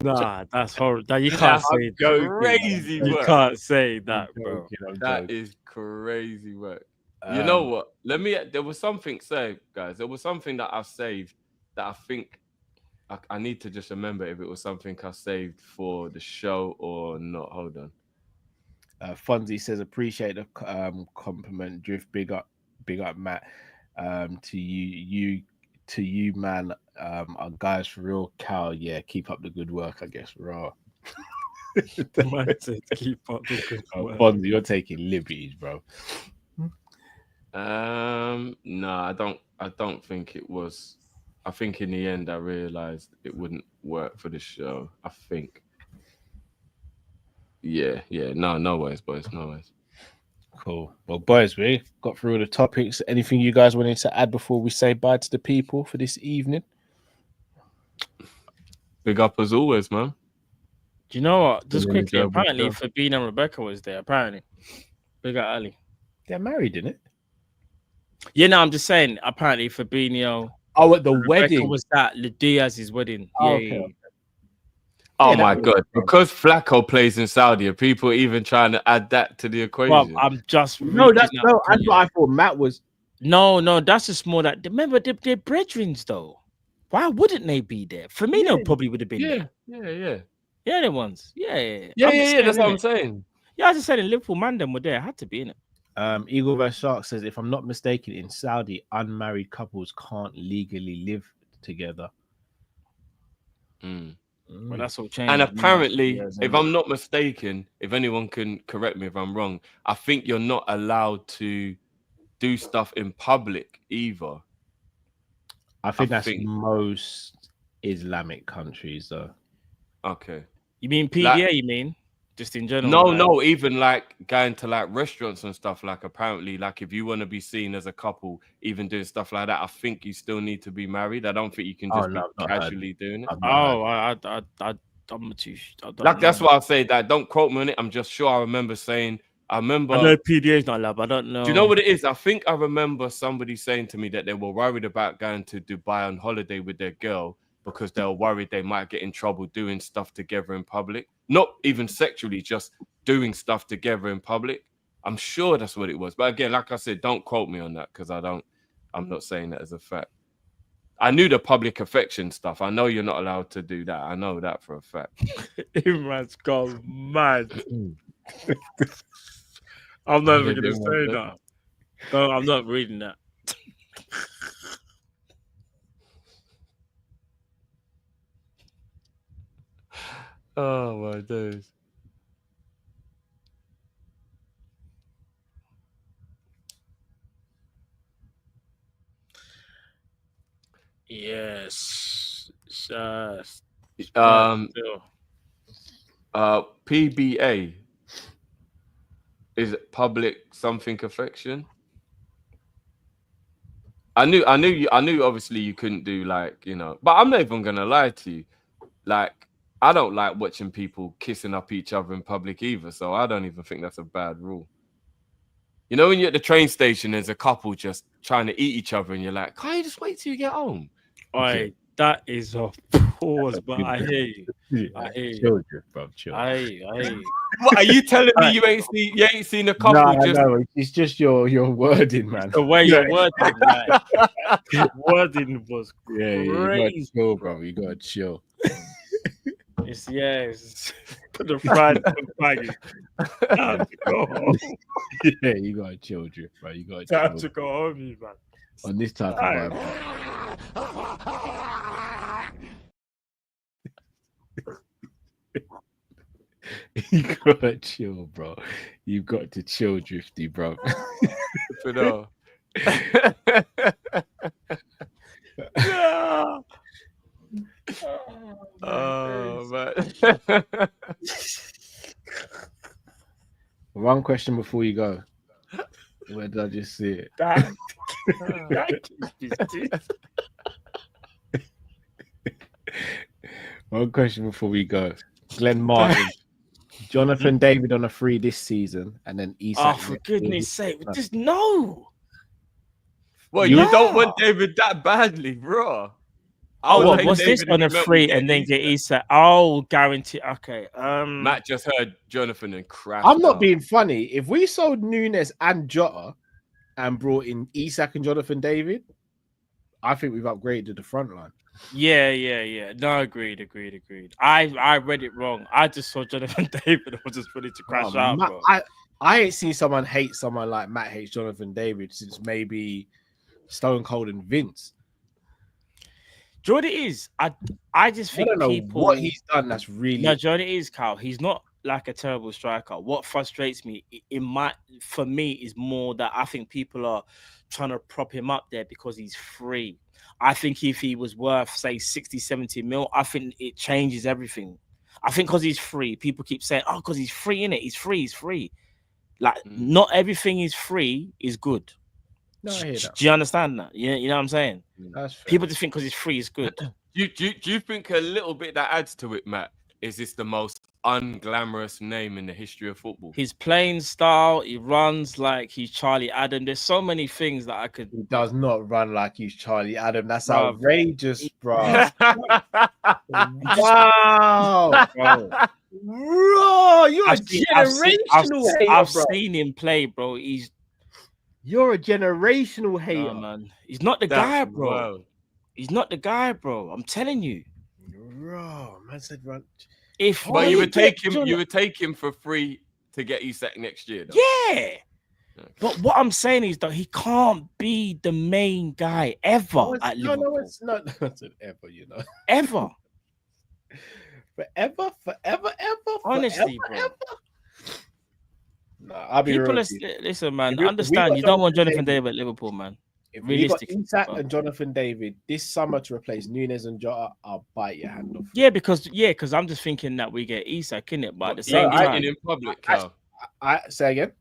Nah, that's horrible. You can't say crazy work. You can't say that, bro. That is crazy work. You know what? There was something saved, guys. There was something that I've saved that I think I need to just remember if it was something I saved for the show or not. Hold on. Fonzie says, appreciate the compliment. Drift, big up, Matt. To you, man. Our guys for real, Cal. Yeah, keep up the good work. I guess raw. Man said, keep up the good work. Fonzie, you're taking liberties, bro. No, I don't think it was. I think in the end I realized it wouldn't work for the show. I think. Yeah. No worries, boys. No worries. Cool. Well, boys, we got through all the topics. Anything you guys wanted to add before we say bye to the people for this evening? Big up as always, man. Do you know what? Just quickly, apparently Fabina and Rebecca was there. Apparently. Big up Ali. They're married, isn't it? Yeah, no, I'm just saying. Apparently Fabinho. Oh, at the Rebecca wedding. Was that Diaz's wedding? Oh, yeah. okay. Oh my God! Because Flacco plays in Saudi, are people even trying to add that to the equation? Well, I'm just that's what I thought Matt was. No, that's just more that. Remember, they're brethren though. Why wouldn't they be there? Firmino probably would have been there. Yeah, the ones. Yeah. That's what I'm saying. Yeah, I just said in Liverpool, man, them were there. Had to be in it. Eagle vs Shark says, if I'm not mistaken, in Saudi, unmarried couples can't legally live together. Well, that's all changed. And apparently, if I'm not mistaken, if anyone can correct me if I'm wrong, I think you're not allowed to do stuff in public either. I think most Islamic countries, though. Okay. You mean PDA, you mean? Just in general? No, even like going to like restaurants and stuff, like apparently, like if you want to be seen as a couple, even doing stuff like that, I think you still need to be married. I don't think you can just be casually doing it. I'm too. Like that's why I say that. Don't quote me on it. I'm just sure I remember saying I remember. I know PDA is not allowed, but I don't know. Do you know what it is? I think I remember somebody saying to me that they were worried about going to Dubai on holiday with their girl because they were worried they might get in trouble doing stuff together in public. Not even sexually, just doing stuff together in public. I'm sure that's what it was. But again, like I said, don't quote me on that because I'm not saying that as a fact. I knew the public affection stuff. I know you're not allowed to do that. I know that for a fact. Imran's gone mad. I'm not even going to say that. No, I'm not reading that. Oh my days. Yes. PBA. Is it public something affection? I knew obviously you couldn't do like, but I'm not even gonna lie to you. Like, I don't like watching people kissing up each other in public either, so I don't even think that's a bad rule. You know, when you're at the train station, there's a couple just trying to eat each other, and you're like, can't you just wait till you get home? Oi, that is a pause, but I hear you. I hear you. Children, bro, children. I hear you. What are you telling me? You ain't seen a couple? No, it's just your wording, man. The way you're wording, like, wording was crazy. You gotta chill, bro. You gotta chill. It's put the fried bag. Time to go home. Yeah, you gotta chill, Drift, bro. You gotta Time chill. to go home, you man. On this type of vibe. You gotta chill, bro. You got to chill, Drifty, bro. Oh man. One question before you go. Where did I just see it? One question before we go. Glenn Martin. Jonathan David on a free this season, and then Isak. Oh, for goodness sake. Just no. Well, you don't want David that badly, bro. What's this on a free and then get Isak? Oh, guarantee. Okay. Matt just heard Jonathan and crashed. I'm not being funny. If we sold Nunes and Jota and brought in Isak and Jonathan David, I think we've upgraded the front line. Yeah. No, agreed. I read it wrong. I just saw Jonathan David. I was just ready to crash out, bro. I ain't seen someone hate someone like Matt hates Jonathan David since maybe Stone Cold and Vince. Do you know what it is? I just think people what he's done that's really no. Do you know what it is, Carl? He's not like a terrible striker. What frustrates me for me is more that I think people are trying to prop him up there because he's free. I think if he was worth, say, 60, 70 mil, I think it changes everything. I think because he's free, people keep saying, oh, because he's free, innit? He's free. Like, not everything is free is good. No, I hear that. Do you understand that? You know what I'm saying? That's fair. People just think because he's free is good. Do you think a little bit that adds to it, Matt? Is this the most unglamorous name in the history of football? His playing style, he runs like he's Charlie Adam. There's so many things that I could. He does not run like he's Charlie Adam. That's outrageous, bro. Wow, bro, you're a generational hater, I've seen him play, bro. You're a generational hater, man. He's not the guy, bro. Wild. He's not the guy, bro. I'm telling you. Bro, man said run. But you would take him for free to get Isak next year, though. Yeah. Okay. But what I'm saying is that he can't be the main guy ever at Liverpool. No, it's not ever, you know. Ever. Forever. Honestly, bro. Ever. No, I'll be people listen, man. Understand you don't want Jonathan David at Liverpool, man. If we got Isak and Jonathan David this summer to replace Nunes and Jota, I'll bite your hand off. Yeah, because I'm just thinking that we get Isak, innit? But at the same time, in public, I say again.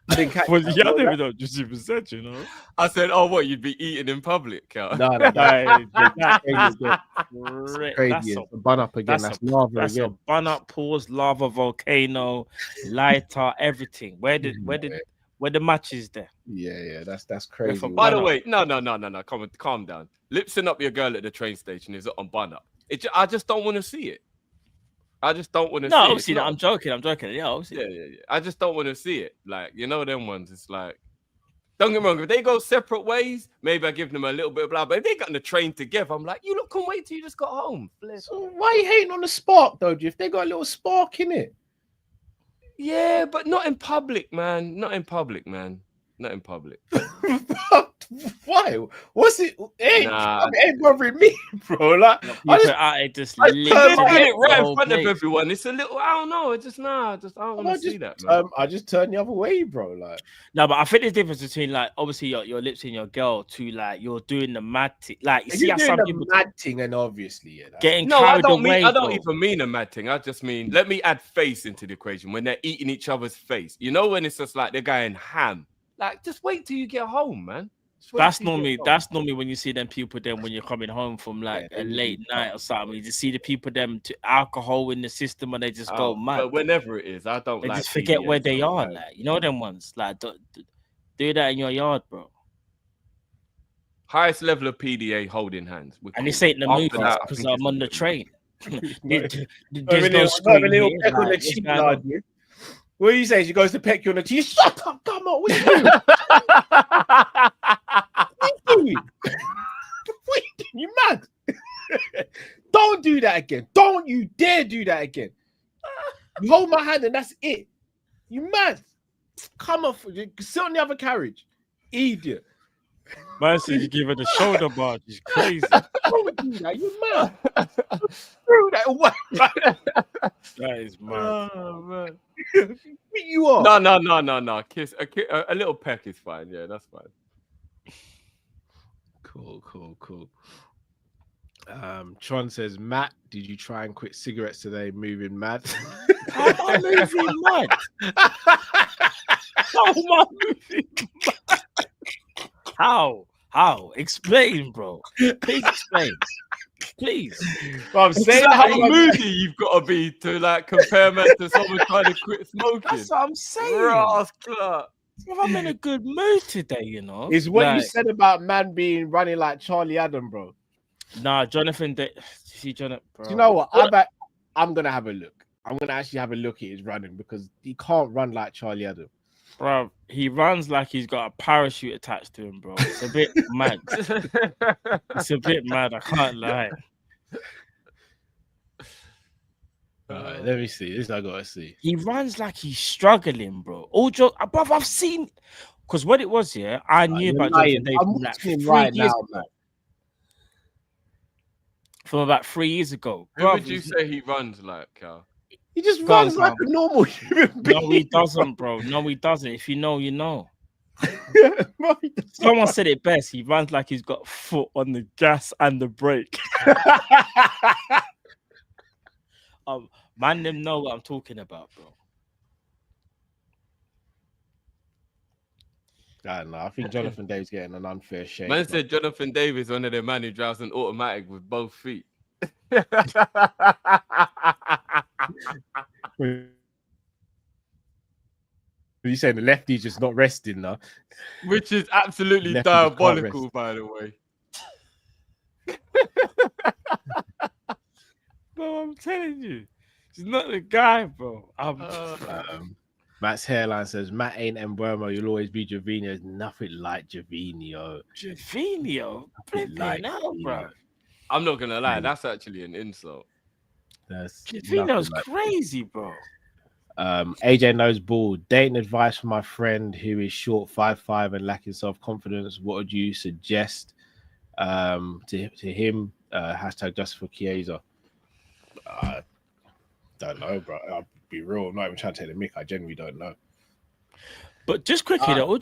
I didn't catch Well, that. yeah, I don't even know what you even said, you know. I said, oh, what, you'd be eating in public, Cal? No, That's crazy. a It's a bun up again. That's lava that's a again. bun up, pause, lava, volcano, lighter, everything. Where the matches there? Yeah, that's crazy. By the way, no. Calm down. Lipsing up your girl at the train station is on bun up. I just don't want to see it. I just don't want to see it. No, obviously, I'm joking. Yeah, obviously. Yeah. I just don't want to see it. Like, you know, them ones, it's like, don't get me wrong, if they go separate ways, maybe I give them a little bit of blah, but if they got on the train together, I'm like, you lot can wait till you just got home. So why are you hating on the spark, though, If they got a little spark in it. Yeah, but not in public, man. Not in public. Why? What's it? It ain't bothering me, bro. Like, I just turn it right in front of everyone. It's a little, I don't know. I don't want to see that, man. I just turn the other way, bro. Like, no, but I think there's a difference between like obviously your lips in your girl to like you're doing the mad thing. Like, you see how some people mad thing, and obviously, getting I carried don't away. I don't even mean a mad thing. I just mean let me add face into the equation when they're eating each other's face. You know, when it's just like they're going ham. Like, just wait till you get home, man. That's normally when you see them people then when you're coming home from like a late night or something. You just see the people them to alcohol in the system and they just go mad. But whenever it is, I don't. They like just forget where they are. Like, you know them ones. Like do that in your yard, bro. Highest level of PDA holding hands. And this ain't the movie because I'm on the train. There's no screen here. What do you say? She goes to peck you on the cheek. Shut up, come on. What are you doing? What are you doing? What are you doing? You mad? Don't do that again. Don't you dare do that again. You hold my hand and that's it. You mad? Come off. Sit on the other carriage. Idiot. Man said you give her the shoulder bar. She's crazy. Don't do that. You mad? Do that away. That is mad. Oh, man. You are. No. Kiss a little peck is fine. Yeah, that's fine. Cool. Tron says, Matt, did you try and quit cigarettes today? Moving mad. How am I moving mad? How am I moving mad? How? Explain, bro. Please explain. Please. Well, I'm saying how moody you've got to be to like compare me to someone trying to quit smoking. That's what I'm saying. Rascal. If I'm in a good mood today, you know. It's what you said about man being running like Charlie Adam, bro. Nah, Jonathan. See, Jonathan. Do you know what? I'm gonna have a look. I'm gonna actually have a look at his running because he can't run like Charlie Adam. Bro, he runs like he's got a parachute attached to him, bro. It's a bit mad. It's a bit mad. I can't lie. All right, let me see. This I gotta see. He runs like he's struggling, bro. All joke, bro. I've seen because what it was, yeah. I knew about Jonathan David I'm watching him right now, man. From about 3 years ago. Who would you say he runs like, Cal? He just runs like a normal human being. No, he doesn't, bro. No, he doesn't. If you know, you know. Someone said it best. He runs like he's got foot on the gas and the brake. Man, them know what I'm talking about, bro. I don't know. I think Jonathan Dave's getting an unfair shake. Man said Jonathan Dave is one of the man who drives an automatic with both feet. You saying the lefty's just not resting now? Which is absolutely Lefty diabolical, by the way. Bro, I'm telling you, he's not the guy, bro. Matt's hairline says, Matt ain't Mbuemo, you'll always be Javinho. There's nothing like Javinho. Javinho? Flipping out, bro. I'm not going to lie, that's actually an insult. Javinho's crazy, bro. AJ knows ball. Dating advice from my friend who is short 5'5" and lacking self-confidence. What would you suggest to him? Hashtag just for Chiesa. Don't know, bro. I'll be real. I'm not even trying to take the mick. I genuinely don't know. But just quickly, though,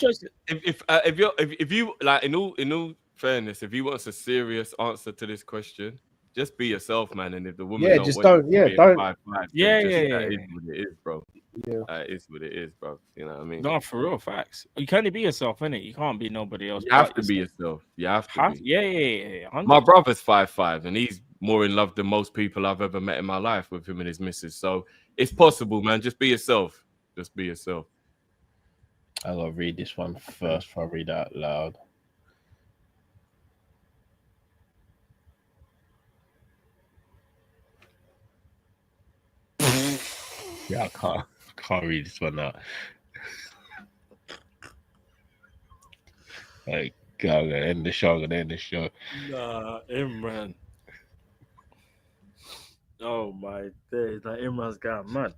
if you like, in all fairness, if he wants a serious answer to this question, just be yourself, man. And if the woman just don't. Yeah, don't. 5'5", Yeah, that yeah, is what it is, bro. Yeah. That is what it is, bro. You know what I mean? No, for real, facts. You can only be yourself, innit? You can't be nobody else. You have to be yourself. You have to be. Yeah. 100%. My brother's 5'5", and he's more in love than most people I've ever met in my life with him and his missus. So it's possible, man. Just be yourself. Just be yourself. I gotta read this one first before I read it out loud. Yeah, I can't read this one out. Like, I'm gonna end the show. Nah, Imran. Oh my days, like Imran's got mad.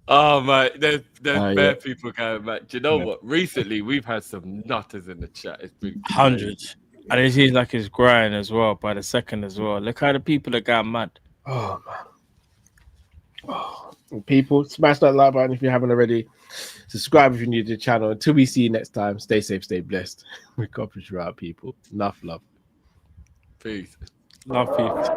Oh my, there's bad yeah. people going mad. Do you know what? Recently, we've had some nutters in the chat. It's been hundreds, and it seems like it's growing as well by the second as well. Look how the people are going mad. Oh man. Oh, people, smash that like button if you haven't already. Subscribe if you're new to the channel. Until we see you next time, stay safe, stay blessed. We Kopish out, people. Enough love. Peace. Love, peace.